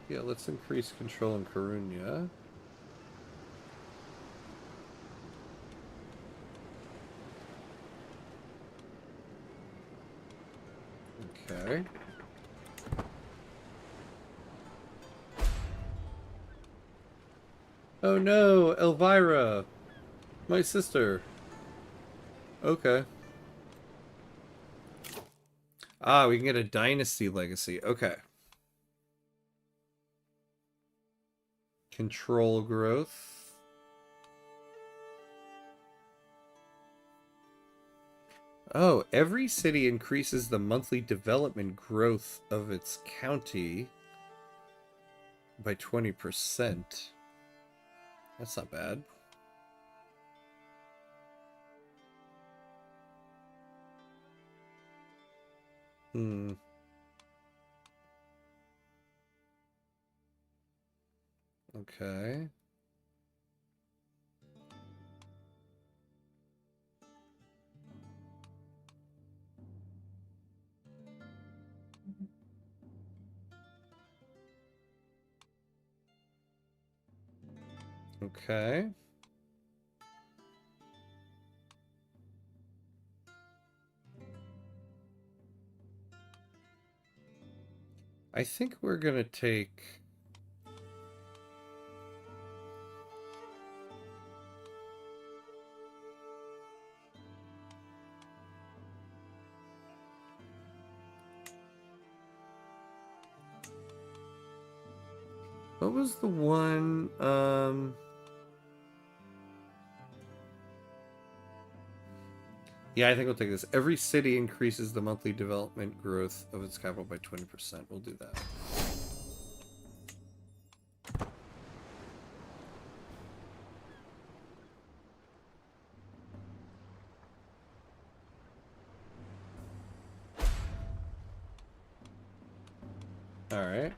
Yeah, Yeah, let's increase control in Coruña. Okay. Oh no, Elvira! My sister! Okay. Ah, we can get a dynasty legacy. Okay. Control growth. Oh, every city increases the monthly development growth of its county by 20%. That's not bad. Hmm. Okay. Okay. I think we're gonna take... What was the one, Yeah, I think we'll take this. Every city increases the monthly development growth of its capital by 20%. We'll do that. Alright.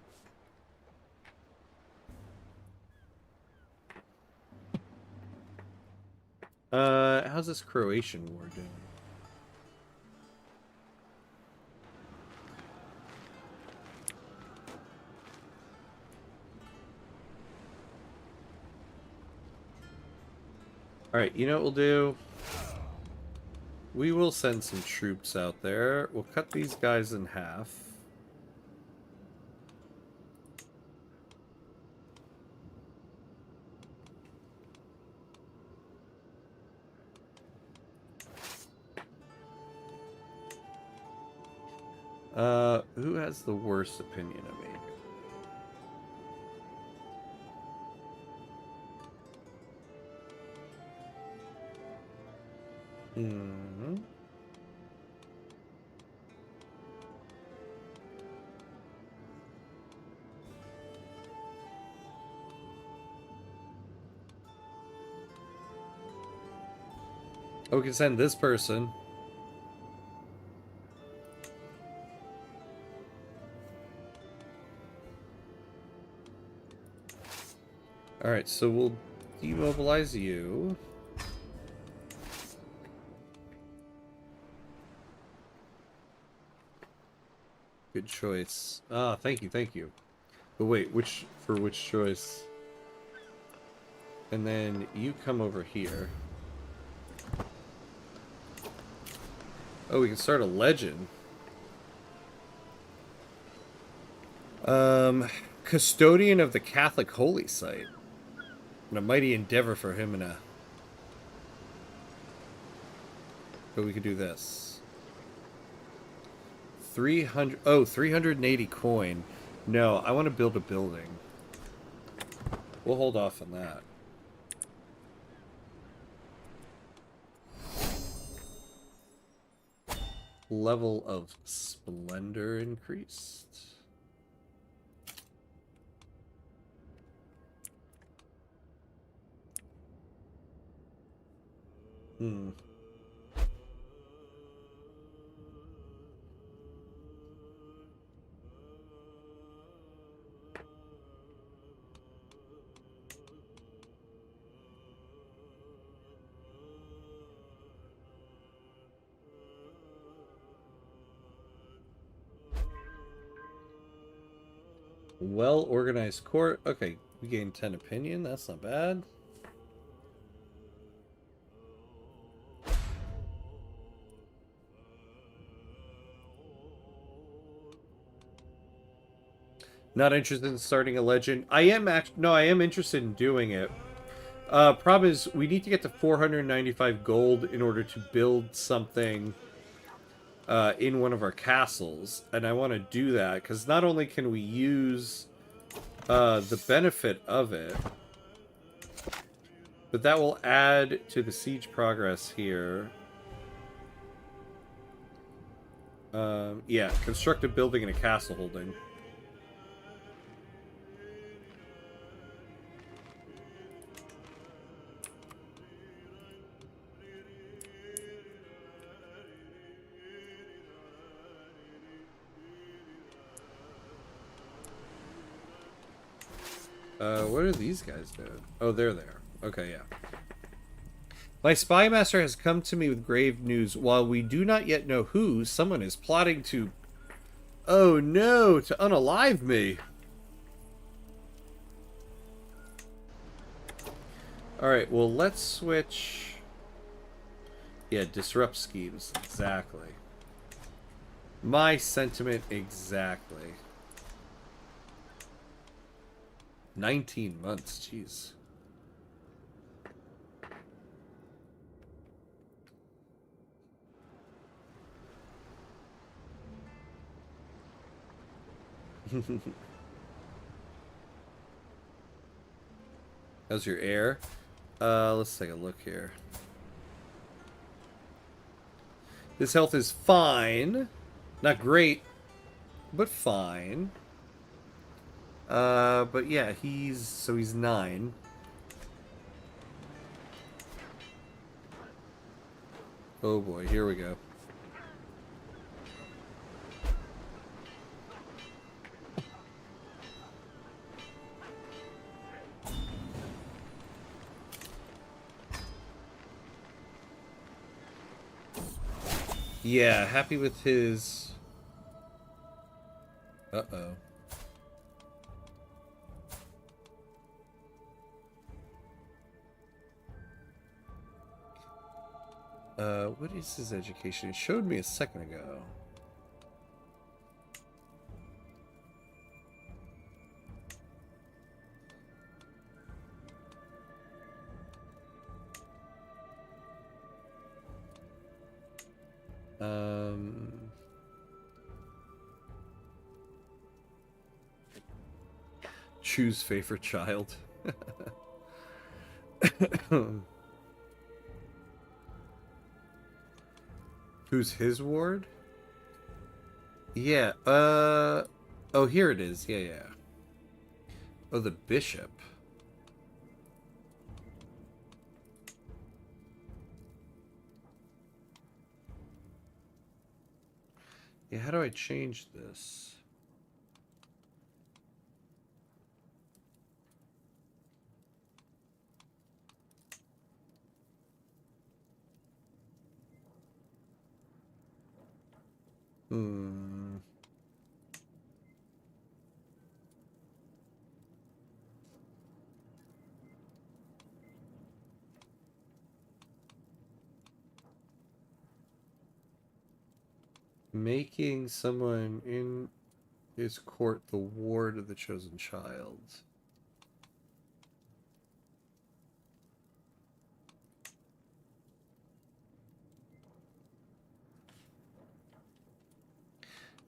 How's this Croatian war doing? Alright, you know what we'll do? We will send some troops out there. We'll cut these guys in half. Who has the worst opinion of me? Hmm. Oh, we can send this person. Alright, so we'll demobilize you. Good choice. Ah, thank you, thank you. But wait, for which choice? And then you come over here. Oh, we can start a legend. Custodian of the Catholic Holy Site. And a mighty endeavor for him and a... But we could do this. 300... Oh, 380 coin. No, I want to build a building. We'll hold off on that. Level of splendor increased. Hmm. Well-organized court. Okay, we gained 10 opinion. That's not bad. Not interested in starting a legend. I am no, I am interested in doing it. Problem is, we need to get to 495 gold in order to build something in one of our castles, and I want to do that because not only can we use the benefit of it, but that will add to the siege progress here. Yeah, construct a building and a castle holding. What are these guys doing? Oh, they're there. Okay, yeah. My spy master has come to me with grave news. While we do not yet know who, someone is plotting to... Oh no, to unalive me. Alright, well, let's switch... Yeah, disrupt schemes. Exactly. My sentiment exactly. 19 months, jeez. How's your air? Let's take a look here. His health is fine. Not great, but fine. But yeah, he's 9. Oh boy, here we go. Yeah, happy with his... Uh-oh. What is his education? It showed me a second ago. Choose favorite child. Who's his ward? Yeah, oh, here it is. Yeah, yeah. Oh, the bishop. Yeah, how do I change this? Making someone in his court the ward of the chosen child.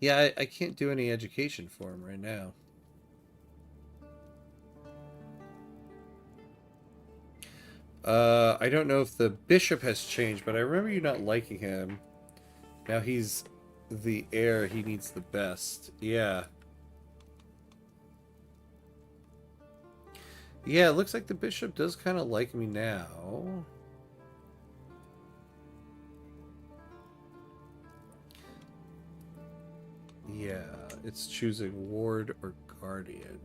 Yeah, I can't do any education for him right now. I don't know if the bishop has changed, but I remember you not liking him. Now he's the heir he needs the best. Yeah. Yeah, it looks like the bishop does kind of like me now. Yeah, it's choosing ward or guardian.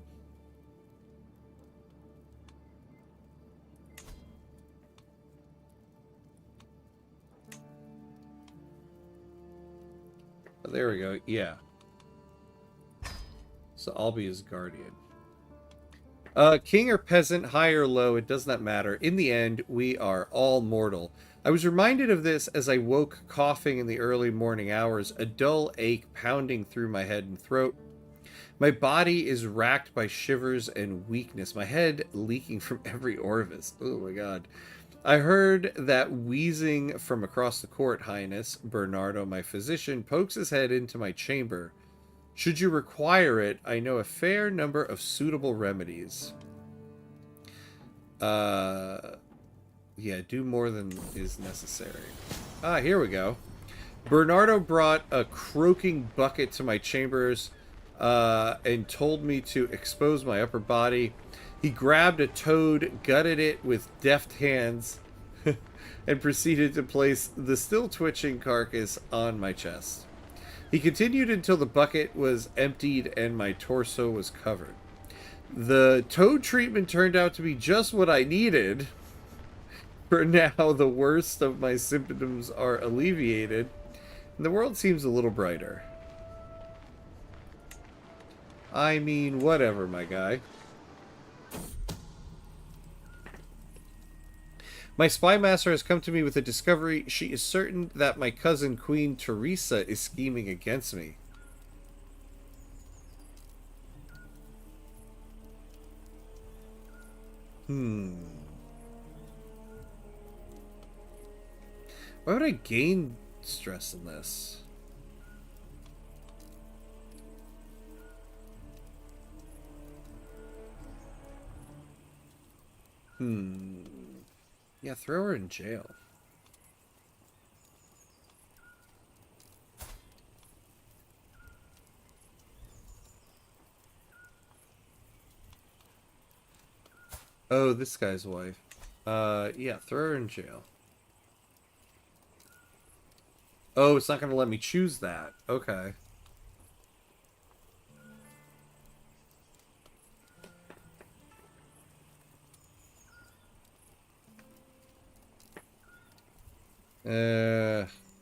Oh, there we go. Yeah. So So I'll be his guardian. King or peasant, high or low, it does not matter. In the end, we are all mortal. I was reminded of this as I woke coughing in the early morning hours, a dull ache pounding through my head and throat. My body is racked by shivers and weakness, my head leaking from every orifice. Oh my god. I heard that wheezing from across the court, Highness. Bernardo, my physician, pokes his head into my chamber. Should you require it, I know a fair number of suitable remedies. Yeah, do more than is necessary. Ah, here we go. Bernardo brought a croaking bucket to my chambers and told me to expose my upper body. He grabbed a toad, gutted it with deft hands, and proceeded to place the still twitching carcass on my chest. He continued until the bucket was emptied and my torso was covered. The toad treatment turned out to be just what I needed. For now, the worst of my symptoms are alleviated, and the world seems a little brighter. I mean, whatever, my guy. My spy master has come to me with a discovery. She is certain that my cousin Queen Teresa is scheming against me. Why would I gain stress in this? Yeah, throw her in jail. Oh, this guy's wife. Yeah, throw her in jail. Oh, it's not going to let me choose that. Okay.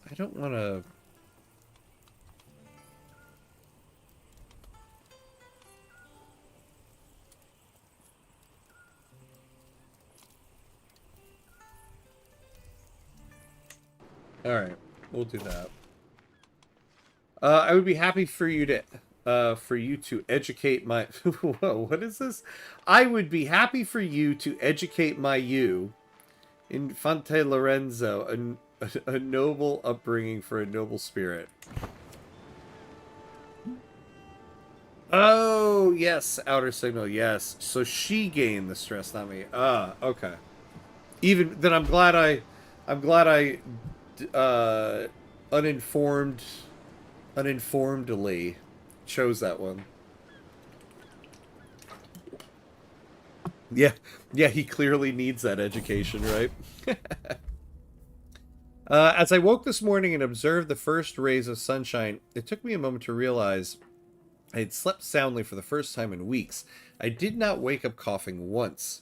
I don't want to... Alright, we'll do that. I would be happy for you to educate my... Whoa, what is this? I would be happy for you to educate my you, Infante Lorenzo, a noble upbringing for a noble spirit. Oh, yes, outer signal, yes. So she gained the stress, not me. Ah, okay. Even then, I'm glad I uninformedly chose that one. Yeah, he clearly needs that education, right? As I woke this morning and observed the first rays of sunshine, it took me a moment to realize I had slept soundly for the first time in weeks. I did not wake up coughing once.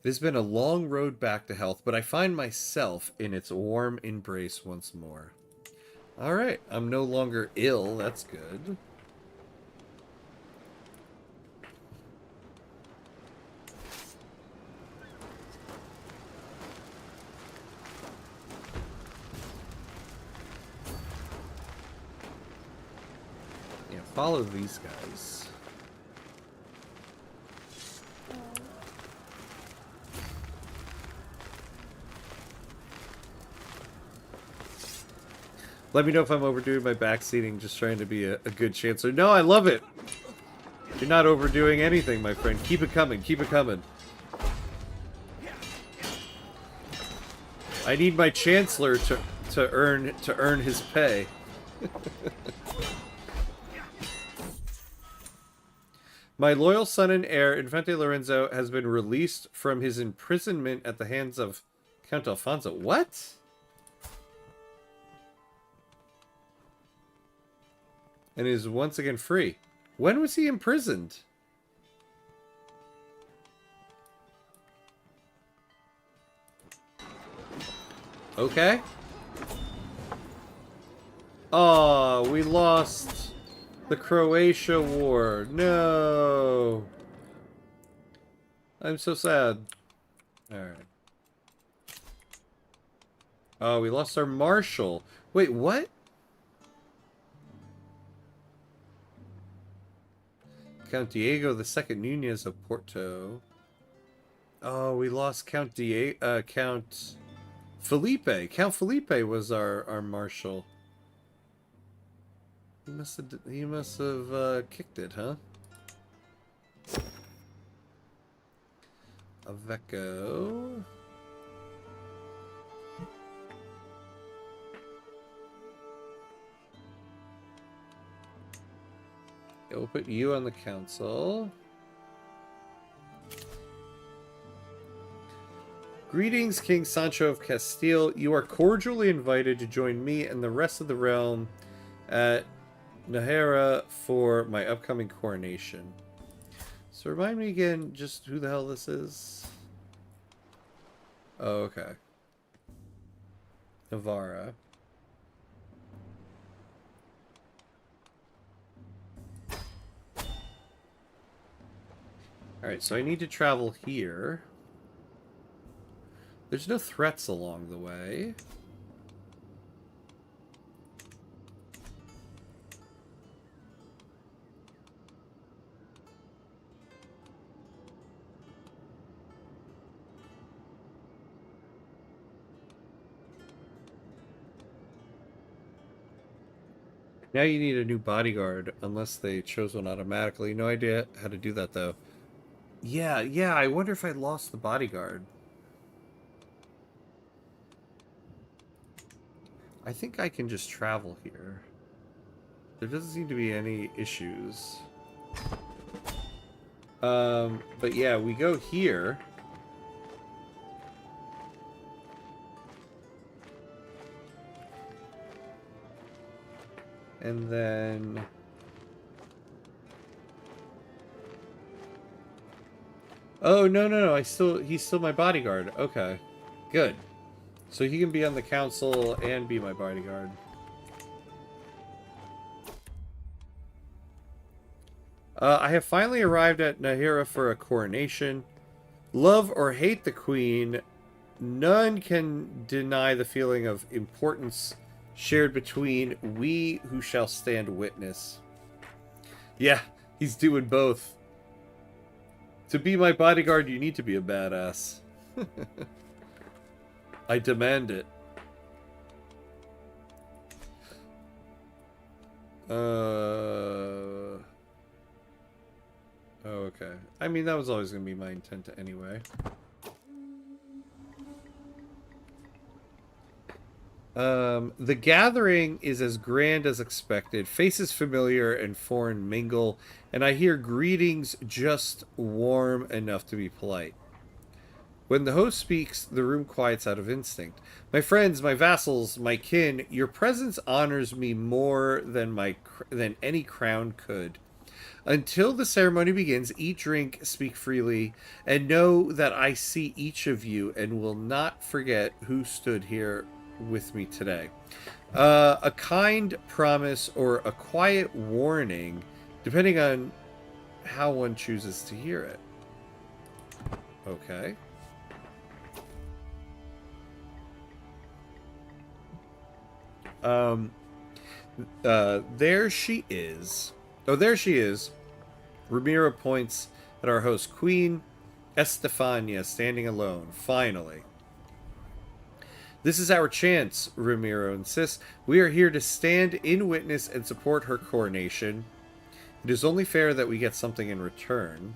It has been a long road back to health, but I find myself in its warm embrace once more. Alright, I'm no longer ill, that's good. Yeah, follow these guys. Let me know if I'm overdoing my backseating, just trying to be a good chancer. No, I love it! You're not overdoing anything, my friend. Keep it coming, keep it coming. I need my chancellor to earn his pay. My loyal son and heir, Infante Lorenzo, has been released from his imprisonment at the hands of Count Alfonso. What? And is once again free. When was he imprisoned? Okay. Oh, we lost The Croatia War. No. I'm so sad. Alright. Oh, we lost our marshal. Wait, what? Count Diego II Nunez of Porto. Oh, we lost Count Count Felipe. Count Felipe was our marshal. He must have kicked it, huh? Aveco. We'll put you on the council. Greetings, King Sancho of Castile. You are cordially invited to join me and the rest of the realm at Najera for my upcoming coronation. So remind me again just who the hell this is. Oh, okay. Navarra. Alright, so I need to travel here. There's no threats along the way. Now you need a new bodyguard, unless they chose one automatically. No idea how to do that, though. Yeah, I wonder if I lost the bodyguard. I think I can just travel here. There doesn't seem to be any issues. But yeah, we go here. And then... Oh, no, he's still my bodyguard. Okay. Good. So he can be on the council and be my bodyguard. I have finally arrived at Najera for a coronation. Love or hate the queen, none can deny the feeling of importance shared between we who shall stand witness. Yeah, he's doing both. To be my bodyguard, you need to be a badass. I demand it. Oh, okay. I mean, that was always going to be my intent anyway. The gathering is as grand as expected. Faces familiar and foreign mingle, and I hear greetings just warm enough to be polite. When the host speaks, the room quiets out of instinct. My friends, my vassals, my kin, your presence honors me more than any crown could. Until the ceremony begins, eat, drink, speak freely, and know that I see each of you and will not forget who stood here with me today. A kind promise or a quiet warning, depending on how one chooses to hear it. Okay. There she is. Oh, there she is. Ramiro points at our host, Queen Estefania, standing alone. Finally. This is our chance, Ramiro insists. We are here to stand in witness and support her coronation. It is only fair that we get something in return.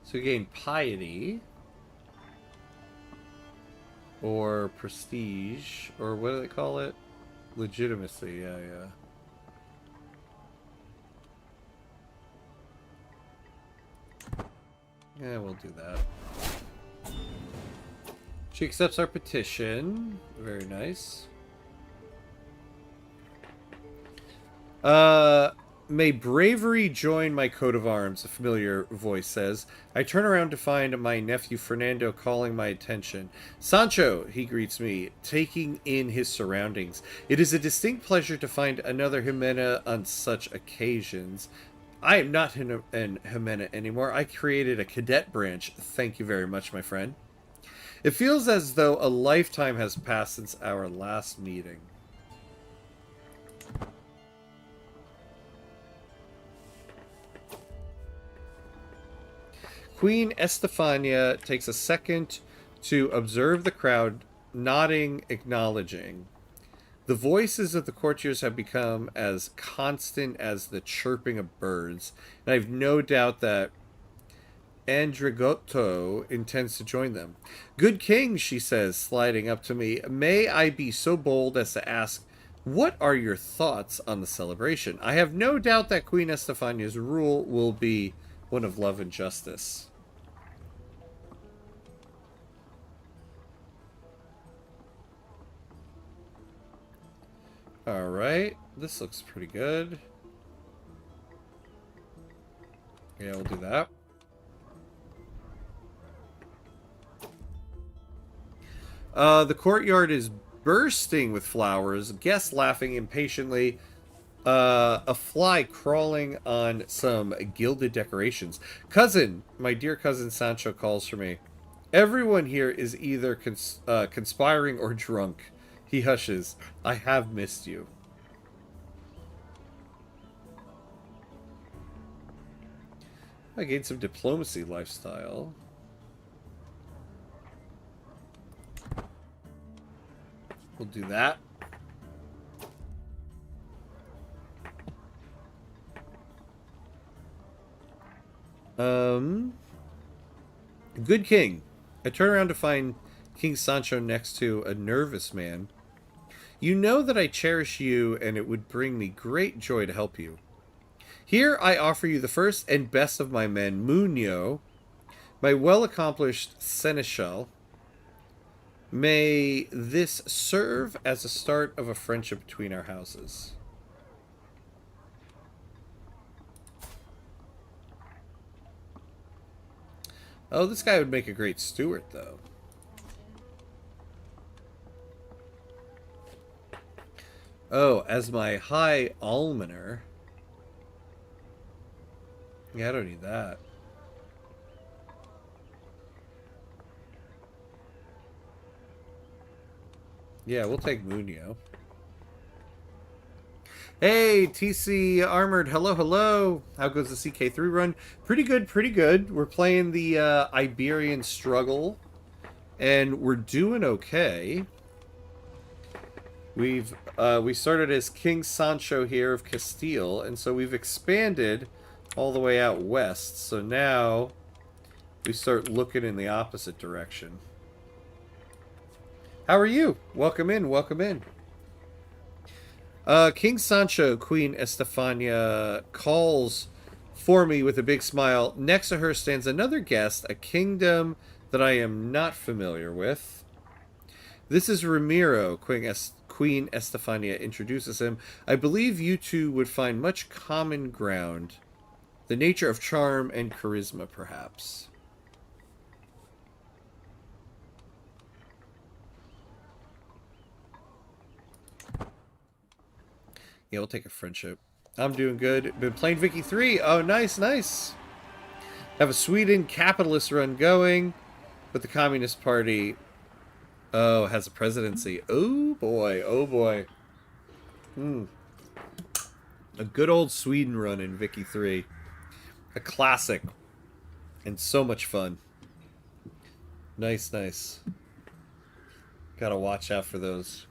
So gain piety. Or prestige. Or what do they call it? Legitimacy, yeah. Yeah, we'll do that. She accepts our petition. Very nice. May bravery join my coat of arms, a familiar voice says. I turn around to find my nephew Fernando calling my attention. Sancho, he greets me, taking in his surroundings. It is a distinct pleasure to find another Jimena on such occasions. I am not an Jimena anymore. I created a cadet branch. Thank you very much, my friend. It feels as though a lifetime has passed since our last meeting. Queen Estefania takes a second to observe the crowd, nodding, acknowledging. The voices of the courtiers have become as constant as the chirping of birds, and I have no doubt that Andrigotto intends to join them. Good king, she says, sliding up to me, may I be so bold as to ask, what are your thoughts on the celebration? I have no doubt that Queen Estefania's rule will be one of love and justice. Alright, this looks pretty good. Yeah, we'll do that. The courtyard is bursting with flowers, guests laughing impatiently, a fly crawling on some gilded decorations. Cousin, my dear cousin Sancho calls for me. Everyone here is either conspiring or drunk. He hushes. I have missed you. I gained some diplomacy lifestyle. We'll do that. Good king. I turn around to find King Sancho next to a nervous man. You know that I cherish you, and it would bring me great joy to help you. Here I offer you the first and best of my men, Muño, my well-accomplished seneschal. May this serve as a start of a friendship between our houses. Oh, this guy would make a great steward, though. Oh, as my High Almoner. Yeah, I don't need that. Yeah, we'll take Muño. Hey, TC Armored, hello, hello. How goes the CK3 run? Pretty good, pretty good. We're playing the Iberian Struggle, and we're doing okay. We started as King Sancho here of Castile, and so we've expanded all the way out west. So now we start looking in the opposite direction. How are you? Welcome in, welcome in. King Sancho, Queen Estefania calls for me with a big smile. Next to her stands another guest, a kingdom that I am not familiar with. This is Ramiro, Queen Estefania introduces him. I believe you two would find much common ground. The nature of charm and charisma, perhaps. Yeah, we'll take a friendship. I'm doing good. Been playing Vicky 3. Oh, nice, nice. Have a Sweden capitalist run going, but the Communist Party, oh, has a presidency. Oh boy, oh boy. A good old Sweden run in Vicky 3. A classic. And so much fun. Nice, nice. Gotta watch out for those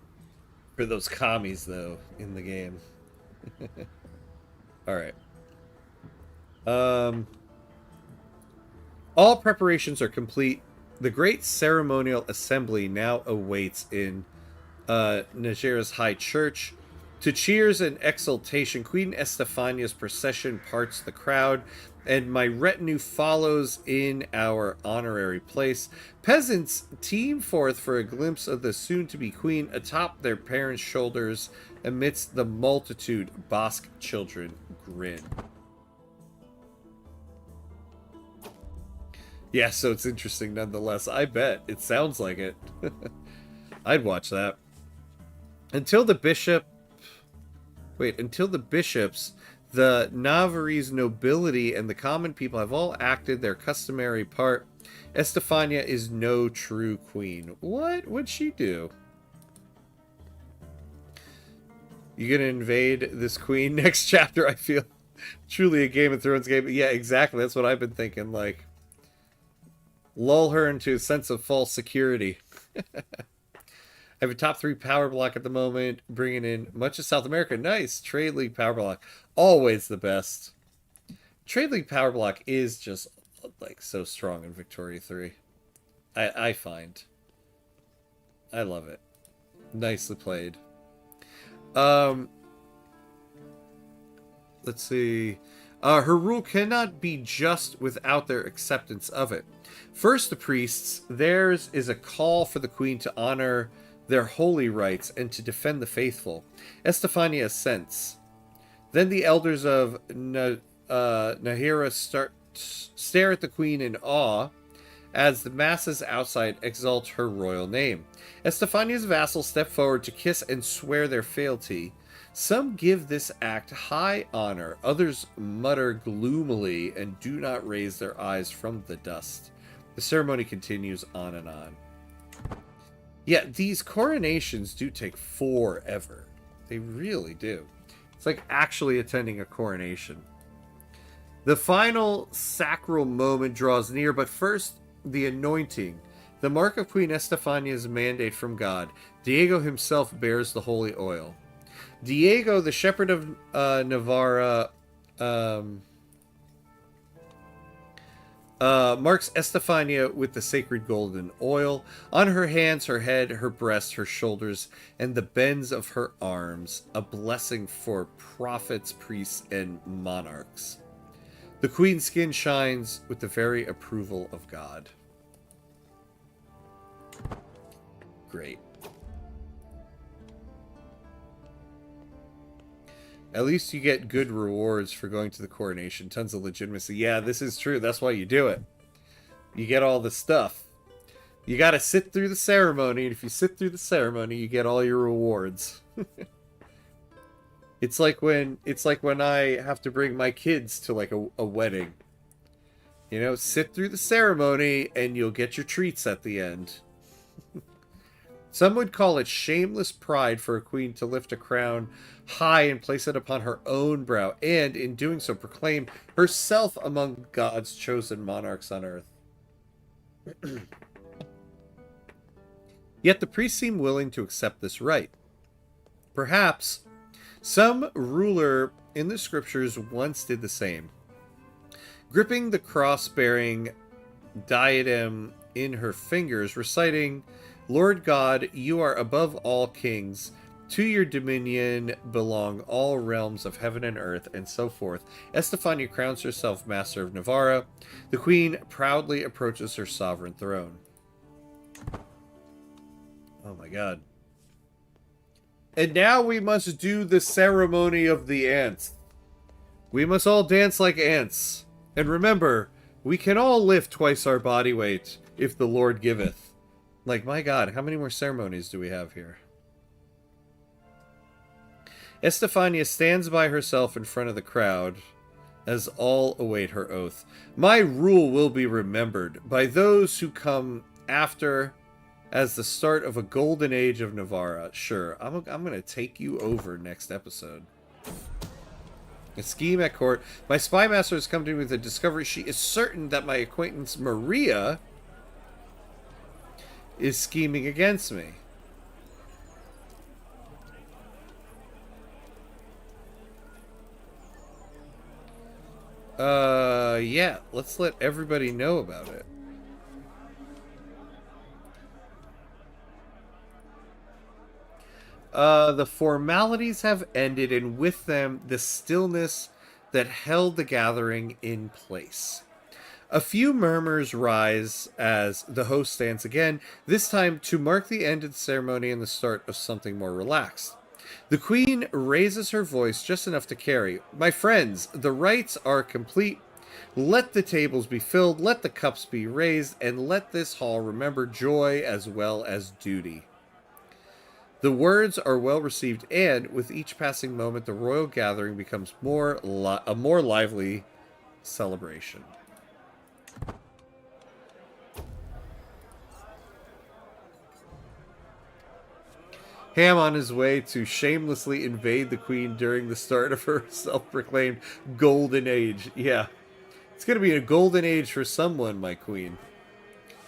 commies, though, in the game. Alright. All preparations are complete. The great ceremonial assembly now awaits in Najera's High Church. To cheers and exultation, Queen Estefania's procession parts the crowd, and my retinue follows in our honorary place. Peasants teem forth for a glimpse of the soon-to-be queen atop their parents' shoulders. Amidst the multitude, Basque children grin. Yeah, so it's interesting nonetheless. I bet. It sounds like it. I'd watch that. Until the bishops, the Navarrese nobility, and the common people have all acted their customary part, Estefania is no true queen. What would she do? You gonna invade this queen next chapter? I feel truly a Game of Thrones game. Yeah, exactly. That's what I've been thinking. Like, lull her into a sense of false security. I have a top 3 power block at the moment, bringing in much of South America. Nice. Trade League power block. Always the best. Trade League power block is just, like, so strong in Victoria 3. I find. I love it. Nicely played. Let's see. Her rule cannot be just without their acceptance of it. First, the priests. Theirs is a call for the queen to honor their holy rights and to defend the faithful. Estefania assents. Then the elders of Nahira stare at the queen in awe as the masses outside exalt her royal name. Estefania's vassals step forward to kiss and swear their fealty. Some give this act high honor, others mutter gloomily and do not raise their eyes from the dust. The ceremony continues on and on. Yeah, these coronations do take forever. They really do. It's like actually attending a coronation. The final sacral moment draws near, but first, the anointing. The mark of Queen Estefania's mandate from God. Diego himself bears the holy oil. Diego, the shepherd of Navarra, marks Estefania with the sacred golden oil on her hands, her head, her breast, her shoulders, and the bends of her arms, a blessing for prophets, priests, and monarchs. The queen's skin shines with the very approval of God. Great. At least you get good rewards for going to the coronation. Tons of legitimacy. Yeah, this is true. That's why you do it. You get all the stuff. You gotta sit through the ceremony, and if you sit through the ceremony, you get all your rewards. It's like when I have to bring my kids to like a wedding. You know, sit through the ceremony, and you'll get your treats at the end. Some would call it shameless pride for a queen to lift a crown high and place it upon her own brow, and in doing so proclaim herself among God's chosen monarchs on earth. Yet the priests seem willing to accept this right. Perhaps some ruler in the scriptures once did the same. Gripping the cross-bearing diadem in her fingers, reciting, "Lord God, you are above all kings. To your dominion belong all realms of heaven and earth," and so forth. Estefania crowns herself master of Navarra. The queen proudly approaches her sovereign throne. Oh my god. And now we must do the ceremony of the ants. We must all dance like ants. And remember, we can all lift twice our body weight, if the Lord giveth. Like, my god, how many more ceremonies do we have here? Estefania stands by herself in front of the crowd as all await her oath. My rule will be remembered by those who come after as the start of a golden age of Navarra. Sure, I'm going to take you over next episode. A scheme at court. My spy master has come to me with a discovery. She is certain that my acquaintance Maria is scheming against me. Yeah, let's let everybody know about it. The formalities have ended, and with them, the stillness that held the gathering in place. A few murmurs rise as the host stands again, this time to mark the end of the ceremony and the start of something more relaxed. The queen raises her voice just enough to carry. My friends, the rites are complete. Let the tables be filled, let the cups be raised, and let this hall remember joy as well as duty. The words are well received, and with each passing moment, the royal gathering becomes a more lively celebration. Ham on his way to shamelessly invade the queen during the start of her self-proclaimed golden age. Yeah, it's going to be a golden age for someone, my queen.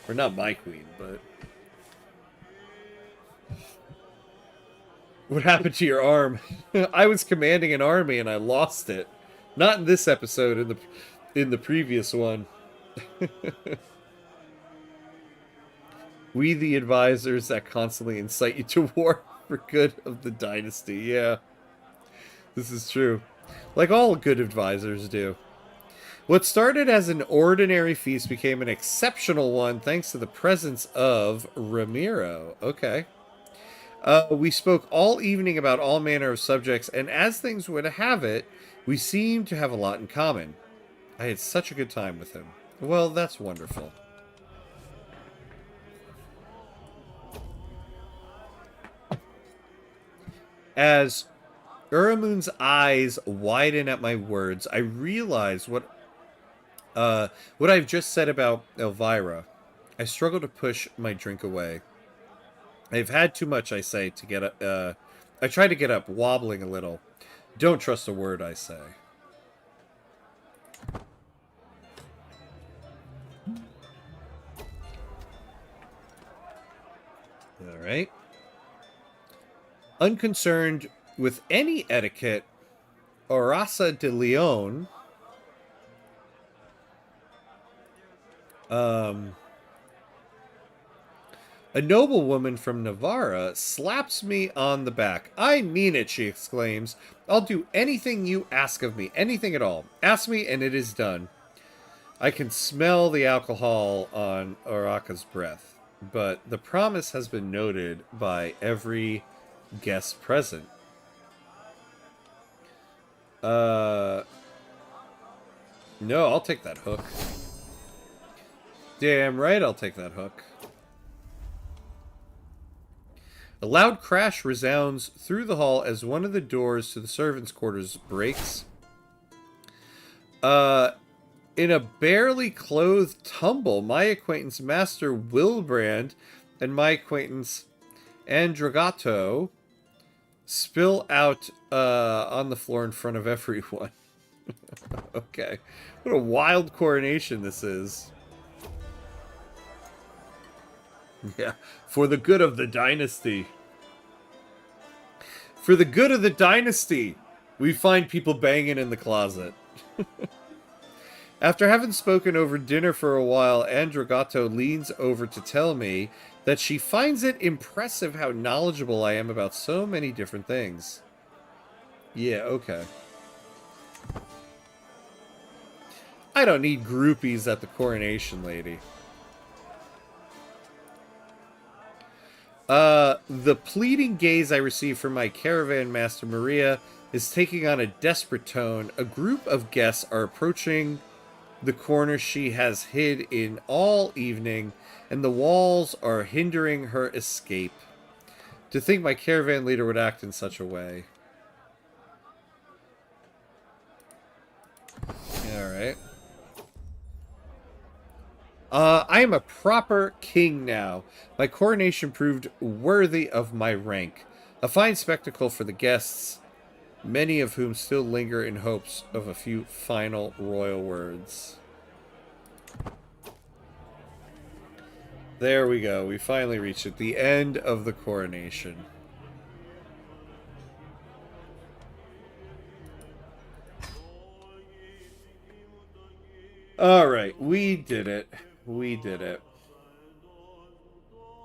Or not my queen, but... What happened to your arm? I was commanding an army and I lost it. Not in this episode, in the previous one. We the advisors that constantly incite you to war for good of the dynasty. Yeah, this is true. Like all good advisors do. What started as an ordinary feast became an exceptional one thanks to the presence of Ramiro. Okay. We spoke all evening about all manner of subjects, and as things would have it, we seemed to have a lot in common. I had such a good time with him. Well, that's wonderful. As Uramun's eyes widen at my words, I realize what I've just said about Elvira. I struggle to push my drink away. I've had too much, I say, to get up. I try to get up, wobbling a little. Don't trust a word I say. All right. Unconcerned with any etiquette, Orasa de Leon, a noblewoman from Navarra, slaps me on the back. I mean it, she exclaims. I'll do anything you ask of me, anything at all. Ask me and it is done. I can smell the alcohol on Oraka's breath, but the promise has been noted by every guest present. No, I'll take that hook. Damn right I'll take that hook. A loud crash resounds through the hall as one of the doors to the servants' quarters breaks. In a barely clothed tumble, my acquaintance Master Wilbrand and my acquaintance Andragato spill out on the floor in front of everyone. Okay. What a wild coronation this is. Yeah. For the good of the dynasty. For the good of the dynasty. We find people banging in the closet. After having spoken over dinner for a while, Andragato leans over to tell me that she finds it impressive how knowledgeable I am about so many different things. Yeah, okay. I don't need groupies at the coronation, lady. The pleading gaze I receive from my caravan master Maria is taking on a desperate tone. A group of guests are approaching the corner she has hid in all evening, and the walls are hindering her escape. To think my caravan leader would act in such a way. Alright. I am a proper king now. My coronation proved worthy of my rank. A fine spectacle for the guests, many of whom still linger in hopes of a few final royal words. There we go. We finally reached it. The end of the coronation. Alright, we did it. We did it.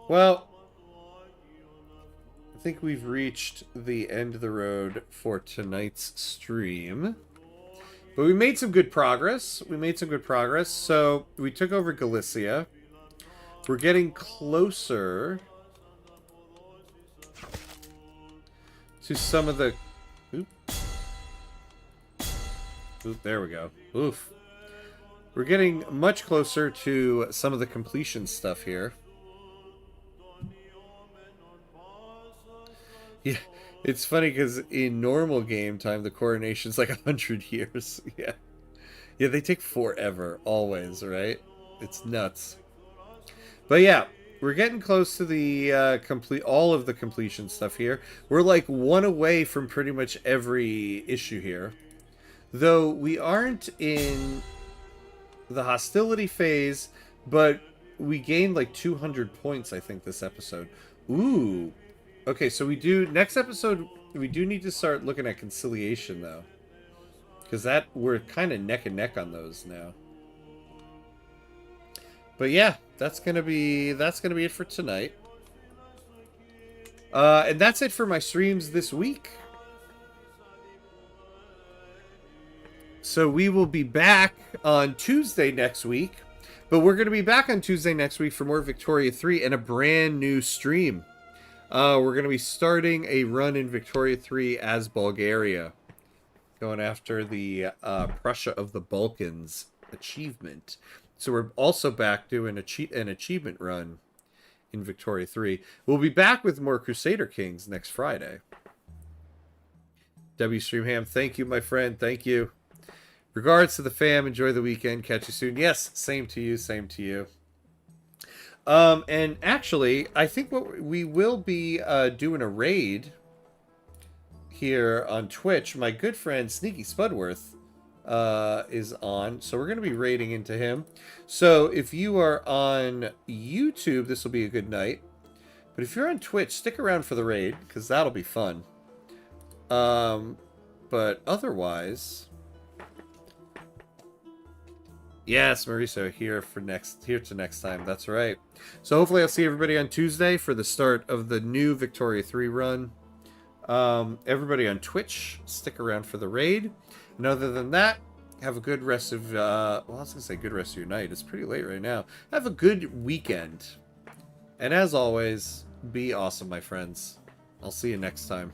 Well, think we've reached the end of the road for tonight's stream. But we made some good progress. So we took over Galicia. We're getting closer to some of the... Oop. Oop, there we go. Oof. We're getting much closer to some of the completion stuff here. Yeah, it's funny because in normal game time, the coronation's like 100 years. Yeah. Yeah, they take forever, always, right? It's nuts. But yeah, we're getting close to the all of the completion stuff here. We're like one away from pretty much every issue here. Though we aren't in the hostility phase, but we gained like 200 points, I think, this episode. Ooh. Okay, so we do... Next episode, we do need to start looking at conciliation, though. Because that... We're kind of neck and neck on those now. But yeah, that's gonna be it for tonight. And that's it for my streams this week. So we will be back on Tuesday next week. But we're going to be back on Tuesday next week for more Victoria 3 and a brand new stream. We're going to be starting a run in Victoria 3 as Bulgaria. Going after the Prussia of the Balkans achievement. So we're also back doing an achievement run in Victoria 3. We'll be back with more Crusader Kings next Friday. W Streamham, thank you, my friend. Thank you. Regards to the fam. Enjoy the weekend. Catch you soon. Yes, same to you. Same to you. And actually, I think what we will be doing a raid here on Twitch. My good friend Sneaky Spudworth is on, so we're going to be raiding into him. So if you are on YouTube, this will be a good night. But if you're on Twitch, stick around for the raid because that'll be fun. But otherwise. Yes, Mauricio, here to next time. That's right. So hopefully I'll see everybody on Tuesday for the start of the new Victoria 3 run. Everybody on Twitch, stick around for the raid. And other than that, have a good rest of, well, I was going to say good rest of your night. It's pretty late right now. Have a good weekend. And as always, be awesome, my friends. I'll see you next time.